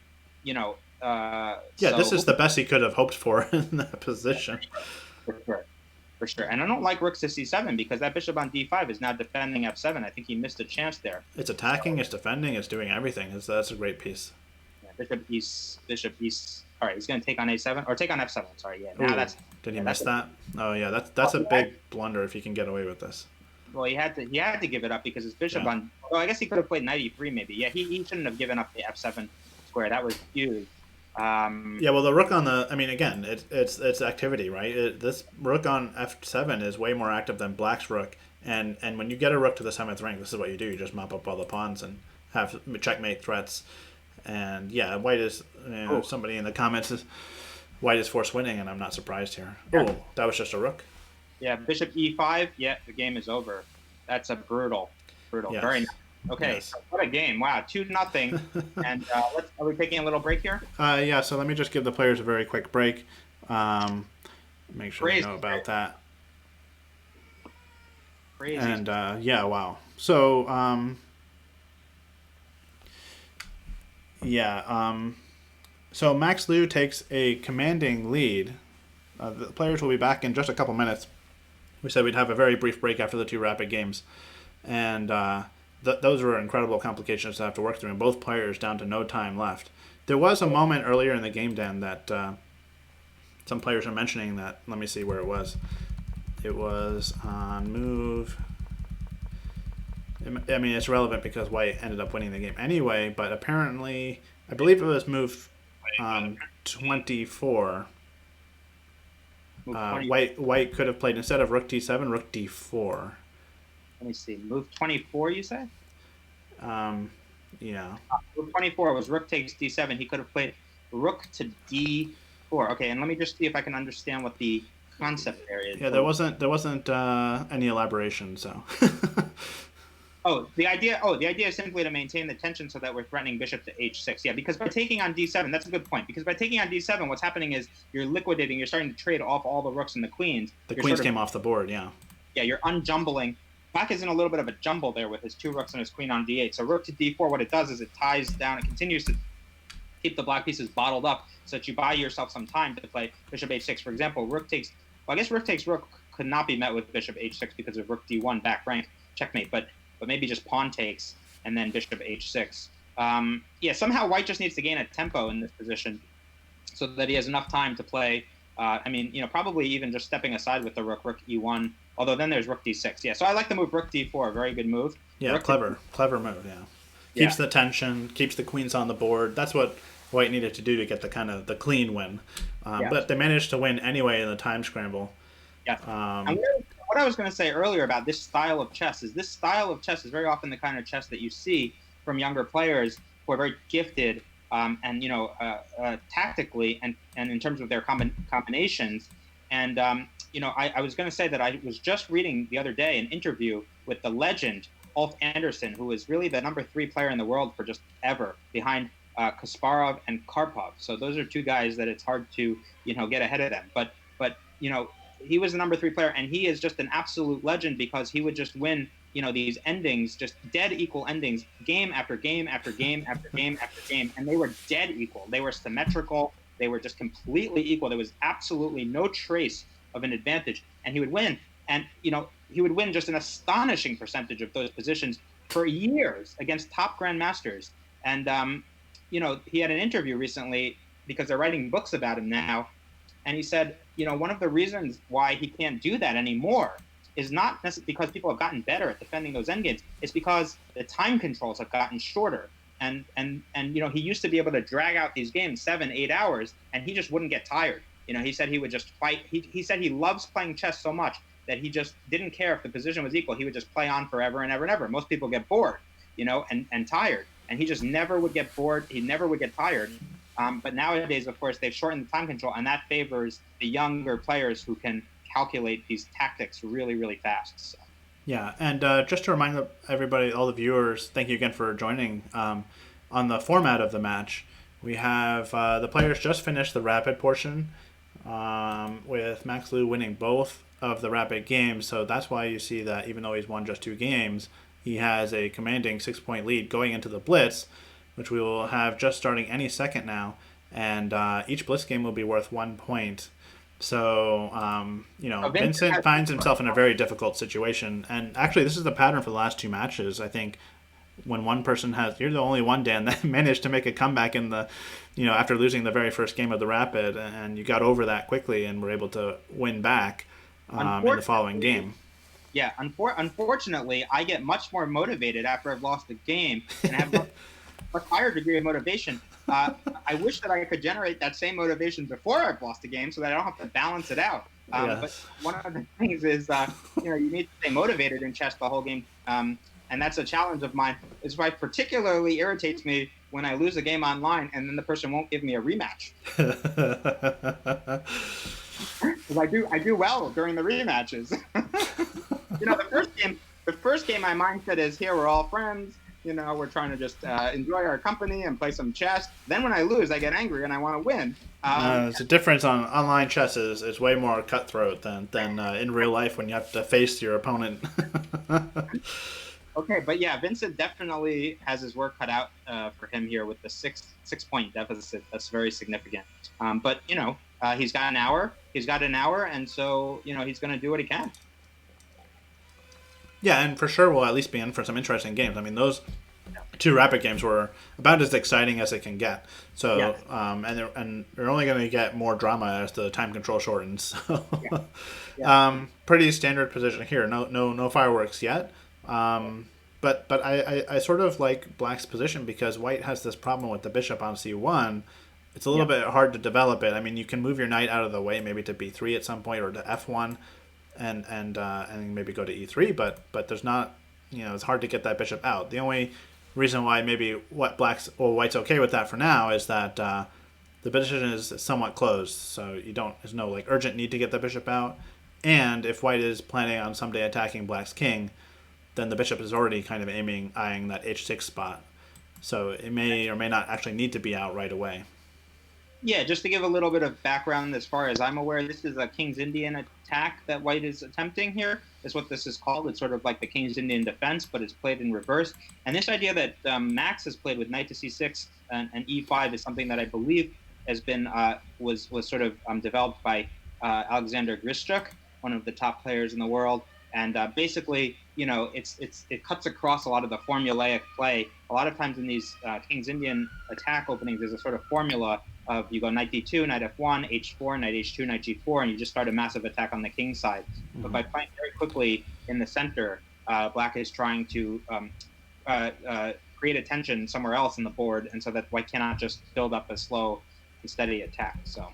Speaker 1: is the best he could have hoped for in that position.
Speaker 4: For sure. And I don't like rook to c7 because that bishop on d5 is now defending f7. I think he missed a chance there.
Speaker 1: It's attacking, it's defending, it's doing everything. That's a great piece.
Speaker 4: Yeah, bishop east. All right, he's going to take on a7 or take on f7. Sorry, yeah. Now
Speaker 1: Did he miss that? Oh yeah, that's a big blunder if he can get away with this.
Speaker 4: Well, he had to give it up because his bishop on. Well, I guess he could have played knight e3 maybe. Yeah, he shouldn't have given up the f7 square. That was huge.
Speaker 1: Well, the rook on the. I mean, again, it's activity, right? This rook on f7 is way more active than black's rook, and when you get a rook to the 7th rank, this is what you do. You just mop up all the pawns and have checkmate threats. And yeah, white is. Somebody in the comments is white is forced winning, and I'm not surprised here. Yeah. Oh, that was just a rook.
Speaker 4: Yeah, bishop e5. Yeah, the game is over. That's a brutal. Yes. Very nice. Okay, yes. So what a game. Wow, 2-0. And are we taking a little break here?
Speaker 1: Yeah, so let me just give the players a very quick break. Make sure they know about that.
Speaker 4: Crazy.
Speaker 1: And, wow. So, so Max Liu takes a commanding lead. The players will be back in just a couple minutes. We said we'd have a very brief break after the 2 rapid games. And those were incredible complications to have to work through, and both players down to no time left. There was a moment earlier in the game, Dan, that some players are mentioning that. Let me see where it was. It was on move. I mean, it's relevant because white ended up winning the game anyway, but apparently, I believe it was move 24. White could have played, instead of rook d7, rook d4.
Speaker 4: Let me see. Move 24, you say?
Speaker 1: Yeah.
Speaker 4: Move 24 was rook takes d7. He could have played rook to d4. Okay, and let me just see if I can understand what the concept there is.
Speaker 1: Yeah, there wasn't any elaboration, so.
Speaker 4: The idea is simply to maintain the tension so that we're threatening bishop to h6. Yeah, because by taking on d7, that's a good point. Because by taking on d7, what's happening is you're liquidating, you're starting to trade off all the rooks and the queens.
Speaker 1: The queens came off the board, yeah.
Speaker 4: Yeah, you're unjumbling. Black is in a little bit of a jumble there with his 2 rooks and his queen on d8. So rook to d4, what it does is it ties down, it continues to keep the black pieces bottled up so that you buy yourself some time to play bishop h6. For example, rook takes rook could not be met with bishop h6 because of rook d1 back rank checkmate, but maybe just pawn takes and then bishop h6. Somehow white just needs to gain a tempo in this position so that he has enough time to play. Probably even just stepping aside with the rook e1. Although then there's rook d6. Yeah, so I like the move rook d4. Very good move.
Speaker 1: Yeah, clever move. Yeah, keeps the tension, keeps the queens on the board. That's what white needed to do to get the clean win. But they managed to win anyway in the time scramble.
Speaker 4: Yeah. What I was going to say earlier about this style of chess is very often the kind of chess that you see from younger players who are very gifted tactically and in terms of their combinations. And I was going to say that I was just reading the other day an interview with the legend Ulf Andersson, who is really the number 3 player in the world for just ever, behind Kasparov and Karpov. So those are 2 guys that it's hard to get ahead of them. But he was the number 3 player, and he is just an absolute legend because he would just win these endings, just dead equal endings, game after game after game after game after game, and they were dead equal. They were symmetrical. They were just completely equal. There was absolutely no trace of an advantage, and he would win. And he would win just an astonishing percentage of those positions for years against top grandmasters. And he had an interview recently because they're writing books about him now, and he said, one of the reasons why he can't do that anymore is not necessarily because people have gotten better at defending those endgames. It's because the time controls have gotten shorter. And he used to be able to drag out these games 7-8 hours, and he just wouldn't get tired. He said he would just fight. He said he loves playing chess so much that he just didn't care if the position was equal. He would just play on forever and ever and ever. Most people get bored, and tired. And he just never would get bored. He never would get tired. But nowadays, of course, they've shortened the time control, and that favors the younger players who can calculate these tactics really, really fast. So.
Speaker 1: Yeah, and just to remind everybody, all the viewers, thank you again for joining. On the format of the match, we have the players just finished the rapid portion, with Max Liu winning both of the rapid games. So that's why you see that even though he's won just 2 games, he has a commanding 6-point lead going into the blitz, which we will have just starting any second now. And each blitz game will be worth 1 point. So, Vincent finds himself in a very difficult situation. And actually, this is the pattern for the last 2 matches. I think when one person you're the only one, Dan, that managed to make a comeback in the, after losing the very first game of the Rapid, and you got over that quickly and were able to win back in the following game.
Speaker 4: Yeah, unfortunately, I get much more motivated after I've lost a game and have a higher degree of motivation. I wish that I could generate that same motivation before I've lost a game so that I don't have to balance it out.
Speaker 1: Yes.
Speaker 4: But one of the things is, you need to stay motivated in chess the whole game. And that's a challenge of mine. It's why it particularly irritates me when I lose a game online and then the person won't give me a rematch. Because I do well during the rematches. The first game, my mindset is, here, we're all friends. We're trying to just enjoy our company and play some chess. Then when I lose, I get angry and I want to win.
Speaker 1: It's a difference on online chess is way more cutthroat than in real life when you have to face your opponent.
Speaker 4: Okay, but yeah, Vincent definitely has his work cut out for him here with the 6-point deficit. That's very significant. But he's got an hour. And so he's going to do what he can.
Speaker 1: Yeah, and for sure we'll at least be in for some interesting games. I mean, those 2 rapid games were about as exciting as it can get. So, yeah. And they're only going to get more drama as the time control shortens. So, yeah. Pretty standard position here. No fireworks yet. But I sort of like Black's position because White has this problem with the bishop on c1. It's a little bit hard to develop it. I mean, you can move your knight out of the way, maybe to b3 at some point or to f1. And maybe go to e3, but there's not, it's hard to get that bishop out. The only reason why maybe White's okay with that for now is that the position is somewhat closed, so there's no like urgent need to get the bishop out. And if White is planning on someday attacking Black's king, then the bishop is already kind of eyeing that h6 spot, so it may or may not actually need to be out right away.
Speaker 4: Yeah, just to give a little bit of background, as far as I'm aware, this is a King's Indian attack that White is attempting here. That's what this is called. It's sort of like the King's Indian defense, but it's played in reverse. And this idea that Max has played with knight to c6 and e5 is something that I believe has been was sort of developed by Alexander Grischuk, one of the top players in the world. And basically, it cuts across a lot of the formulaic play. A lot of times in these King's Indian attack openings, there's a sort of formula of you go knight d2, knight f1, h4, knight h2, knight g4, and you just start a massive attack on the king side. Mm-hmm. But by playing very quickly in the center, Black is trying to create a tension somewhere else in the board, and so that White cannot just build up a slow and steady attack. So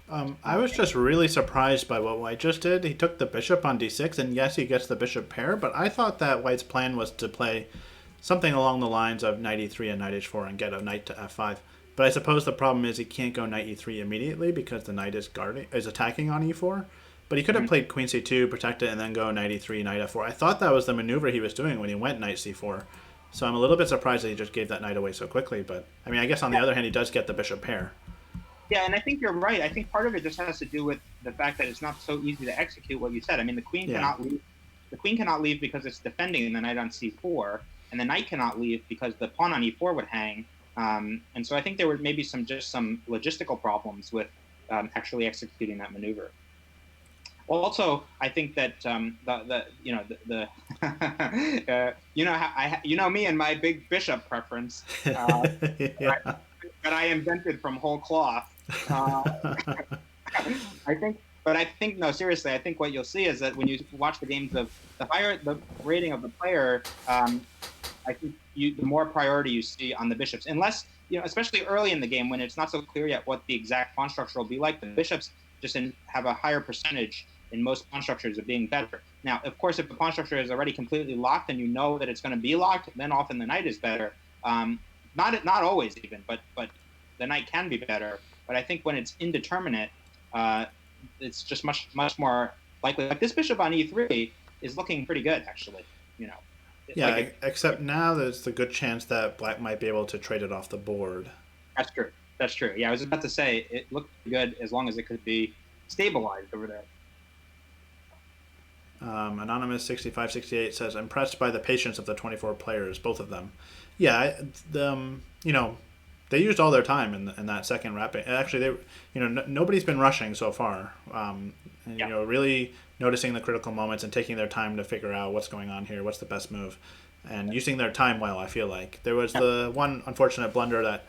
Speaker 1: I was just really surprised by what White just did. He took the bishop on d6, and yes, he gets the bishop pair, but I thought that White's plan was to play something along the lines of knight e3 and knight h4 and get a knight to f5. But I suppose the problem is he can't go knight e3 immediately because the knight is attacking on e4. But he could have played queen c2, protect it, and then go knight e3, knight f4. I thought that was the maneuver he was doing when he went knight c4. So I'm a little bit surprised that he just gave that knight away so quickly. But, I mean, I guess on the other hand, he does get the bishop pair.
Speaker 4: Yeah, and I think you're right. I think part of it just has to do with the fact that it's not so easy to execute what you said. I mean, the queen cannot leave the queen cannot leave because it's defending the knight on c4, and the knight cannot leave because the pawn on e4 would hang. And so I think there were maybe some logistical problems with actually executing that maneuver. Also, I think that you know me and my big bishop preference
Speaker 1: Yeah.
Speaker 4: that I invented from whole cloth. I think no, seriously, I think what you'll see is that when you watch the games, of the higher the rating of the player, I think the more priority you see on the bishops, unless, especially early in the game when it's not so clear yet what the exact pawn structure will be like. The bishops just have a higher percentage in most pawn structures of being better. Now, of course, if the pawn structure is already completely locked and you know that it's going to be locked, then often the knight is better. Not always even, but the knight can be better. But I think when it's indeterminate, it's just much more likely. Like this bishop on e3 is looking pretty good, actually.
Speaker 1: Yeah, except now there's a good chance that black might be able to trade it off the board.
Speaker 4: That's true. Yeah, I was about to say it looked good as long as it could be stabilized over there.
Speaker 1: Anonymous 6568 says, impressed by the patience of the 24 players, both of them. Yeah, they used all their time in that second rapid. Actually, nobody's been rushing so far. Really noticing the critical moments and taking their time to figure out what's going on here, what's the best move, and using their time well. I feel like there was the one unfortunate blunder that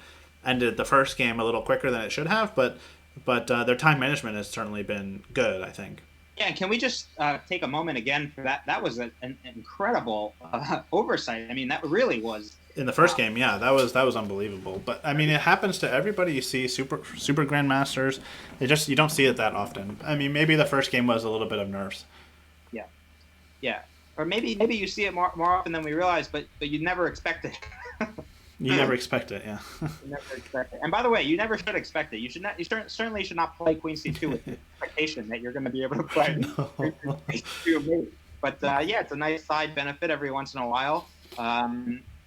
Speaker 1: ended the first game a little quicker than it should have, but their time management has certainly been good, I think.
Speaker 4: Yeah, can we just take a moment again for that? That was an incredible oversight. I mean, that really was.
Speaker 1: In the first game, yeah, that was unbelievable. But I mean, it happens to everybody. You see super grandmasters. You don't see it that often. I mean, maybe the first game was a little bit of nerves.
Speaker 4: Yeah, or maybe you see it more often than we realize, but you never expect it.
Speaker 1: You never expect it, yeah.
Speaker 4: You never expect it. And by the way, you never should expect it. You should not. You certainly should not play Queen C2 with the expectation that you're going to be able to play Queen C2. But it's a nice side benefit every once in a while.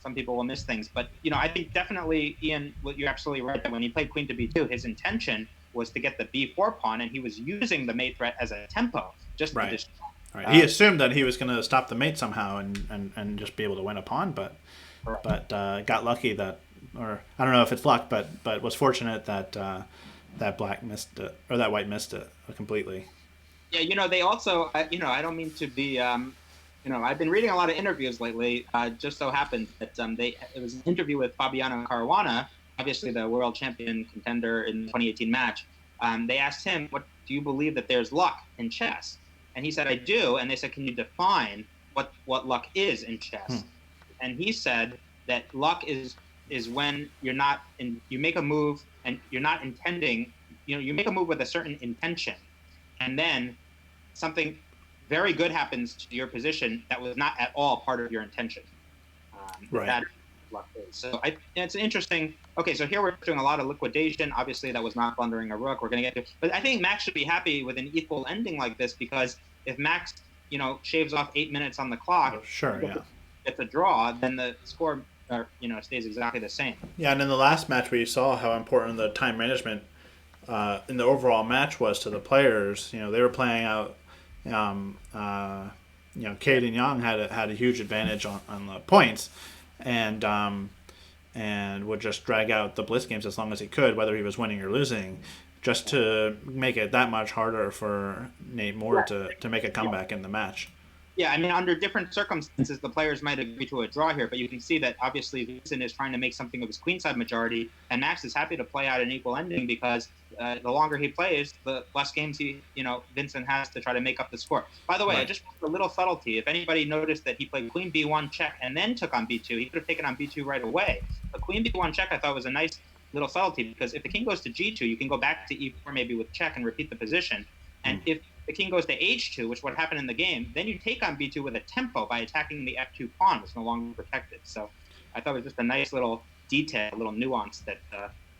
Speaker 4: Some people will miss things, but I think definitely, Ian, you're absolutely right that when he played Queen to B2, his intention was to get the B4 pawn, and he was using the mate threat as a tempo to
Speaker 1: Right. He assumed that he was going to stop the mate somehow and just be able to win a pawn, but got lucky that, or I don't know if it's luck, but was fortunate that that black missed it, or that white missed it completely.
Speaker 4: Yeah, they also, I don't mean to be, I've been reading a lot of interviews lately. Just so happened that it was an interview with Fabiano Caruana, obviously the world champion contender in the 2018 match. They asked him, "What do you believe that there's luck in chess?" And he said, "I do." And they said, "Can you define what luck is in chess?" And he said that luck is when you make a move and you're not intending, you make a move with a certain intention, and then something very good happens to your position that was not at all part of your intention.
Speaker 1: Right.
Speaker 4: That is what luck is. So it's interesting. Okay, so here we're doing a lot of liquidation. Obviously, that was not blundering a rook. We're going to get to, but I think Max should be happy with an equal ending like this, because if Max, shaves off 8 minutes on the clock, gets a draw, then the score, stays exactly the same.
Speaker 1: Yeah, and in the last match we saw how important the time management in the overall match was to the players. They were playing out. Cade and Young had a huge advantage on the points, and would just drag out the blitz games as long as he could, whether he was winning or losing, just to make it that much harder for Nate Moore to make a comeback in the match.
Speaker 4: Yeah, I mean, under different circumstances, the players might agree to a draw here, but you can see that obviously Vincent is trying to make something of his queenside majority, and Max is happy to play out an equal ending because the longer he plays, the less games Vincent has to try to make up the score. By the way,
Speaker 1: Right.
Speaker 4: Just a little subtlety. If anybody noticed that he played Queen B1 check and then took on B2, he could have taken on B2 right away. But Queen B1 check I thought was a nice little subtlety, because if the king goes to G2, you can go back to E4 maybe with check and repeat the position. And if the king goes to H2, which would happen in the game, then you take on B2 with a tempo by attacking the F2 pawn, which is no longer protected. So I thought it was just a nice little detail, a little nuance that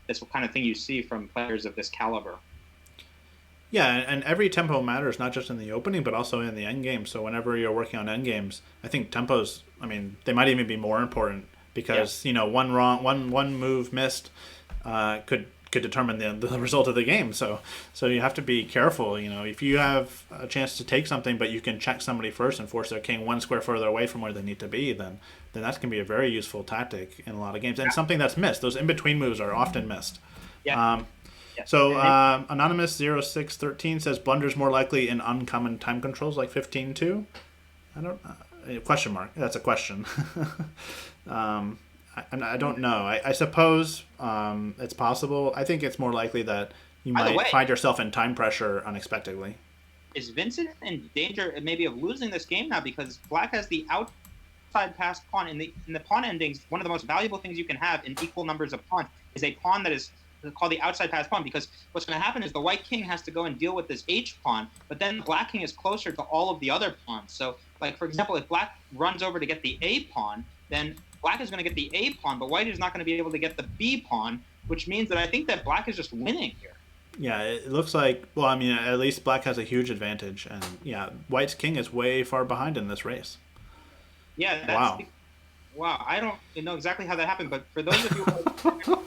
Speaker 4: this kind of thing you see from players of this caliber.
Speaker 1: Yeah, and every tempo matters, not just in the opening, but also in the endgame. So whenever you're working on endgames, I think tempos, they might even be more important, because one move missed could could determine the result of the game. So you have to be careful. You know, if you have a chance to take something, but you can check somebody first and force their king one square further away from where they need to be, then that can be a very useful tactic in a lot of games, and something that's missed. Those in between moves are often missed.
Speaker 4: Yeah.
Speaker 1: So Anonymous 0613 says blunders more likely in uncommon time controls like 15-2. I don't question mark. That's a question. I don't know. I suppose it's possible. I think it's more likely that you might find yourself in time pressure unexpectedly.
Speaker 4: Is Vincent in danger maybe of losing this game now because Black has the outside pass pawn in the pawn endings? One of the most valuable things you can have in equal numbers of pawns is a pawn that is called the outside pass pawn, because what's going to happen is the white king has to go and deal with this H pawn, but then the black king is closer to all of the other pawns. So, like, for example, if black runs over to get the A pawn, then black is going to get the A pawn, but white is not going to be able to get the B pawn, which means that I think that black is just winning here.
Speaker 1: Yeah, it looks like, well, I mean, at least black has a huge advantage, and yeah, white's king is way far behind in this race.
Speaker 4: Yeah, that's wow. I don't know exactly how that happened, but for those of you who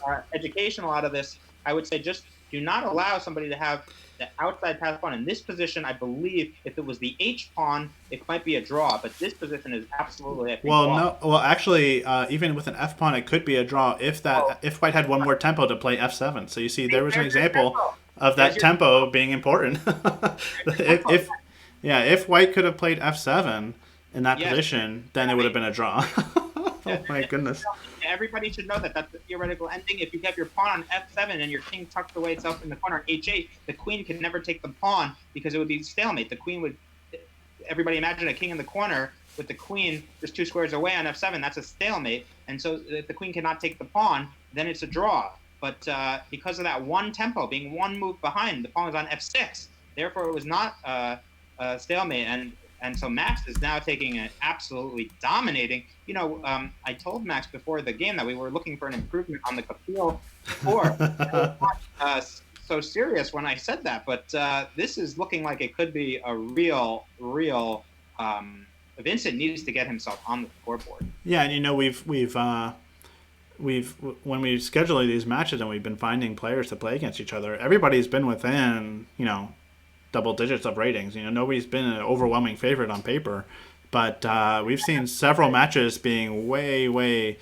Speaker 4: are educational out of this, I would say just do not allow somebody to have the outside pass pawn. In this position, I believe if it was the H pawn, it might be a draw, but this position is absolutely, I think,
Speaker 1: well, actually, even with an F pawn, it could be a draw if white had one more tempo to play F7. So you see, there was an example of that tempo being important. if white could have played F7 in that position, then it would have been a draw. Oh my goodness.
Speaker 4: Everybody should know that that's the theoretical ending. If you have your pawn on F7 and your king tucks away itself in the corner on H8, the queen can never take the pawn because it would be stalemate. The queen would, everybody imagine a king in the corner with the queen just 2 squares away on F7. That's a stalemate. And so if the queen cannot take the pawn, then it's a draw. But because of that one tempo, being one move behind, the pawn was on F6. Therefore, it was not a stalemate. And so Max is now taking it absolutely dominating. You know, I told Max before the game that we were looking for an improvement on the Kapil score. I was not so serious when I said that, but this is looking like it could be a real. Vincent needs to get himself on the scoreboard.
Speaker 1: Yeah, and you know we've when we schedule these matches and we've been finding players to play against each other, everybody's been within double digits of ratings. You know, nobody's been an overwhelming favorite on paper, but we've seen several matches being way, in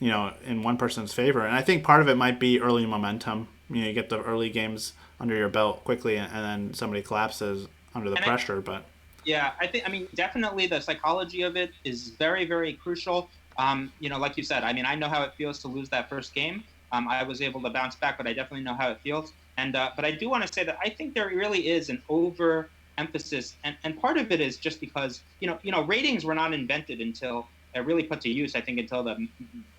Speaker 1: one person's favor. And I think part of it might be early momentum. You know, you get the early games under your belt quickly, and then somebody collapses under the pressure.
Speaker 4: I mean, definitely the psychology of it is very, very crucial. Like you said, I mean, I know how it feels to lose that first game. I was able to bounce back, but I definitely know how it feels. And but I do want to say that I think there really is an overemphasis, and part of it is just because ratings were not invented until really put to use. I think until the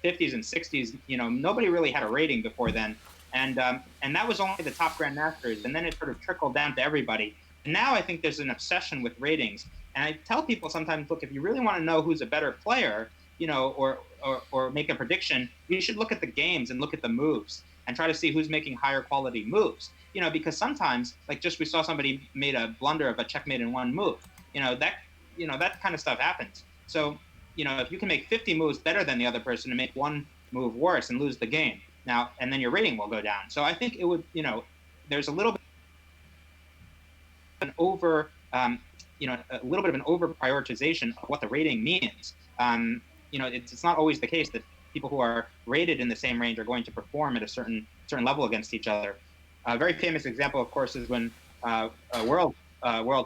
Speaker 4: 50s and 60s. Nobody really had a rating before then, and that was only the top grandmasters, and then it sort of trickled down to everybody. And now I think there's an obsession with ratings, and I tell people sometimes, look, if you really want to know who's a better player, or make a prediction, you should look at the games and look at the moves and try to see who's making higher quality moves. Because sometimes, like we saw somebody made a blunder of a checkmate in one move. That kind of stuff happens. So, if you can make 50 moves better than the other person and make one move worse and lose the game, and then your rating will go down. So I think it would, there's a little bit of an over prioritization of what the rating means. It's not always the case that people who are rated in the same range are going to perform at a certain level against each other. A very famous example, of course, is when a world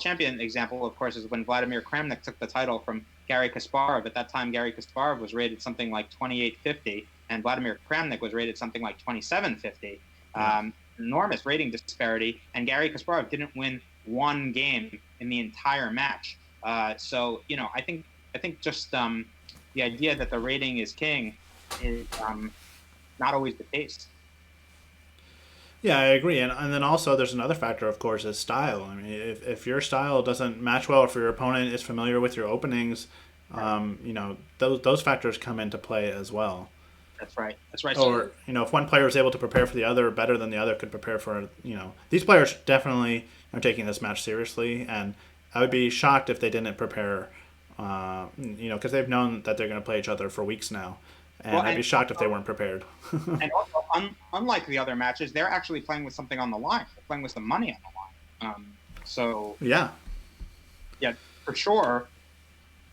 Speaker 4: champion example, of course, is when Vladimir Kramnik took the title from Garry Kasparov. At that time, Garry Kasparov was rated something like 2850, and Vladimir Kramnik was rated something like 2750. Enormous rating disparity, and Garry Kasparov didn't win one game in the entire match. So I think just the idea that the rating is king is not always the case.
Speaker 1: Yeah, I agree. And then also there's another factor, of course, is style. I mean, if your style doesn't match well, if your opponent is familiar with your openings, those factors come into play as well.
Speaker 4: That's right.
Speaker 1: Or, if one player is able to prepare for the other better than the other could prepare for, these players definitely are taking this match seriously. And I would be shocked if they didn't prepare, because they've known that they're going to play each other for weeks now. And I'd be shocked if they weren't prepared.
Speaker 4: And also, unlike the other matches, they're actually playing with something on the line. They're playing with some money on the line. So
Speaker 1: yeah,
Speaker 4: for sure.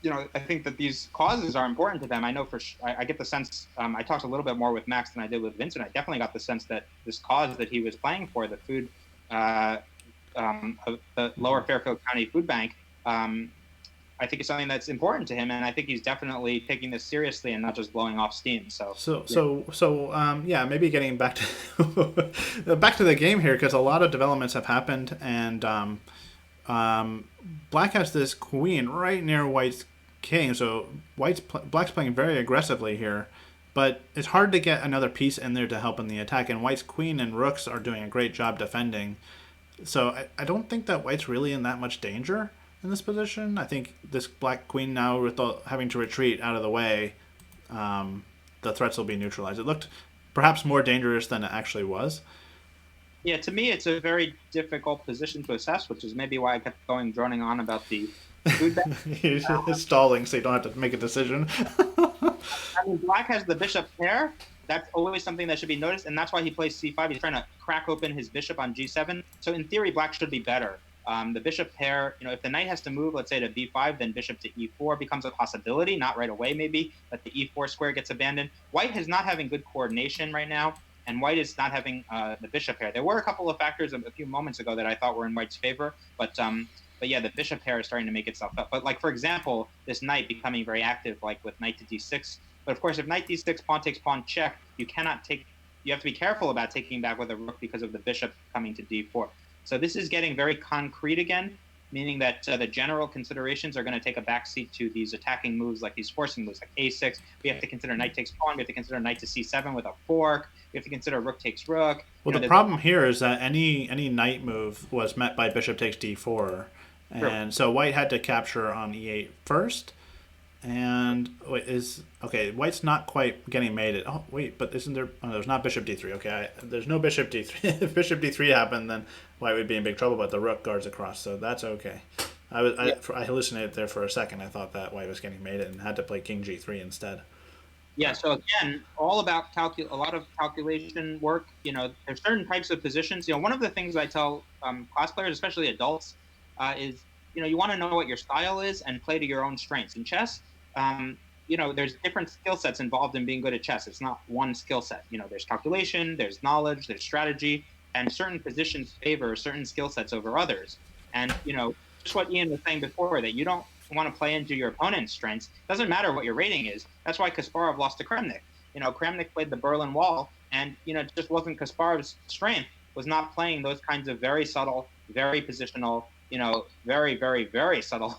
Speaker 4: I think that these causes are important to them. I know I get the sense, I talked a little bit more with Max than I did with Vincent. I definitely got the sense that this cause that he was playing for, the food, the Lower Fairfield County Food Bank, I think it's something that's important to him, and I think he's definitely taking this seriously and not just blowing off steam.
Speaker 1: Maybe getting back to back to the game here, because a lot of developments have happened, and Black has this queen right near White's king, so Black's playing very aggressively here, but it's hard to get another piece in there to help in the attack, and White's queen and rooks are doing a great job defending. So I don't think that White's really in that much danger in this position. I think this Black queen now, with having to retreat out of the way, the threats will be neutralized. It looked perhaps more dangerous than it actually was.
Speaker 4: Yeah, to me, it's a very difficult position to assess, which is maybe why I kept droning on about the food bank.
Speaker 1: You're stalling, so you don't have to make a decision.
Speaker 4: I mean, Black has the bishop pair. That's always something that should be noticed, and that's why he plays c5. He's trying to crack open his bishop on g7. So in theory, Black should be better. The bishop pair, if the knight has to move, let's say to b5, then bishop to e4 becomes a possibility. Not right away, maybe, but the e4 square gets abandoned. White is not having good coordination right now, and White is not having the bishop pair. There were a couple of factors a few moments ago that I thought were in White's favor, but yeah, the bishop pair is starting to make itself up. But like, for example, this knight becoming very active, like with knight to d6. But of course, if knight d6, pawn takes pawn check, you have to be careful about taking back with a rook because of the bishop coming to d4. So this is getting very concrete again, meaning that the general considerations are going to take a backseat to these attacking moves, like these forcing moves, like a6. We have to consider knight takes pawn. We have to consider knight to c7 with a fork. We have to consider rook takes rook.
Speaker 1: Well, the problem here is that any knight move was met by bishop takes d4. And so White had to capture on e8 first. And White's not quite getting mated. Oh, wait, but isn't there... Oh, there's not bishop d3. Okay, there's no bishop d3. If bishop d3 happened, then White would be in big trouble, but the rook guards across, so that's okay. I hallucinated there for a second. I thought that White was getting mated and had to play king g3 instead.
Speaker 4: Yeah, so again, all about a lot of calculation work. There's certain types of positions. One of the things I tell class players, especially adults, is, you want to know what your style is and play to your own strengths. In chess, there's different skill sets involved in being good at chess. It's not one skill set. There's calculation, there's knowledge, there's strategy, and certain positions favor certain skill sets over others. And, just what Ian was saying before, that you don't want to play into your opponent's strengths. Doesn't matter what your rating is. That's why Kasparov lost to Kramnik. Kramnik played the Berlin Wall, and, it just wasn't Kasparov's strength, was not playing those kinds of very subtle, very positional, very, very, very subtle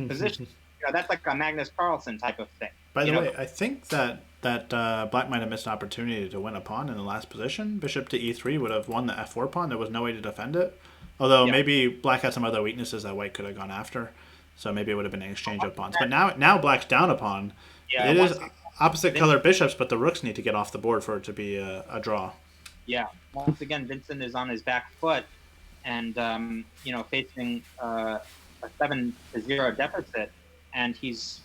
Speaker 4: positions. That's like a Magnus Carlsen type of thing.
Speaker 1: By the way, I think that Black might have missed an opportunity to win a pawn in the last position. Bishop to e3 would have won the f4 pawn. There was no way to defend it. Although maybe Black had some other weaknesses that White could have gone after. So maybe it would have been an exchange of pawns. But now Black's down a pawn. Yeah, it is opposite color bishops, but the rooks need to get off the board for it to be a draw.
Speaker 4: Yeah. Once again, Vincent is on his back foot and, facing a 7-0 deficit. And he's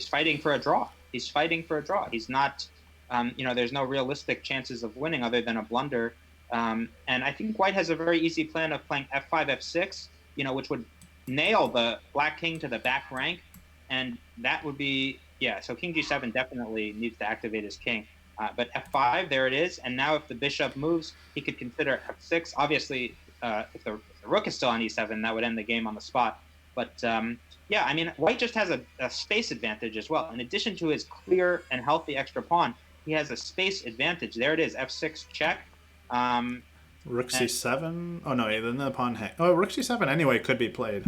Speaker 4: fighting for a draw. He's fighting for a draw. He's not, there's no realistic chances of winning other than a blunder. And I think White has a very easy plan of playing f5, f6, which would nail the Black king to the back rank. And that would be, so king g7 definitely needs to activate his king. But f5, there it is. And now if the bishop moves, he could consider f6. Obviously, if the rook is still on e7, that would end the game on the spot. But White just has a space advantage as well. In addition to his clear and healthy extra pawn, he has a space advantage. There it is, f6 check.
Speaker 1: Rook c7? Oh, no, then the pawn hang. Oh, rook c7 anyway could be played.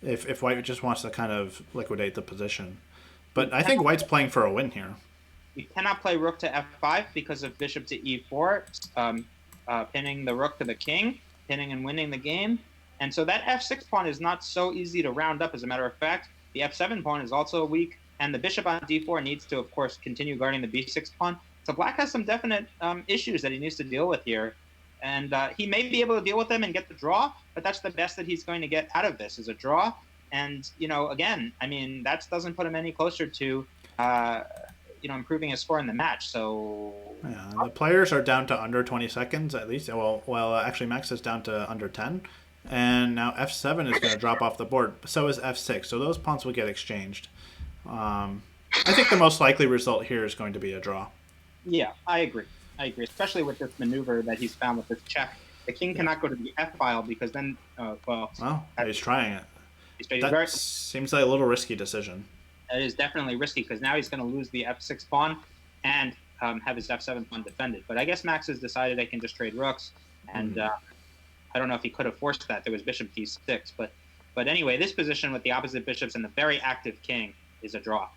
Speaker 1: If White just wants to kind of liquidate the position. But I think White's playing for a win here.
Speaker 4: You cannot play rook to f5 because of bishop to e4, pinning the rook to the king, pinning and winning the game. And so that f6 pawn is not so easy to round up, as a matter of fact. The f7 pawn is also weak, and the bishop on d4 needs to, of course, continue guarding the b6 pawn. So Black has some definite issues that he needs to deal with here. And he may be able to deal with them and get the draw, but that's the best that he's going to get out of this, is a draw. And again, I mean, that doesn't put him any closer to improving his score in the match. So
Speaker 1: yeah, the players are down to under 20 seconds at least. Well, actually, Max is down to under 10, and now F7 is going to drop off the board. So is F6. So those pawns will get exchanged. I think the most likely result here is going to be a draw.
Speaker 4: Yeah, I agree, especially with this maneuver that he's found with this check. The king cannot go to the F file because then,
Speaker 1: he's trying it.
Speaker 4: That
Speaker 1: seems like a little risky decision.
Speaker 4: It is definitely risky because now he's going to lose the F6 pawn and have his F7 pawn defended. But I guess Max has decided I can just trade rooks, and I don't know if he could have forced that. There was bishop d6, but anyway, this position with the opposite bishops and the very active king is a draw.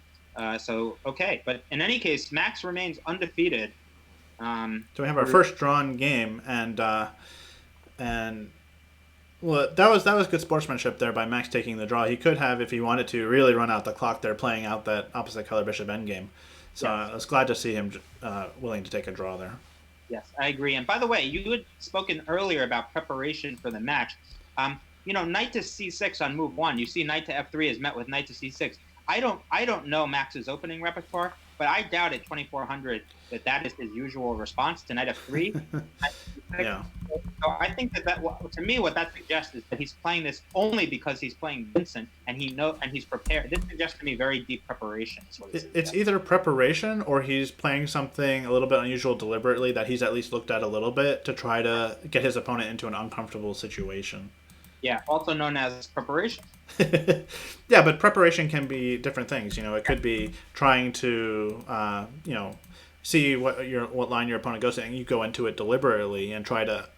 Speaker 4: Okay, but in any case, Max remains undefeated.
Speaker 1: So we have our first drawn game, and well, that was good sportsmanship there by Max taking the draw. He could have, if he wanted to, really run out the clock there, playing out that opposite color bishop endgame. So I was glad to see him willing to take a draw there.
Speaker 4: Yes, I agree. And by the way, you had spoken earlier about preparation for the match. Knight to c6 on move 1. You see knight to f3 is met with knight to c6. I don't know Max's opening repertoire, but I doubt at 2400 that is his usual response to knight f3.
Speaker 1: Yeah.
Speaker 4: So I think that to me what that suggests is that he's playing this only because he's playing Vincent and he's prepared. This suggests to me very deep preparation.
Speaker 1: It's either preparation or he's playing something a little bit unusual deliberately that he's at least looked at a little bit to try to get his opponent into an uncomfortable situation.
Speaker 4: Yeah, also known as preparation.
Speaker 1: Yeah, but preparation can be different things. It could be trying to, see what line your opponent goes to, and you go into it deliberately and try to,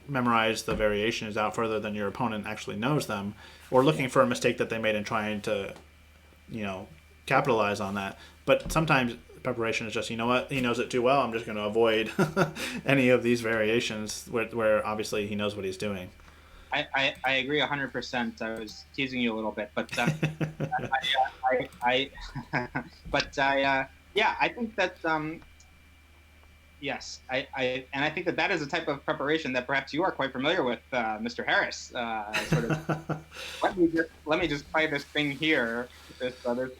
Speaker 1: memorize the variations out further than your opponent actually knows them, or looking for a mistake that they made and trying to, capitalize on that. But sometimes preparation is just, he knows it too well. I'm just going to avoid any of these variations where obviously he knows what he's doing.
Speaker 4: I agree 100%. I was teasing you a little bit, but I think that yes, I think that is a type of preparation that perhaps you are quite familiar with, Mr. Harris. Sort of, let me just play this thing here, this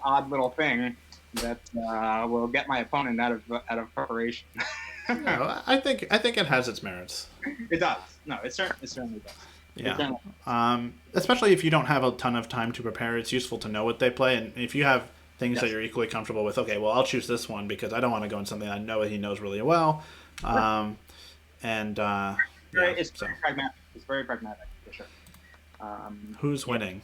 Speaker 4: odd little thing that will get my opponent out of preparation.
Speaker 1: I think it has its merits.
Speaker 4: It does. No, it certainly does.
Speaker 1: Yeah. Especially if you don't have a ton of time to prepare, it's useful to know what they play. And if you have things that you're equally comfortable with, okay, well, I'll choose this one because I don't want to go in something I know he knows really well.
Speaker 4: It's very pragmatic, for sure.
Speaker 1: Who's winning?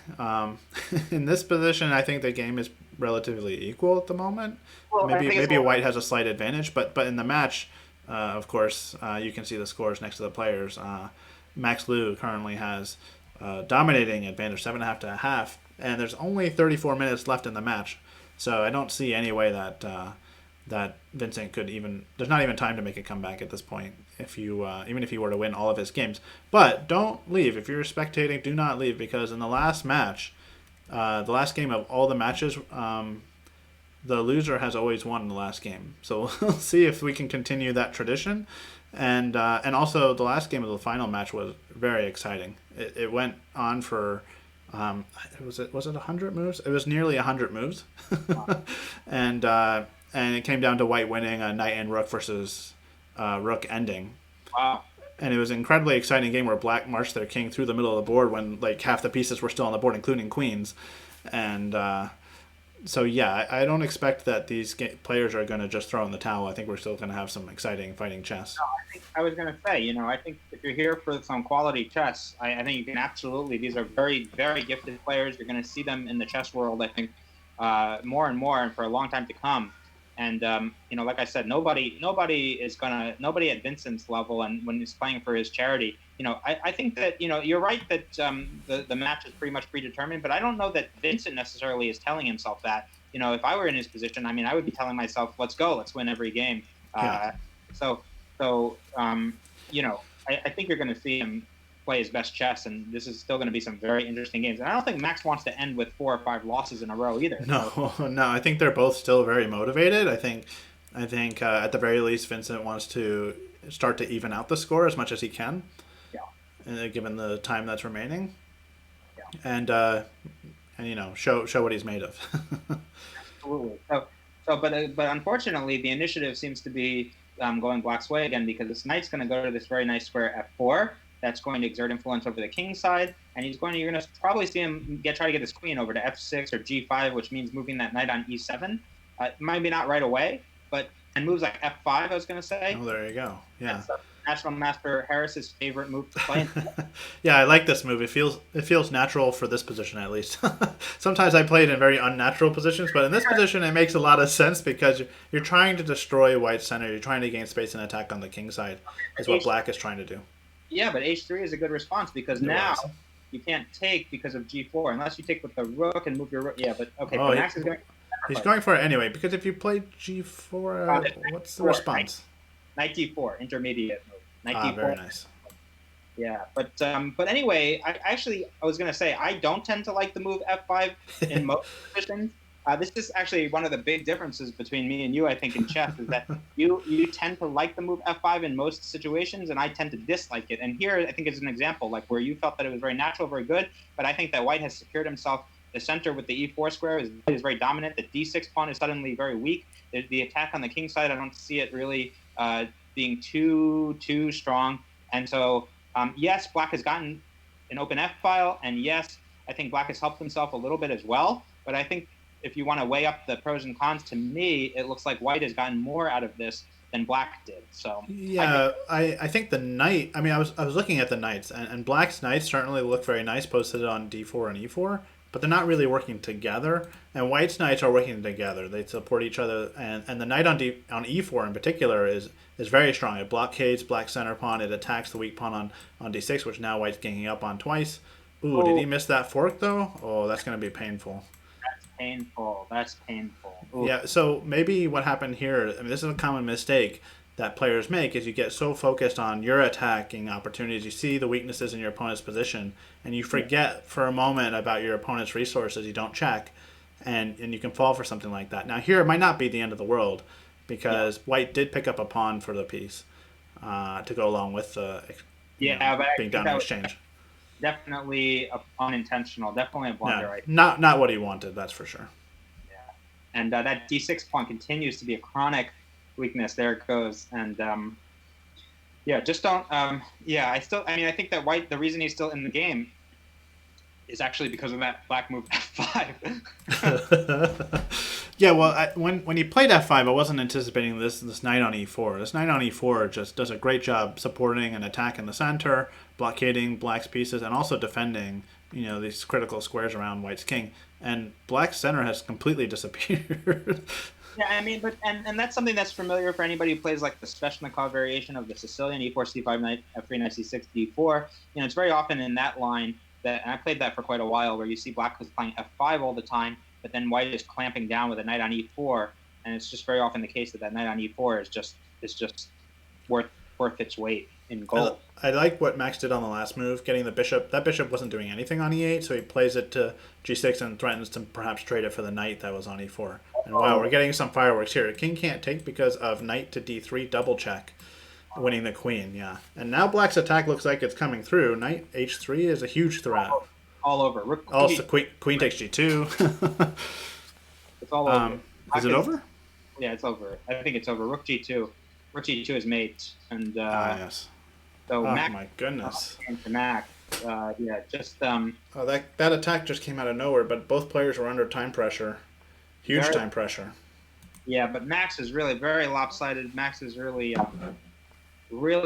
Speaker 1: In this position, I think the game is relatively equal at the moment. Well, maybe White has a slight advantage, but in the match, of course, you can see the scores next to the players. Max Liu currently has dominating advantage 7.5 to 1/2, and there's only 34 minutes left in the match, so I don't see any way that Vincent could even. There's not even time to make a comeback at this point. Even if he were to win all of his games, but don't leave if you're spectating. Do not leave because in the last match, the last game of all the matches, the loser has always won in the last game. So we'll see if we can continue that tradition. And also the last game of the final match was very exciting. It went on for was it 100 moves? It was nearly 100 moves, and it came down to White winning a knight and rook versus rook ending.
Speaker 4: Wow! And
Speaker 1: it was an incredibly exciting game where Black marched their king through the middle of the board when like half the pieces were still on the board, including queens, and. So yeah, I don't expect that these players are going to just throw in the towel. I think we're still going to have some exciting fighting chess.
Speaker 4: No, I was going to say, I think if you're here for some quality chess, I think you can absolutely. These are very, very gifted players. You're going to see them in the chess world, I think, more and more, and for a long time to come. And like I said, nobody at Vincent's level, and when he's playing for his charity. I think that, you're right that the match is pretty much predetermined, but I don't know that Vincent necessarily is telling himself that. If I were in his position, I would be telling myself, let's go, let's win every game. I think you're going to see him play his best chess, and this is still going to be some very interesting games. And I don't think Max wants to end with 4 or 5 losses in a row either.
Speaker 1: No, I think they're both still very motivated. I think at the very least, Vincent wants to start to even out the score as much as he can. Yeah. Given the time that's remaining. Yeah. and show what he's made of.
Speaker 4: Absolutely. But unfortunately, the initiative seems to be going Black's way again, because this knight's going to go to this very nice square f4. That's going to exert influence over the king side, and you're going to probably see him try to get his queen over to f6 or g5, which means moving that knight on e7. Maybe not right away, and moves like f5. I was going to say.
Speaker 1: Oh, there you go. Yeah.
Speaker 4: That's National Master Harris's favorite move to play.
Speaker 1: Yeah, I like this move. It feels natural for this position, at least. Sometimes I play it in very unnatural positions, but in this position it makes a lot of sense because you're trying to destroy white's center. You're trying to gain space and attack on the king side. Is what black is trying to do.
Speaker 4: Yeah, but h3 is a good response because now you can't take because of g4 unless you take with the rook and move your rook. Yeah, but okay.
Speaker 1: Oh,
Speaker 4: Max is going.
Speaker 1: He's going for it anyway because if you play g4, what's the response?
Speaker 4: Knight d4, intermediate move. Knight d4.
Speaker 1: Very nice.
Speaker 4: Yeah, but anyway, I was going to say I don't tend to like the move f5 in most positions. This is actually one of the big differences between me and you, I think, in chess, is that you tend to like the move f5 in most situations, and I tend to dislike it. And here, I think, is an example, like where you felt that it was very natural, very good, but I think that white has secured himself. The center with the e4 square is very dominant. The d6 pawn is suddenly very weak. The attack on the king side, I don't see it really being too strong. And so, yes, black has gotten an open f file, and yes, I think black has helped himself a little bit as well. But I think if you want to weigh up the pros and cons, to me, it looks like white has gotten more out of this than black did. So
Speaker 1: yeah, I think the knight. I mean, I was looking at the knights, and black's knights certainly look very nice posted on d4 and e4, but they're not really working together. And white's knights are working together. They support each other, and the knight on e4 in particular is very strong. It blockades black's center pawn. It attacks the weak pawn on d6, which now white's ganging up on twice. Ooh, did he miss that fork though? Oh, that's going to be painful.
Speaker 4: That's painful. Ooh.
Speaker 1: Yeah, so maybe what happened here, I mean, this is a common mistake that players make, is you get so focused on your attacking opportunities, you see the weaknesses in your opponent's position, and you forget for a moment about your opponent's resources. You don't check, and you can fall for something like that. Now here, it might not be the end of the world, because white did pick up a pawn for the piece to go along with the being down in exchange.
Speaker 4: Definitely unintentional. Definitely a blunder. Right?
Speaker 1: Not what he wanted. That's for sure.
Speaker 4: Yeah, and that d6 pawn continues to be a chronic weakness. There it goes. And just don't. I think that white. The reason he's still in the game is actually because of that black move f5.
Speaker 1: Yeah, well, when he played f5, I wasn't anticipating this knight on e4. This knight on e4 just does a great job supporting and attacking the center, blockading black's pieces, and also defending these critical squares around white's king. And black's center has completely disappeared.
Speaker 4: Yeah, I mean, and that's something that's familiar for anybody who plays like the Sveshnikov variation of the Sicilian e4 c5 knight f3 knight c6 d4. It's very often in that line and I played that for quite a while, where you see black was playing f5 all the time, but then white is clamping down with a knight on e4, and it's just very often the case that knight on e4 is just worth its weight in gold.
Speaker 1: I like what Max did on the last move, getting the bishop. That bishop wasn't doing anything on e8, so he plays it to g6 and threatens to perhaps trade it for the knight that was on e4. And wow, we're getting some fireworks here. King can't take because of knight to d3 double check, winning the queen. Yeah, and now black's attack looks like it's coming through. Knight h3 is a huge threat.
Speaker 4: All over.
Speaker 1: Also, queen takes g2.
Speaker 4: It's all over.
Speaker 1: Is it over?
Speaker 4: Yeah, it's over. I think it's over. Rook g2. Rook g2 is mate, and
Speaker 1: yes.
Speaker 4: So
Speaker 1: oh
Speaker 4: Mac,
Speaker 1: my goodness.
Speaker 4: To Mac, just.
Speaker 1: Oh, that attack just came out of nowhere, but both players were under time pressure, huge time pressure.
Speaker 4: Yeah, but Max is really very lopsided. Max is really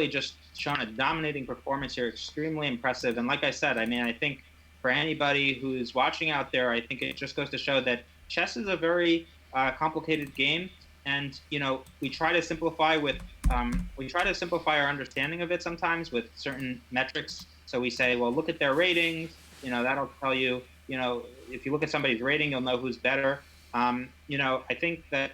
Speaker 4: just shown a dominating performance here, extremely impressive. And like I said, I mean, I think for anybody who's watching out there, I think it just goes to show that chess is a very complicated game, and we try to simplify our understanding of it sometimes with certain metrics. So we say, well, look at their ratings. That'll tell you. If you look at somebody's rating, you'll know who's better. I think that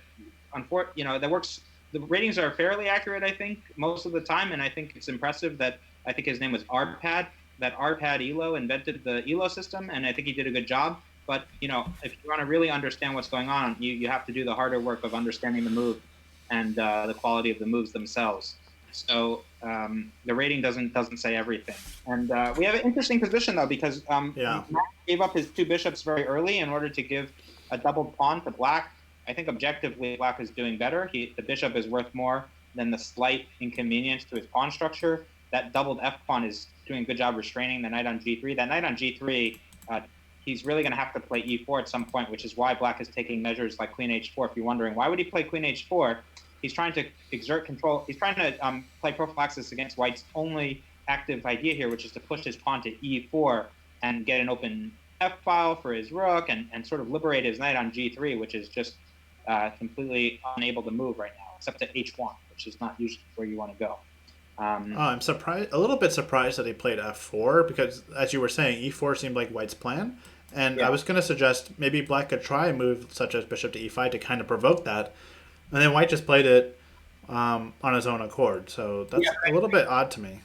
Speaker 4: that works. The ratings are fairly accurate, I think, most of the time, and I think it's impressive that I think his name was Arpad. That Arpad Elo invented the Elo system, and I think he did a good job. But if you want to really understand what's going on, you have to do the harder work of understanding the move and the quality of the moves themselves. So the rating doesn't say everything. And we have an interesting position though, because Matt gave up his 2 bishops very early in order to give a doubled pawn to Black. I think objectively Black is doing better. The bishop is worth more than the slight inconvenience to his pawn structure. That doubled f pawn is doing a good job restraining the knight on g3. That knight on g3, he's really going to have to play e4 at some point, which is why Black is taking measures like queen h4. If you're wondering, why would he play queen h4? He's trying to exert control. He's trying to play prophylaxis against White's only active idea here, which is to push his pawn to e4 and get an open f-file for his rook and sort of liberate his knight on g3, which is just completely unable to move right now, except to h1, which is not usually where you want to go.
Speaker 1: I'm surprised, a little bit surprised that he played f4 because, as you were saying, e4 seemed like White's plan. And I was going to suggest maybe Black could try a move such as bishop to e5 to kind of provoke that. And then White just played it on his own accord. So that's a little bit odd to me.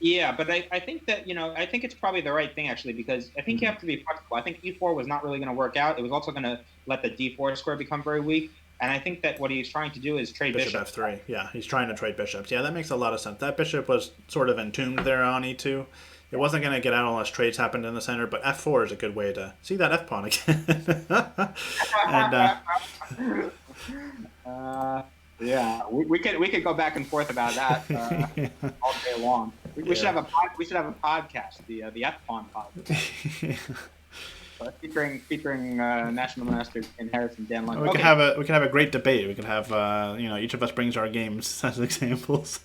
Speaker 4: Yeah, but I think that, I think it's probably the right thing, actually, because I think you have to be flexible. I think e4 was not really going to work out. It was also going to let the d4 square become very weak. And I think that what he's trying to do is trade
Speaker 1: bishop f3. Yeah, he's trying to trade bishops. Yeah, that makes a lot of sense. That bishop was sort of entombed there on e2. It wasn't going to get out unless trades happened in the center, but f4 is a good way to see that f-pawn again.
Speaker 4: Yeah, we could go back and forth about that all day long. We should have a podcast, the F-pawn podcast. Featuring national master in Harrison Dan Lund.
Speaker 1: We can have a great debate. We can have each of us brings our games as examples.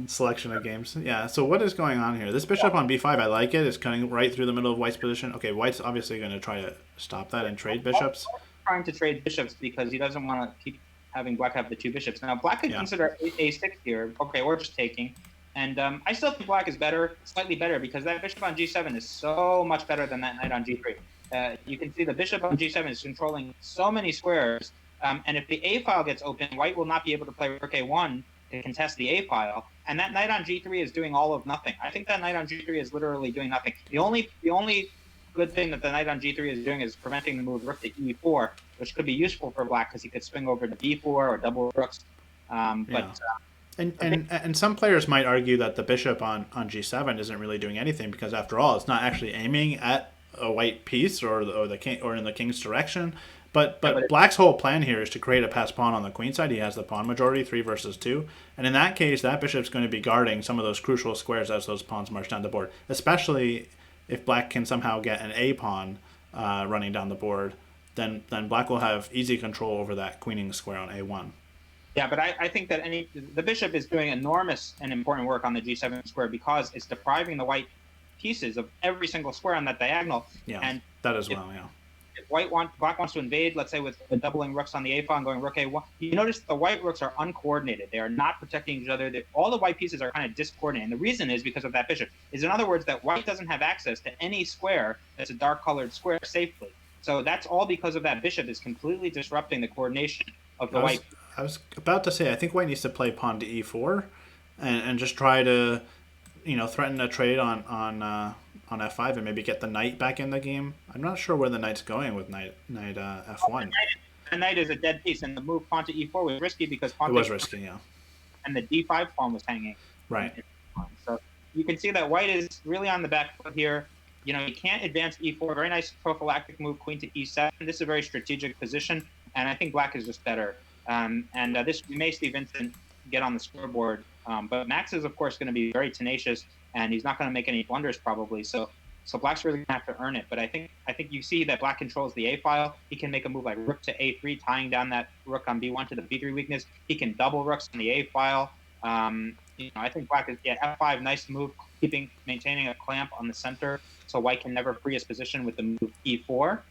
Speaker 1: Selection of games. Yeah. So what is going on here? This bishop on b5, I like it. It's cutting right through the middle of White's position. Okay, White's obviously going to try to stop that and trade bishops.
Speaker 4: Trying to trade bishops because he doesn't want to keep having Black have the 2 bishops. Now Black could consider a6 here. Okay, or just taking. And I still think Black is slightly better, because that bishop on g7 is so much better than that knight on g3. You can see the bishop on g7 is controlling so many squares, and if the a file gets open, White will not be able to play rook a1 to contest the a file, and that knight on g3 is doing all of nothing. I think that knight on g3 is literally doing nothing. The only good thing that the knight on g3 is doing is preventing the move rook to e4, which could be useful for Black because he could swing over to b4 or double rooks.
Speaker 1: And some players might argue that the bishop on g7 isn't really doing anything, because after all, it's not actually aiming at a white piece or the king or in the king's direction. But Black's whole plan here is to create a passed pawn on the queen side. He has the pawn majority, 3 versus 2, and in that case, that bishop's going to be guarding some of those crucial squares as those pawns march down the board. Especially if Black can somehow get an a pawn running down the board, then Black will have easy control over that queening square on a1.
Speaker 4: Yeah, but I think that the bishop is doing enormous and important work on the g7 square, because it's depriving the white pieces of every single square on that diagonal.
Speaker 1: Yeah,
Speaker 4: and
Speaker 1: that as well, yeah.
Speaker 4: If Black wants to invade, let's say with doubling rooks on the a file and going rook a1, you notice the white rooks are uncoordinated. They are not protecting each other. All the white pieces are kind of discoordinated. And the reason is because of that bishop. In other words, that White doesn't have access to any square that's a dark-colored square safely. So that's all because of that bishop is completely disrupting the coordination of the white.
Speaker 1: I was about to say, I think White needs to play pawn to e4 and just try to, threaten a trade on f5 and maybe get the knight back in the game. I'm not sure where the knight's going with knight f1.
Speaker 4: The knight is a dead piece, and the move pawn to e4 was risky because pawn.
Speaker 1: It was risky, yeah.
Speaker 4: And the d5 pawn was hanging.
Speaker 1: Right.
Speaker 4: So you can see that White is really on the back foot here. He can't advance e4. Very nice prophylactic move, queen to e7. This is a very strategic position, and I think Black is just better. This we may see Vincent get on the scoreboard, but Max is of course going to be very tenacious, and he's not going to make any blunders probably. So Black's really going to have to earn it. But I think you see that Black controls the a file. He can make a move like rook to a3, tying down that rook on b1 to the b3 weakness. He can double rooks on the a file. I think Black is f5, nice move, maintaining a clamp on the center, so White can never free his position with the move e4.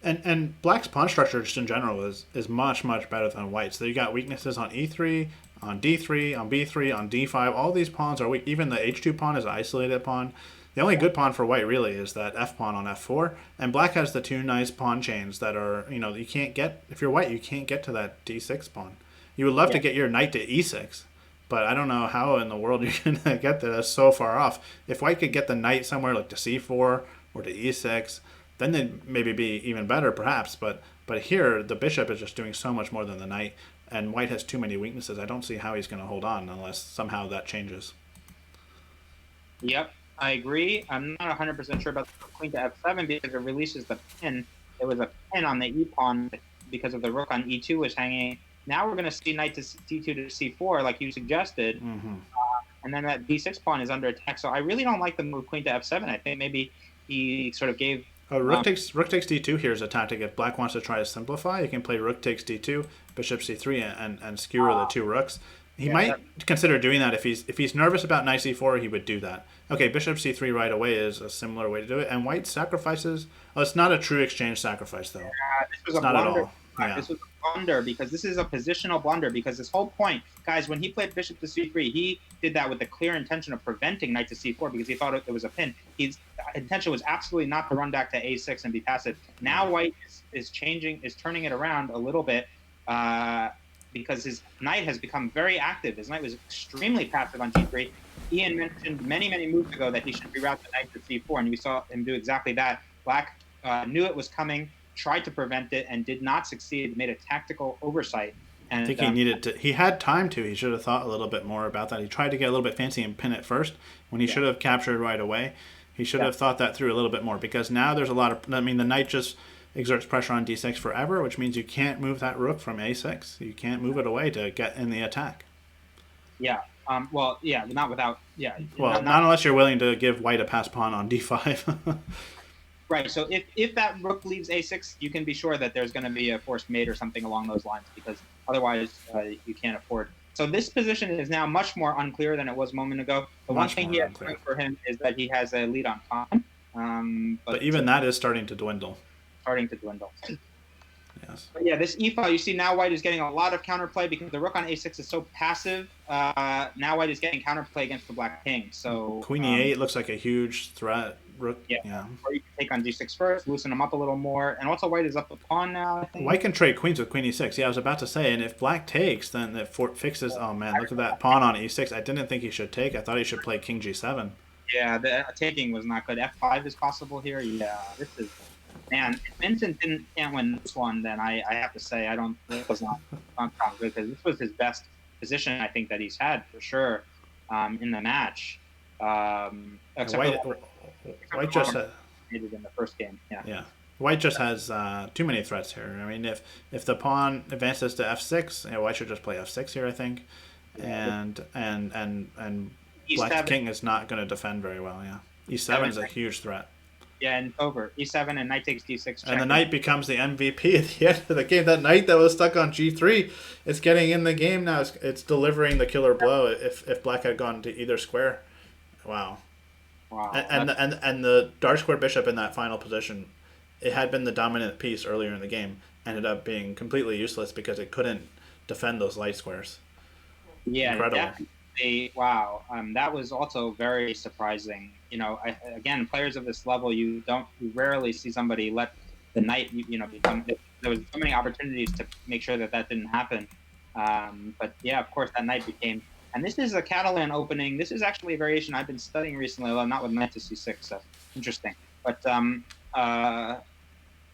Speaker 1: And Black's pawn structure just in general is much, much better than White's. So you got weaknesses on e3, on d3, on b3, on d5. All these pawns are weak. Even the h2 pawn is an isolated pawn. The only good pawn for White really is that f pawn on f4. And Black has the 2 nice pawn chains that are, you can't get, if you're White, you can't get to that d6 pawn. You would love to get your knight to e6, but I don't know how in the world you're going to get there. That's so far off. If White could get the knight somewhere like to c4 or to e6, then they'd maybe be even better, perhaps. But But here, the bishop is just doing so much more than the knight, and white has too many weaknesses. I don't see how he's going to hold on unless somehow that changes.
Speaker 4: Yep, I agree. I'm not 100% sure about the queen to f7 because it releases the pin. There was a pin on the e-pawn because of the rook on e2 was hanging. Now we're going to see knight to d2 to c4, like you suggested. And then that d6 pawn is under attack. So I really don't like the move queen to f7. I think maybe he sort of gave...
Speaker 1: Oh, rook takes d2 here is a tactic. If black wants to try to simplify, you can play rook takes d2, bishop c3, and skewer the two rooks. He might consider doing that if he's nervous about knight c4. He would do that. Okay, bishop c3 right away is a similar way to do it. And white sacrifices. Oh, it's not a true exchange sacrifice though.
Speaker 4: This was
Speaker 1: it's
Speaker 4: a
Speaker 1: not
Speaker 4: blunder.
Speaker 1: At all. Yeah.
Speaker 4: This was a blunder because this is a positional blunder because this whole point, guys, when he played bishop to c3, he did that with the clear intention of preventing knight to c4 because he thought it was a pin. His intention was absolutely not to run back to a6 and be passive. Now white is turning it around a little bit because his knight has become very active. His knight was extremely passive on g3. Ian mentioned many, many moves ago that he should reroute the knight to c4, and we saw him do exactly that. Black knew it was coming, tried to prevent it, and did not succeed, made a tactical oversight. And,
Speaker 1: I think he needed to. He had time to. He should have thought a little bit more about that. He tried to get a little bit fancy and pin it first when he should have captured right away. He should have thought that through a little bit more because now there's a lot of... I mean, the knight just exerts pressure on d6 forever, which means you can't move that rook from a6. You can't move it away to get in the attack.
Speaker 4: Yeah. Well, yeah, not without... Yeah.
Speaker 1: Well, not unless you're willing to give white a pass pawn on d5.
Speaker 4: Right, so if that rook leaves a6, you can be sure that there's going to be a forced mate or something along those lines because otherwise you can't afford. So this position is now much more unclear than it was a moment ago. The one thing he has going for him is that he has a lead on pawn.
Speaker 1: But even that is starting to dwindle. Yes.
Speaker 4: But yeah, this e-file, you see now white is getting a lot of counterplay because the rook on a6 is so passive. Now white is getting counterplay against the black king. So
Speaker 1: queen e8 looks like a huge threat. Rook, yeah.
Speaker 4: Or you can take on d6 first, loosen him up a little more. And also white is up a pawn now, I think.
Speaker 1: White can trade queens with queen e6. Yeah, I was about to say, and if black takes, then it fixes... Oh, man, look at that pawn on e6. I didn't think he should take. I thought he should play king g7.
Speaker 4: Yeah, the taking was not good. f5 is possible here. Yeah, this is... Man, if Vincent can't win this one, then I have to say it was not good because this was his best position, I think, that he's had for sure in the match.
Speaker 1: White just
Speaker 4: in the first game.
Speaker 1: Yeah. White just has too many threats here. I mean, if the pawn advances to f6, white should just play f6 here, I think, and black's king is not going to defend very well. Yeah, e7 is a huge threat.
Speaker 4: Yeah, and over e7 and knight takes d6. Check.
Speaker 1: And the knight becomes the MVP at the end of the game. That knight that was stuck on g3 is getting in the game now. It's delivering the killer blow. If black had gone to either square, wow. And the dark square bishop in that final position, it had been the dominant piece earlier in the game, ended up being completely useless because it couldn't defend those light squares.
Speaker 4: Yeah,
Speaker 1: incredible.
Speaker 4: Definitely. Wow, that was also very surprising. Again, players of this level, you rarely see somebody let the knight, become. There was so many opportunities to make sure that didn't happen. But yeah, of course, that knight became. And this is a Catalan opening. This is actually a variation I've been studying recently, although not with knight to c6. So interesting. But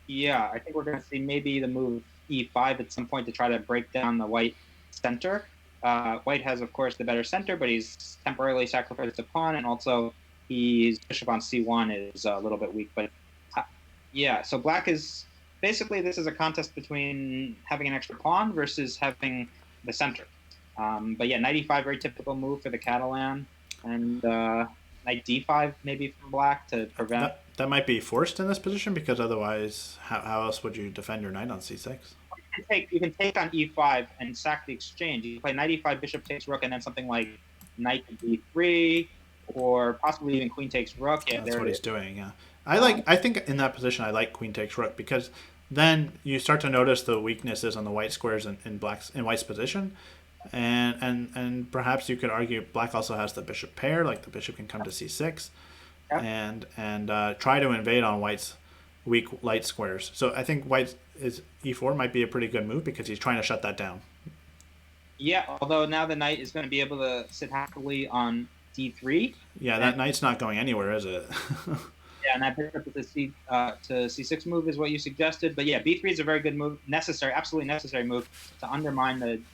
Speaker 4: yeah, I think we're going to see maybe the move e5 at some point to try to break down the white center. White has, of course, the better center, but he's temporarily sacrificed a pawn, and also his bishop on c1 is a little bit weak. But yeah, so black is basically, this is a contest between having an extra pawn versus having the center. But yeah, knight e5, very typical move for the Catalan, and knight d5 maybe from black to prevent.
Speaker 1: That might be forced in this position because otherwise, how else would you defend your knight on c6?
Speaker 4: You can take on e5 and sack the exchange. You can play knight e5, bishop takes rook, and then something like knight to d3, or possibly even queen takes rook. Yeah,
Speaker 1: that's what he's doing. Yeah, I think in that position I like queen takes rook because then you start to notice the weaknesses on the white squares in white's position, and perhaps you could argue black also has the bishop pair, like the bishop can come to c6, and try to invade on white's weak light squares. So I think white is e4 might be a pretty good move because he's trying to shut that down.
Speaker 4: Yeah, although now the knight is going to be able to sit happily on d3.
Speaker 1: Yeah, that knight's not going anywhere, is it?
Speaker 4: Yeah, and that bishop to c6 move is what you suggested. But yeah, b3 is a very good move, absolutely necessary move to undermine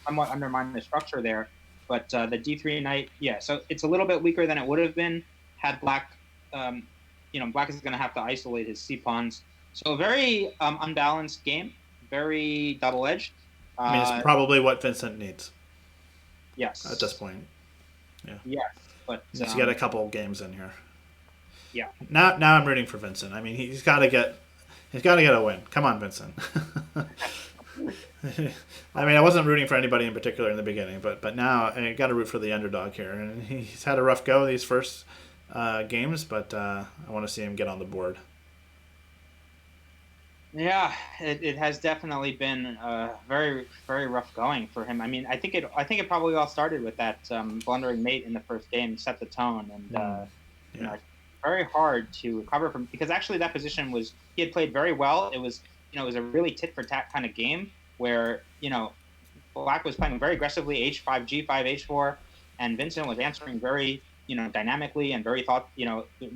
Speaker 4: somewhat undermine the structure there. But the d3 knight, yeah, so it's a little bit weaker than it would have been had black. Black is going to have to isolate his c pawns. So a very unbalanced game, very double-edged.
Speaker 1: I mean, it's probably what Vincent needs.
Speaker 4: Yes.
Speaker 1: At this point. Yeah.
Speaker 4: Yes, but
Speaker 1: he's got a couple games in here.
Speaker 4: Yeah.
Speaker 1: Now I'm rooting for Vincent. I mean, he's got to get a win. Come on, Vincent. I mean, I wasn't rooting for anybody in particular in the beginning, but now I got to root for the underdog here. And he's had a rough go these first games, but I want to see him get on the board.
Speaker 4: Yeah, it has definitely been very, very rough going for him. I mean, I think it probably all started with that blundering mate in the first game, set the tone, and very hard to recover from, because actually that position he had played very well. It was a really tit for tat kind of game where Black was playing very aggressively h5, g5, h4, and Vincent was answering very dynamically and very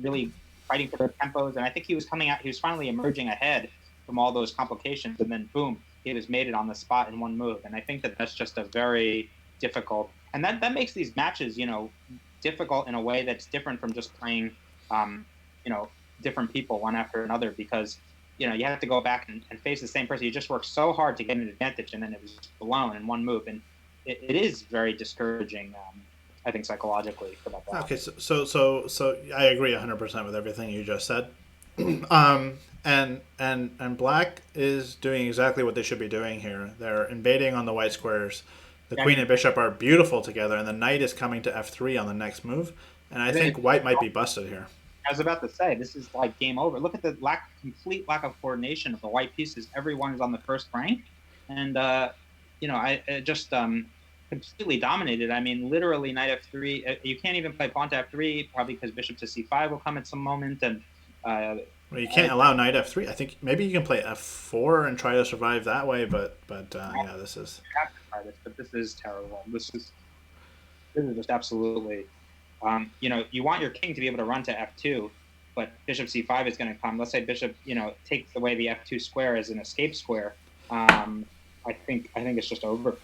Speaker 4: really fighting for the tempos. And I think he was finally emerging ahead from all those complications, and then boom, he was mated on the spot in one move. And I think that's just a very difficult, and that makes these matches difficult in a way that's different from just playing different people one after another, because you have to go back and face the same person. You just work so hard to get an advantage, and then it was just blown in one move, and it is very discouraging, I think, psychologically for that guy.
Speaker 1: Okay, so I agree 100% with everything you just said. And Black is doing exactly what they should be doing here. They're invading on the white squares. The queen and bishop are beautiful together, and the knight is coming to f3 on the next move. And I think white might be busted here.
Speaker 4: I was about to say, this is like game over. Look at the complete lack of coordination of the white pieces. Everyone is on the first rank, and I just completely dominated. I mean, literally knight f3. You can't even play pawn to f3, probably because bishop to c5 will come at some moment, and
Speaker 1: well, you can't allow knight f3. I think maybe you can play f4 and try to survive that way, but yeah, this is.
Speaker 4: You have to try this, but this is terrible. This is just absolutely. You want your king to be able to run to f2, but bishop c5 is going to come. Let's say bishop, takes away the f2 square as an escape square. I think it's just over.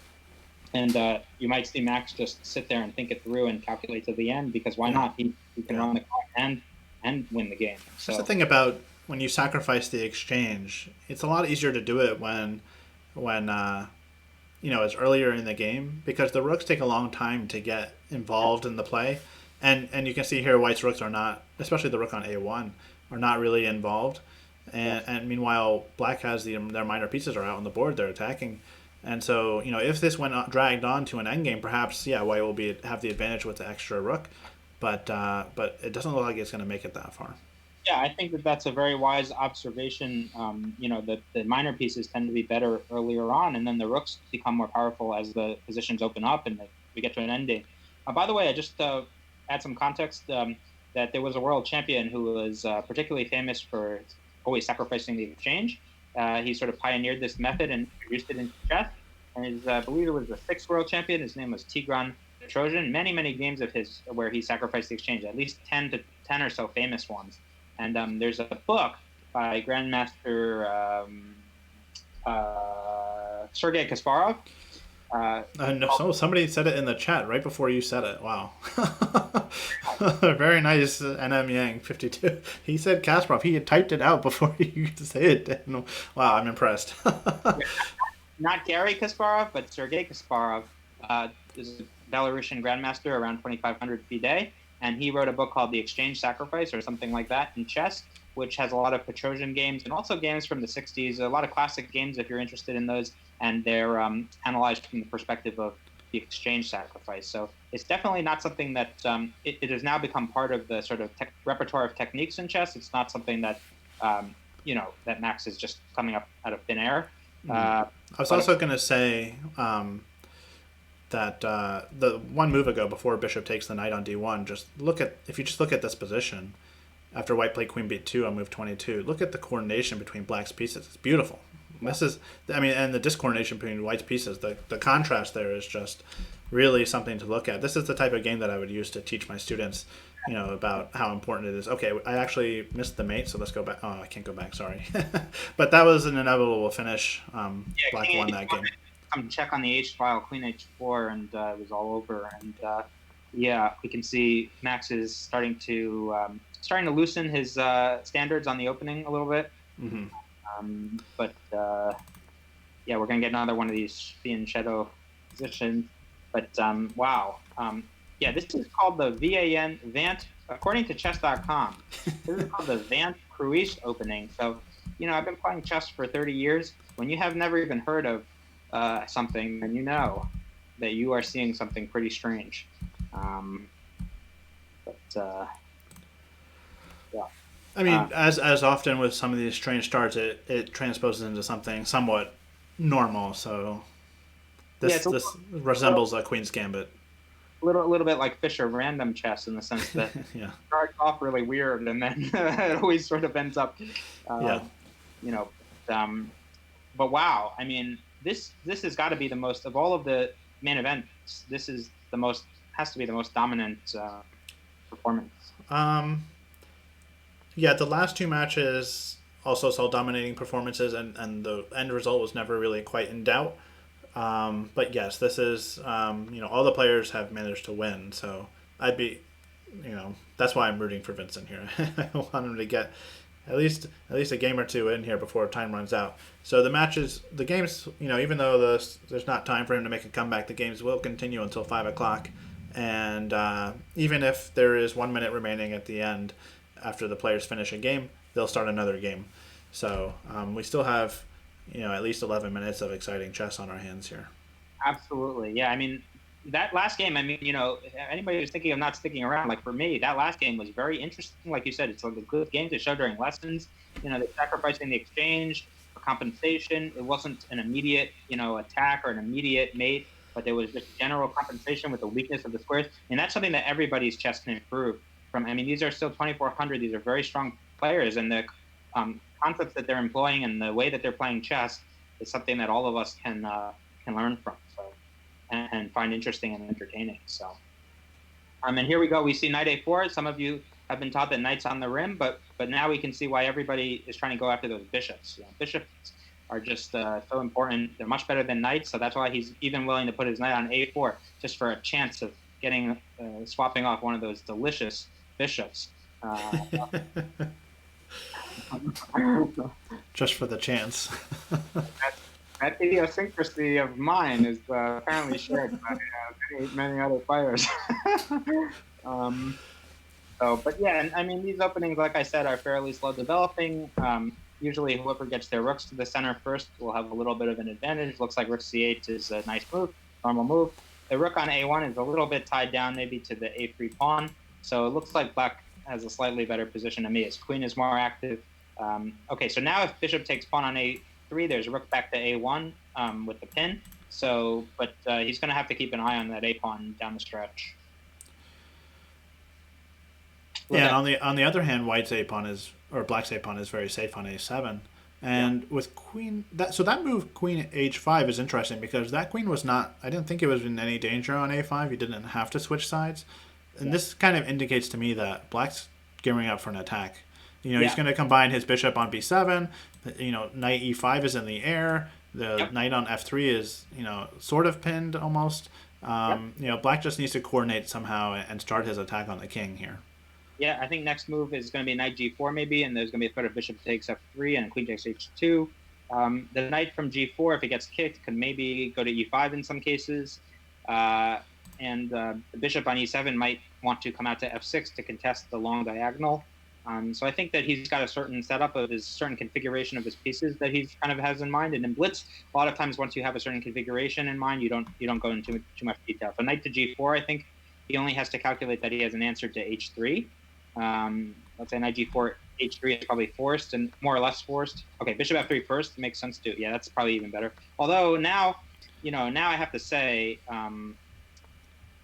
Speaker 4: And you might see Max just sit there and think it through and calculate to the end, because why not? He can run the clock and win the game. So
Speaker 1: that's the thing about when you sacrifice the exchange. It's a lot easier to do it when it's earlier in the game, because the rooks take a long time to get involved in the play. And you can see here white's rooks are not, especially the rook on a1, are not really involved. And meanwhile, black has their minor pieces are out on the board, they're attacking. And so, if this dragged on to an endgame, perhaps, white will have the advantage with the extra rook. But it doesn't look like it's going to make it that far.
Speaker 4: Yeah, I think that's a very wise observation. The minor pieces tend to be better earlier on, and then the rooks become more powerful as the positions open up and we get to an ending. By the way, I just add some context that there was a world champion who was particularly famous for always sacrificing the exchange. He sort of pioneered this method and introduced it into chess. And I believe it was the sixth world champion. His name was Tigran Trojan. Many, many games of his where he sacrificed the exchange, at least 10 or so famous ones. And there's a book by Grandmaster Sergei Kasparov.
Speaker 1: No, somebody said it in the chat right before you said it. Wow. Very nice, NM Yang 52. He said Kasparov. He had typed it out before you could say it. Wow, I'm impressed.
Speaker 4: Not Gary Kasparov, but Sergei Kasparov is a Belarusian grandmaster around 2,500 FIDE, and he wrote a book called The Exchange Sacrifice or something like that in chess, which has a lot of Petrosian games and also games from the 60s, a lot of classic games if you're interested in those, and they're analyzed from the perspective of the exchange sacrifice. So it's definitely not something that it has now become part of the sort of repertoire of techniques in chess. It's not something that that Max is just coming up out of thin air.
Speaker 1: I was also going to say that the one move ago, before bishop takes the knight on d1, if you just look at this position after white played queen b2 on move 22, look at the coordination between black's pieces. It's beautiful. This is, and the discoordination between white's pieces, the contrast there is just really something to look at. This is the type of game that I would use to teach my students, about how important it is. Okay, I actually missed the mate, so let's go back. Oh, I can't go back. Sorry, but that was an inevitable finish. Black won that game.
Speaker 4: Come check on the H file, Queen H4, and it was all over. And yeah, we can see Max is starting to loosen his standards on the opening a little bit.
Speaker 1: Mm-hmm.
Speaker 4: But yeah, we're gonna get another one of these fianchetto positions. But wow, yeah, this is called the Vant. According to chess.com, this is called the Vant Cruise opening. So, I've been playing chess for 30 years. When you have never even heard of something, then you know that you are seeing something pretty strange. Yeah.
Speaker 1: I mean, as often with some of these strange starts, it transposes into something somewhat normal. So this resembles a Queen's Gambit.
Speaker 4: A little bit like Fischer random chess in the sense that
Speaker 1: yeah.
Speaker 4: It starts off really weird and then it always sort of ends up, But wow, I mean, this has got to be the most of all of the main events. This is has to be the most dominant performance.
Speaker 1: Yeah, the last two matches also saw dominating performances, and the end result was never really quite in doubt. But yes, this is, all the players have managed to win, so I'd be, that's why I'm rooting for Vincent here. I want him to get at least a game or two in here before time runs out. So the games, even though there's not time for him to make a comeback, the games will continue until 5 o'clock. And even if there is 1 minute remaining at the end, after the players finish a game, they'll start another game. So we still have, at least 11 minutes of exciting chess on our hands here.
Speaker 4: Absolutely. Yeah. I mean, that last game, anybody who's thinking of not sticking around, like for me, that last game was very interesting. Like you said, it's like a good game to show during lessons. They're sacrificing the exchange for compensation. It wasn't an immediate, attack or an immediate mate, but there was just general compensation with the weakness of the squares. And that's something that everybody's chess can improve from. I mean, these are still 2,400. These are very strong players, and the concepts that they're employing and the way that they're playing chess is something that all of us can learn from, and find interesting and entertaining. So, and here we go. We see knight a4. Some of you have been taught that knight's on the rim, but now we can see why everybody is trying to go after those bishops. Bishops are just so important. They're much better than knights, so that's why he's even willing to put his knight on a4 just for a chance of getting swapping off one of those delicious bishops.
Speaker 1: Just for the chance.
Speaker 4: That idiosyncrasy of mine is apparently shared by many other players. But yeah, and I mean, these openings, like I said, are fairly slow developing. Usually whoever gets their rooks to the center first will have a little bit of an advantage. Looks like rook c8 is a nice move, normal move. The rook on a1 is a little bit tied down maybe to the a3 pawn. So it looks like black has a slightly better position to me. His queen is more active. Okay, so now if bishop takes pawn on a3, there's rook back to a1 with the pin. So, but he's going to have to keep an eye on that a pawn down the stretch.
Speaker 1: Yeah, and on the other hand, white's a pawn black's a pawn is very safe on a7. And with queen, that move queen h5 is interesting because that queen was not, I didn't think it was in any danger on a5. You didn't have to switch sides. And this kind of indicates to me that black's gearing up for an attack. He's going to combine his bishop on b7. Knight e5 is in the air. The knight on f3 is, sort of pinned almost. Black just needs to coordinate somehow and start his attack on the king here.
Speaker 4: Yeah, I think next move is going to be knight g4 maybe, and there's going to be a threat of bishop takes f3 and queen takes h2. The knight from g4, if it gets kicked, could maybe go to e5 in some cases. And the bishop on e7 might want to come out to f6 to contest the long diagonal. So I think that he's got a certain setup of his certain configuration of his pieces that he kind of has in mind. And in blitz, a lot of times once you have a certain configuration in mind, you don't go into too much detail. So knight to g4, I think he only has to calculate that he has an answer to h3. Let's say knight g4, h3 is probably forced and more or less forced. Okay, bishop f3 first makes sense too. Yeah, that's probably even better. Although now I have to say, I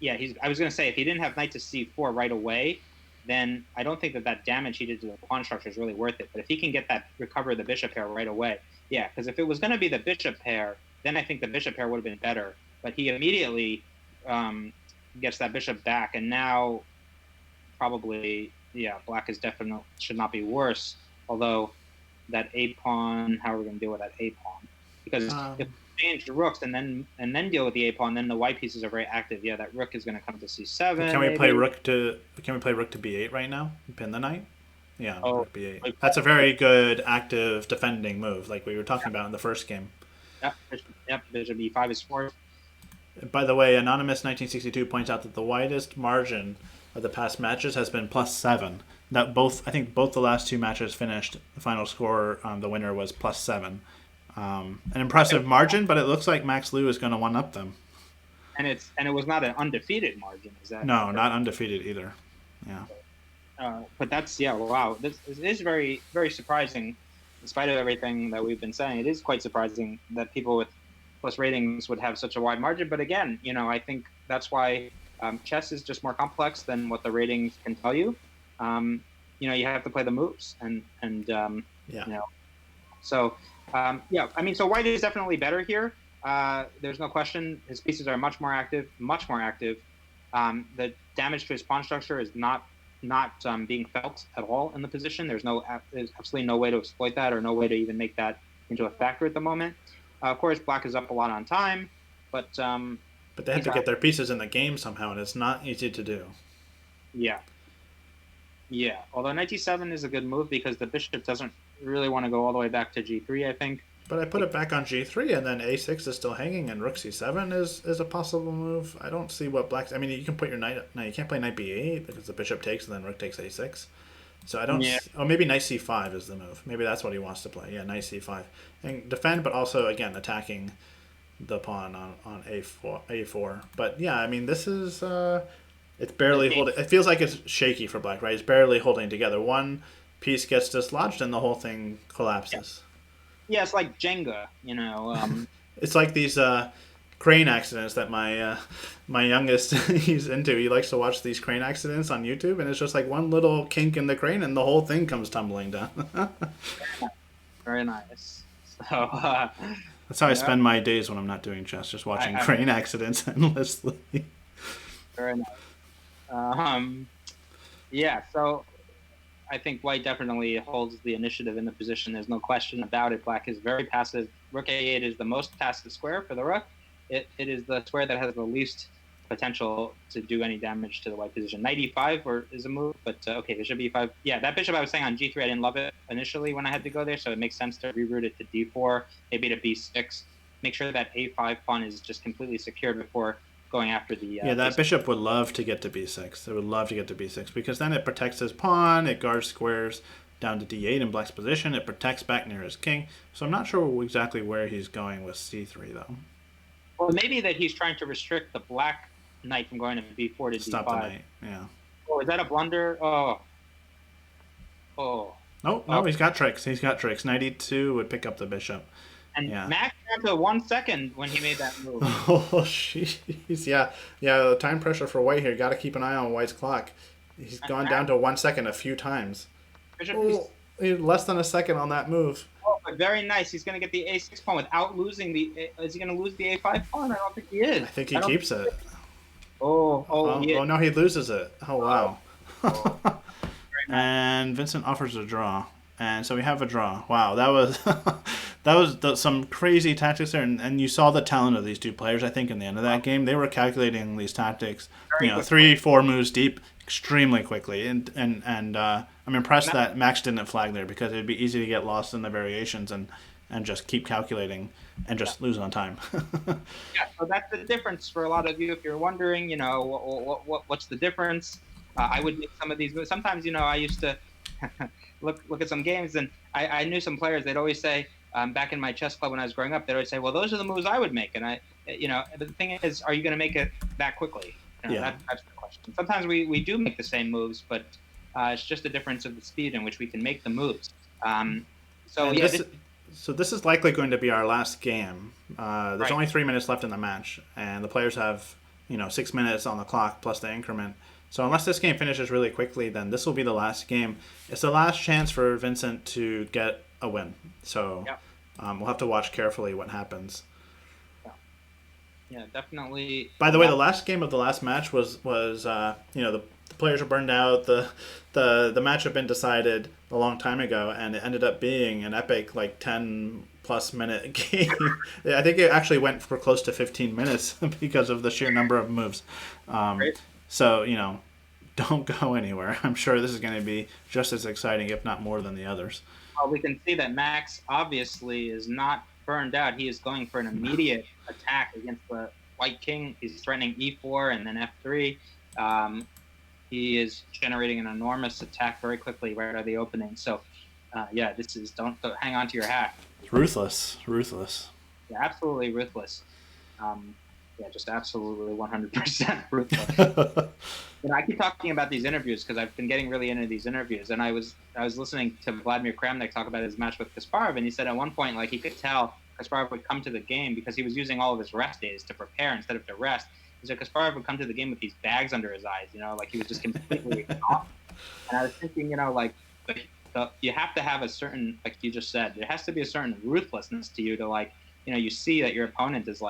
Speaker 4: was going to say if he didn't have knight to c4 right away, then I don't think that damage he did to the pawn structure is really worth it. But if he can recover the bishop pair right away, because if it was going to be the bishop pair, then I think the bishop pair would have been better. But he immediately gets that bishop back, and now probably black is definitely should not be worse. Although that a pawn, how are we going to deal with that a pawn? Because if we change the rooks and then deal with the a pawn, then the white pieces are very active. Yeah, that rook is going to come to c7.
Speaker 1: Can we play rook to b8 right now? Pin the knight. Yeah, rook b8. That's a very good active defending move, like we were talking about in the first game.
Speaker 4: Yep. Bishop e5 is smart.
Speaker 1: By the way, Anonymous 1962 points out that the widest margin of the past matches has been +7. That I think both the last two matches finished. The final score, the winner was +7. An impressive margin, but it looks like Max Liu is going to one-up them.
Speaker 4: And it was not an undefeated margin, is that?
Speaker 1: No, not undefeated either. Yeah.
Speaker 4: But that's wow. This is very, very surprising, in spite of everything that we've been saying. It is quite surprising that people with plus ratings would have such a wide margin. But again, I think that's why chess is just more complex than what the ratings can tell you. You have to play the moves, and So so white is definitely better here. There's no question. His pieces are much more active. The damage to his pawn structure is not being felt at all in the position. There's absolutely no way to exploit that, or no way to even make that into a factor at the moment. Of course, black is up a lot on time, but
Speaker 1: they have to get their pieces in the game somehow, and it's not easy to do.
Speaker 4: Yeah. Although knight d7 is a good move because the bishop doesn't really want to go all the way back to g3, I think.
Speaker 1: But I put it back on g3, and then a6 is still hanging, and rook c7 is a possible move. I don't see what black's... I mean, you can put your knight... No, you can't play knight b8 because the bishop takes, and then rook takes a6. So I don't... Yeah. Oh, maybe knight c5 is the move. Maybe that's what he wants to play. Yeah, knight c5. And defend, but also, again, attacking the pawn on a4. But, yeah, I mean, this is... it's barely holding... It feels like it's shaky for black, right? It's barely holding together. One piece gets dislodged, and the whole thing collapses.
Speaker 4: Yeah, it's like Jenga,
Speaker 1: It's like these crane accidents that my youngest he's into. He likes to watch these crane accidents on YouTube, and it's just like one little kink in the crane, and the whole thing comes tumbling down.
Speaker 4: Very nice. So
Speaker 1: that's how I spend my days when I'm not doing chess, just watching crane accidents endlessly.
Speaker 4: Very nice. So I think white definitely holds the initiative in the position. There's no question about it. Black is very passive. Rook a8 is the most passive square for the rook. It is the square that has the least potential to do any damage to the white position. Knight e5 is a move, but bishop e5. Yeah, that bishop I was saying on g3, I didn't love it initially when I had to go there, so it makes sense to reroute it to d4, maybe to b6. Make sure that a5 pawn is just completely secured before going after the...
Speaker 1: that bishop would love to get to b6. It would love to get to b6 because then it protects his pawn, it guards squares down to d8 in black's position, it protects back near his king. So I'm not sure exactly where he's going with c3, though.
Speaker 4: Well, maybe that he's trying to restrict the black knight from going to b4 to
Speaker 1: Stop
Speaker 4: d5.
Speaker 1: the knight, yeah.
Speaker 4: Oh, is that a blunder?
Speaker 1: No, he's got tricks. Knight e2 would pick up the bishop.
Speaker 4: And Max got to 1 second when he made that move.
Speaker 1: Oh, jeez. Yeah, the time pressure for white here. Got to keep an eye on white's clock. He's gone down to 1 second a few times. Less than a second on that move.
Speaker 4: Oh, but very nice. He's going to get the a6 pawn without losing the... Is he going to lose the a5 pawn? I don't think he is.
Speaker 1: I think he keeps it.
Speaker 4: Oh,
Speaker 1: no, he loses it. Oh, wow. And Vincent offers a draw. And so we have a draw. Wow, that was some crazy tactics there, and you saw the talent of these two players. I think in the end of that game, they were calculating these tactics, 3-4 moves deep, extremely quickly. And I'm impressed that Max didn't flag there because it'd be easy to get lost in the variations and just keep calculating and just lose on time.
Speaker 4: So that's the difference for a lot of you. If you're wondering, what's the difference? I would make some of these moves. Sometimes, I used to. Look at some games, and I knew some players. They'd always say, back in my chess club when I was growing up, they'd always say, "Well, those are the moves I would make." And but the thing is, are you going to make it that quickly? That's the question. Sometimes we do make the same moves, but it's just a difference of the speed in which we can make the moves.
Speaker 1: So this is likely going to be our last game. There's only 3 minutes left in the match, and the players have 6 minutes on the clock plus the increment. So unless this game finishes really quickly, then this will be the last game. It's the last chance for Vincent to get a win. So we'll have to watch carefully what happens.
Speaker 4: Yeah, definitely.
Speaker 1: By the way, the last game of the last match was the players were burned out. The match had been decided a long time ago, and it ended up being an epic 10+ minute game. I think it actually went for close to 15 minutes because of the sheer number of moves.
Speaker 4: Great.
Speaker 1: So don't go anywhere. I'm sure this is going to be just as exciting, if not more, than the others.
Speaker 4: Well, we can see that Max obviously is not burned out. He is going for an immediate attack against the White King. He's threatening e4 and then f3. He is generating an enormous attack very quickly right out of the opening. So, this is don't hang on to your hat.
Speaker 1: Ruthless.
Speaker 4: Yeah, absolutely ruthless. Just absolutely 100% ruthless. I keep talking about these interviews because I've been getting really into these interviews, and I was listening to Vladimir Kramnik talk about his match with Kasparov, and he said at one point he could tell Kasparov would come to the game because he was using all of his rest days to prepare instead of to rest. He said Kasparov would come to the game with these bags under his eyes, he was just completely off. And I was thinking, you have to have a certain, like you just said, there has to be a certain ruthlessness to you to you see that your opponent is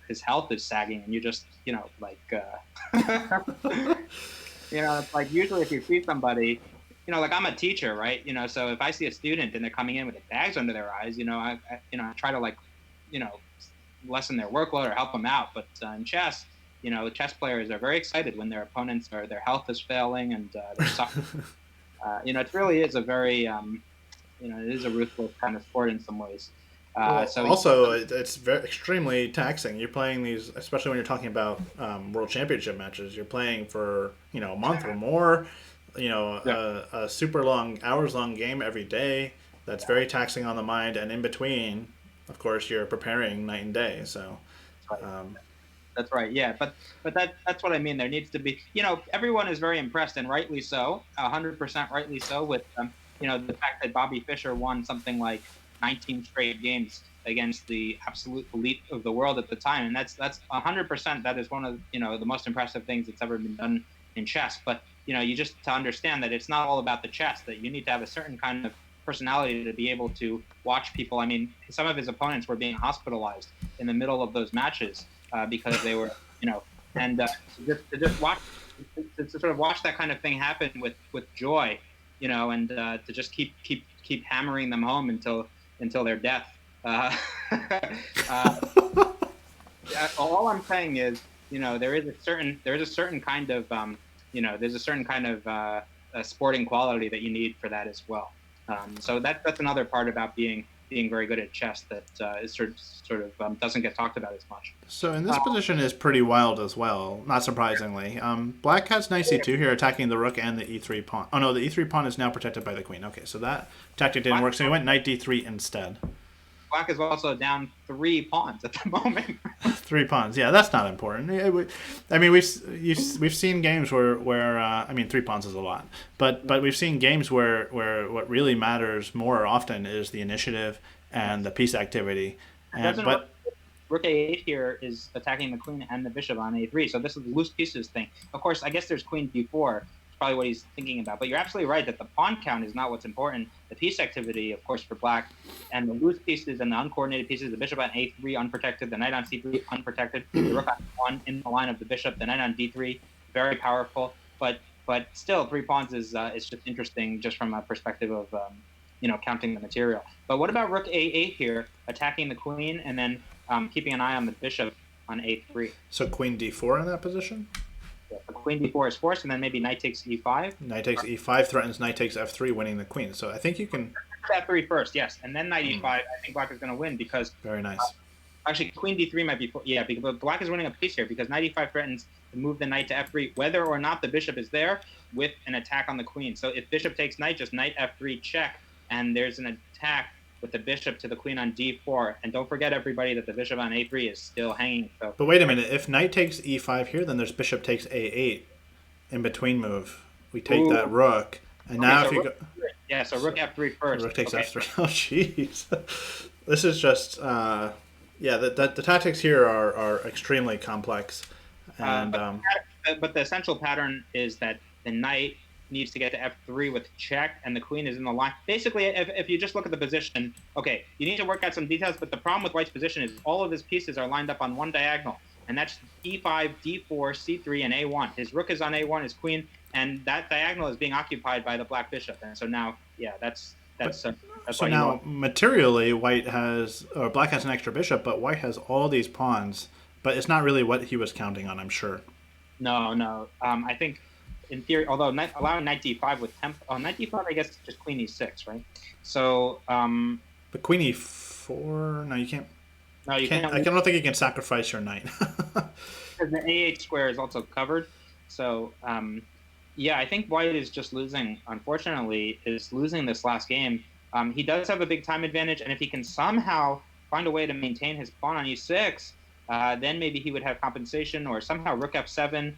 Speaker 4: his health is sagging, and you just, it's like usually if you see somebody, I'm a teacher, right? So if I see a student and they're coming in with bags under their eyes, I try to lessen their workload or help them out. But in chess, chess players are very excited when their opponents or their health is failing and they're suffering. It really is a very, it is a ruthless kind of sport in some ways.
Speaker 1: It's extremely taxing. You're playing these, especially when you're talking about world championship matches. You're playing for a month or more. A super long, hours-long game every day. That's very taxing on the mind. And in between, of course, you're preparing night and day. So.
Speaker 4: That's right. Yeah, but that's what I mean. There needs to be, everyone is very impressed, and rightly so, 100% rightly so, with the fact that Bobby Fischer won something like 19 straight games against the absolute elite of the world at the time, and that's 100%. That is one of the most impressive things that's ever been done in chess. But you just to understand that it's not all about the chess. That you need to have a certain kind of personality to be able to watch people. I mean, some of his opponents were being hospitalized in the middle of those matches because they were, and to sort of watch that kind of thing happen with joy, and to just keep hammering them home until their death. All I'm saying is, there is a certain kind of, there's a certain kind of sporting quality that you need for that as well. So that's another part about being very good at chess that is sort of doesn't get talked about as much.
Speaker 1: So in this position is pretty wild as well, not surprisingly. Black has knight c2 here, attacking the rook and the e3 pawn. Oh no, the e3 pawn is now protected by the queen. Okay, so that tactic didn't work, so he went knight d3 instead.
Speaker 4: Black is also down 3 pawns at the moment.
Speaker 1: 3 pawns, yeah, that's not important. I mean, we've seen games where 3 pawns is a lot, but we've seen games where what really matters more often is the initiative and the piece activity.
Speaker 4: Rook a8 here is attacking the queen and the bishop on a3, so this is the loose pieces thing. Of course, I guess there's queen d4. Probably what he's thinking about, but you're absolutely right that the pawn count is not what's important. The piece activity, of course, for black, and the loose pieces and the uncoordinated pieces, the bishop on a3 unprotected, the knight on c3 unprotected, the rook on 1 in the line of the bishop, the knight on d3 very powerful, but still 3 pawns is just interesting just from a perspective of counting the material. But what about rook a8 here, attacking the queen and then keeping an eye on the bishop on a3?
Speaker 1: So queen d4 in that position?
Speaker 4: Yeah, so queen d4 is forced, and then maybe knight takes e5.
Speaker 1: Knight takes e5 threatens knight takes f3, winning the queen. So I think you can...
Speaker 4: f3 first, yes, and then knight e5. I think black is going to win because...
Speaker 1: Very nice.
Speaker 4: Actually, queen d3 might be... Yeah, because black is winning a piece here because knight e5 threatens to move the knight to f3, whether or not the bishop is there with an attack on the queen. So if bishop takes knight, just knight f3 check, and there's an attack with the bishop to the queen on d4. And don't forget, everybody, that the bishop on a3 is still hanging. So.
Speaker 1: But wait a minute. If knight takes e5 here, then there's bishop takes a8 in between move. We take that rook. And now
Speaker 4: so
Speaker 1: if you go...
Speaker 4: Yeah, so rook f3 first.
Speaker 1: Rook takes f3. Oh, jeez. This is just... the tactics here are extremely complex. And
Speaker 4: but the essential pattern is that the knight needs to get to f3 with check, and the queen is in the line. Basically, if you just look at the position, okay, you need to work out some details, but the problem with white's position is all of his pieces are lined up on one diagonal. and that's E5, D4, C3, and A1. His rook is on A1, his queen, and that diagonal is being occupied by the black bishop. And so now, yeah, that's
Speaker 1: So
Speaker 4: why you
Speaker 1: now,
Speaker 4: want.
Speaker 1: materially, black has an extra bishop, but white has all these pawns. But it's not really what he was counting on, I'm sure.
Speaker 4: No. I think, in theory, although allowing knight D5 with knight D5, I guess just queen E6, right? So,
Speaker 1: But queen E4, no, you can't.
Speaker 4: no, you can't.
Speaker 1: I don't think you can sacrifice your knight.
Speaker 4: Because the A8 square is also covered. So, yeah, I think white is just losing, unfortunately, is losing this last game. He does have a big time advantage, and if he can somehow find a way to maintain his pawn on E6, then maybe he would have compensation, or somehow rook F7.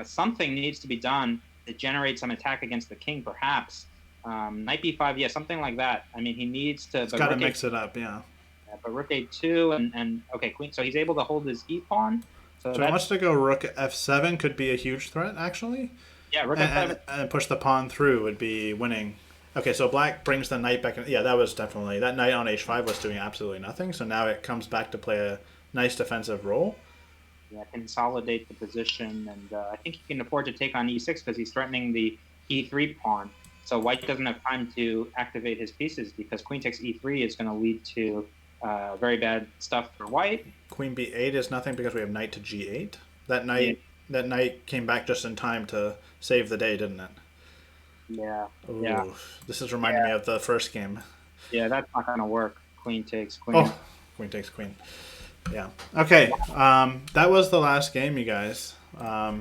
Speaker 4: Something needs to be done to generate some attack against the king, perhaps. Knight B5, yeah, something like that. I mean, he needs to...
Speaker 1: He's got to mix it up, yeah.
Speaker 4: But rook A2 and okay, queen. So he's able to hold his E pawn.
Speaker 1: So he wants to go rook F7 could be a huge threat, actually.
Speaker 4: Yeah, rook F7.
Speaker 1: And push the pawn through would be winning. Okay, so black brings the knight back. Yeah, that was definitely... That knight on H5 was doing absolutely nothing. So now it comes back to play a nice defensive role.
Speaker 4: Yeah, consolidate the position. And I think he can afford to take on E6 because he's threatening the E3 pawn. So white doesn't have time to activate his pieces because queen takes E3 is going to lead to very bad stuff for white.
Speaker 1: Queen B8 is nothing because we have knight to G8. That knight came back just in time to save the day, didn't it?
Speaker 4: Yeah.
Speaker 1: Ooh,
Speaker 4: yeah.
Speaker 1: This is reminding me of the first game.
Speaker 4: Yeah, that's not going to work. Queen takes queen.
Speaker 1: Oh, queen takes queen. Yeah. Okay. That was the last game, you guys.
Speaker 4: Wow,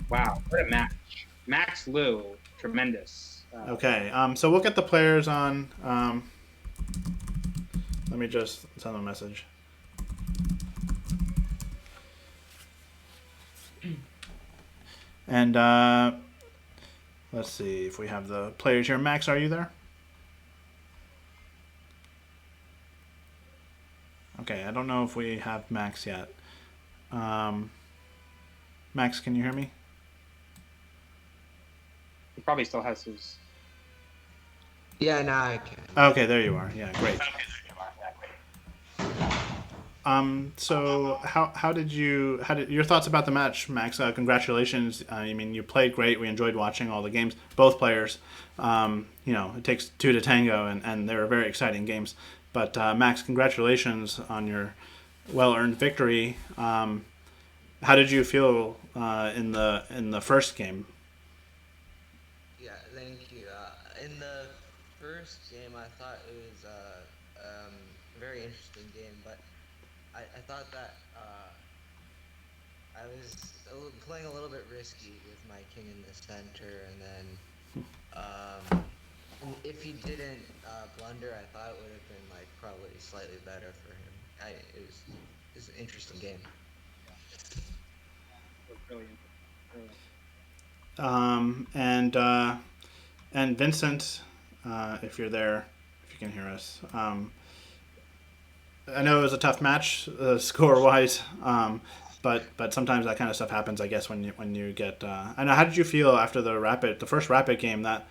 Speaker 4: what a match. Max Liu, tremendous.
Speaker 1: Okay. So we'll get the players on. Let me just send them a message. And let's see if we have the players here. Max, are you there? Okay, I don't know if we have Max yet. Max, can you hear me?
Speaker 4: He probably still has his...
Speaker 2: Yeah, now I can.
Speaker 1: Okay, there you are. Yeah, great. So how did your thoughts about the match, Max? Congratulations. I mean, you played great. We enjoyed watching all the games, both players. It takes two to tango, and they were very exciting games. But Max, congratulations on your well-earned victory. How did you feel in the first game?
Speaker 2: Yeah, thank you. In the first game, I thought it was a very interesting game, but I thought that I was playing a little bit risky with my king in the center, and then if he didn't blunder, I thought it would have been probably slightly better for him. It was an interesting game.
Speaker 1: And Vincent, if you're there, if you can hear us. I know it was a tough match, score-wise, but sometimes that kind of stuff happens, I guess, when you get. I know. How did you feel after the first rapid game that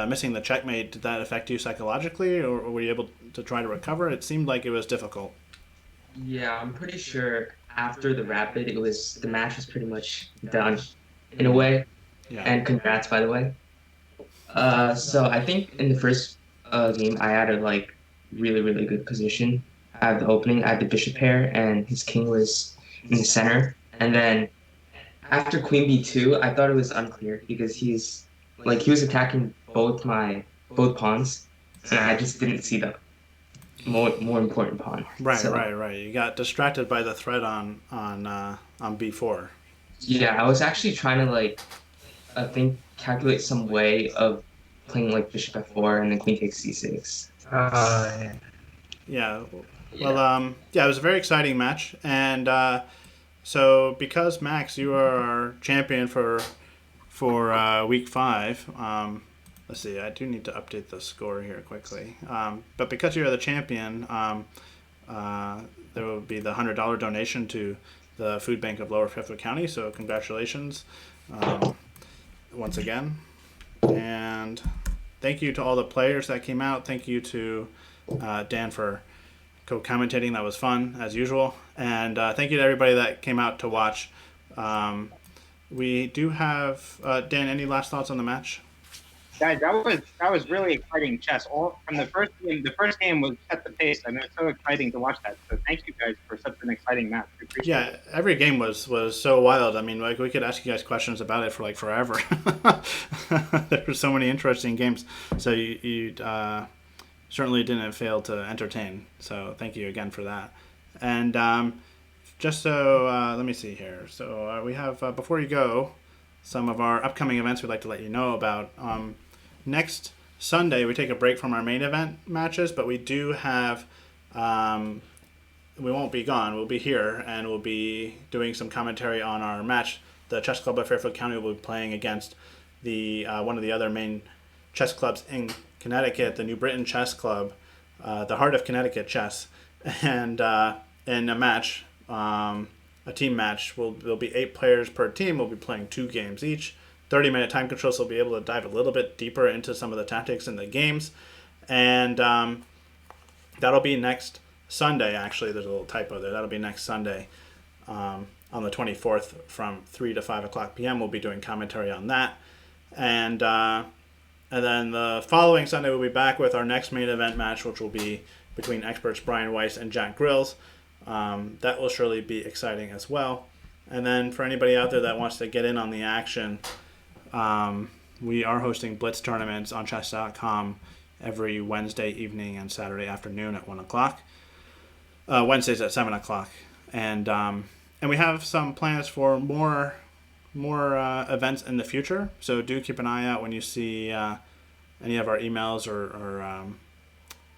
Speaker 1: missing the checkmate? Did that affect you psychologically, or were you able to try to recover? It seemed like it was difficult.
Speaker 3: Yeah, I'm pretty sure after the rapid, the match was pretty much done, in a way.
Speaker 1: Yeah.
Speaker 3: And congrats, by the way. So I think in the first game, I had a really, really good position. I had the opening, I had the bishop pair, and his king was in the center. And then after queen b2, I thought it was unclear because he was attacking both pawns, and I just didn't see the more important pawn.
Speaker 1: Right. You got distracted by the threat on b4.
Speaker 3: Yeah, I was actually trying to calculate some way of playing bishop f4 and then queen takes c6.
Speaker 1: Yeah. Well, it was a very exciting match, and so because Max, you are our champion for week 5. Let's see. I do need to update the score here quickly. But because you're the champion, there will be the $100 donation to the Food Bank of Lower Fairfield County. So congratulations once again, and thank you to all the players that came out. Thank you to Dan for co-commentating. That was fun, as usual. And thank you to everybody that came out to watch. We do have, Dan, any last thoughts on the match?
Speaker 4: Guys, that was really exciting chess. All from the first game. The first game was set the pace. I mean, it's so exciting to watch that. So thank you guys for such an exciting match. We appreciate it.
Speaker 1: Every game was so wild. I mean, like, we could ask you guys questions about it for like forever. There were so many interesting games. So you certainly didn't fail to entertain. So thank you again for that. And just so let me see here. So we have before you go, some of our upcoming events we'd like to let you know about. Next Sunday, we take a break from our main event matches, but we do have, we won't be gone. We'll be here, and we'll be doing some commentary on our match. The Chess Club of Fairfield County will be playing against the one of the other main chess clubs in Connecticut, the New Britain Chess Club, the Heart of Connecticut Chess. And in a match, a team match, there'll be 8 players per team. We'll be playing 2 games each. 30-minute time control, so we'll be able to dive a little bit deeper into some of the tactics in the games. And that'll be next Sunday, actually. There's a little typo there. That'll be next Sunday on the 24th from 3 to 5 o'clock p.m. We'll be doing commentary on that. And then the following Sunday, we'll be back with our next main event match, which will be between experts Brian Weiss and Jack Grills. That will surely be exciting as well. And then for anybody out there that wants to get in on the action, we are hosting blitz tournaments on chess.com every Wednesday evening and Saturday afternoon at 1 o'clock. Wednesdays at 7 o'clock. And we have some plans for more events in the future. So do keep an eye out when you see any of our emails or on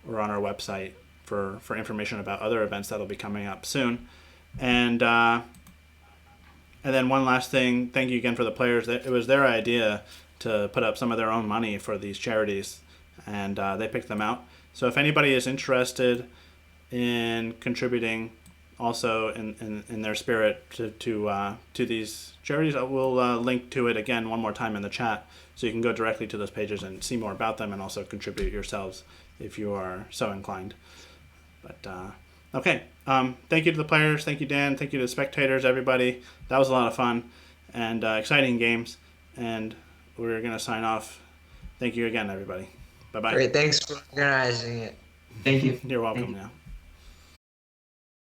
Speaker 1: our website for information about other events that'll be coming up soon. And then one last thing, thank you again for the players. It was their idea to put up some of their own money for these charities, and they picked them out. So if anybody is interested in contributing also in their spirit to these charities, we'll link to it again one more time in the chat, so you can go directly to those pages and see more about them and also contribute yourselves if you are so inclined. But okay, thank you to the players, thank you Dan, thank you to the spectators, everybody. That was a lot of fun and exciting games, and we're going to sign off. Thank you again, everybody. Bye-bye.
Speaker 2: Great, thanks for organizing it.
Speaker 3: Thank you.
Speaker 1: You're welcome now.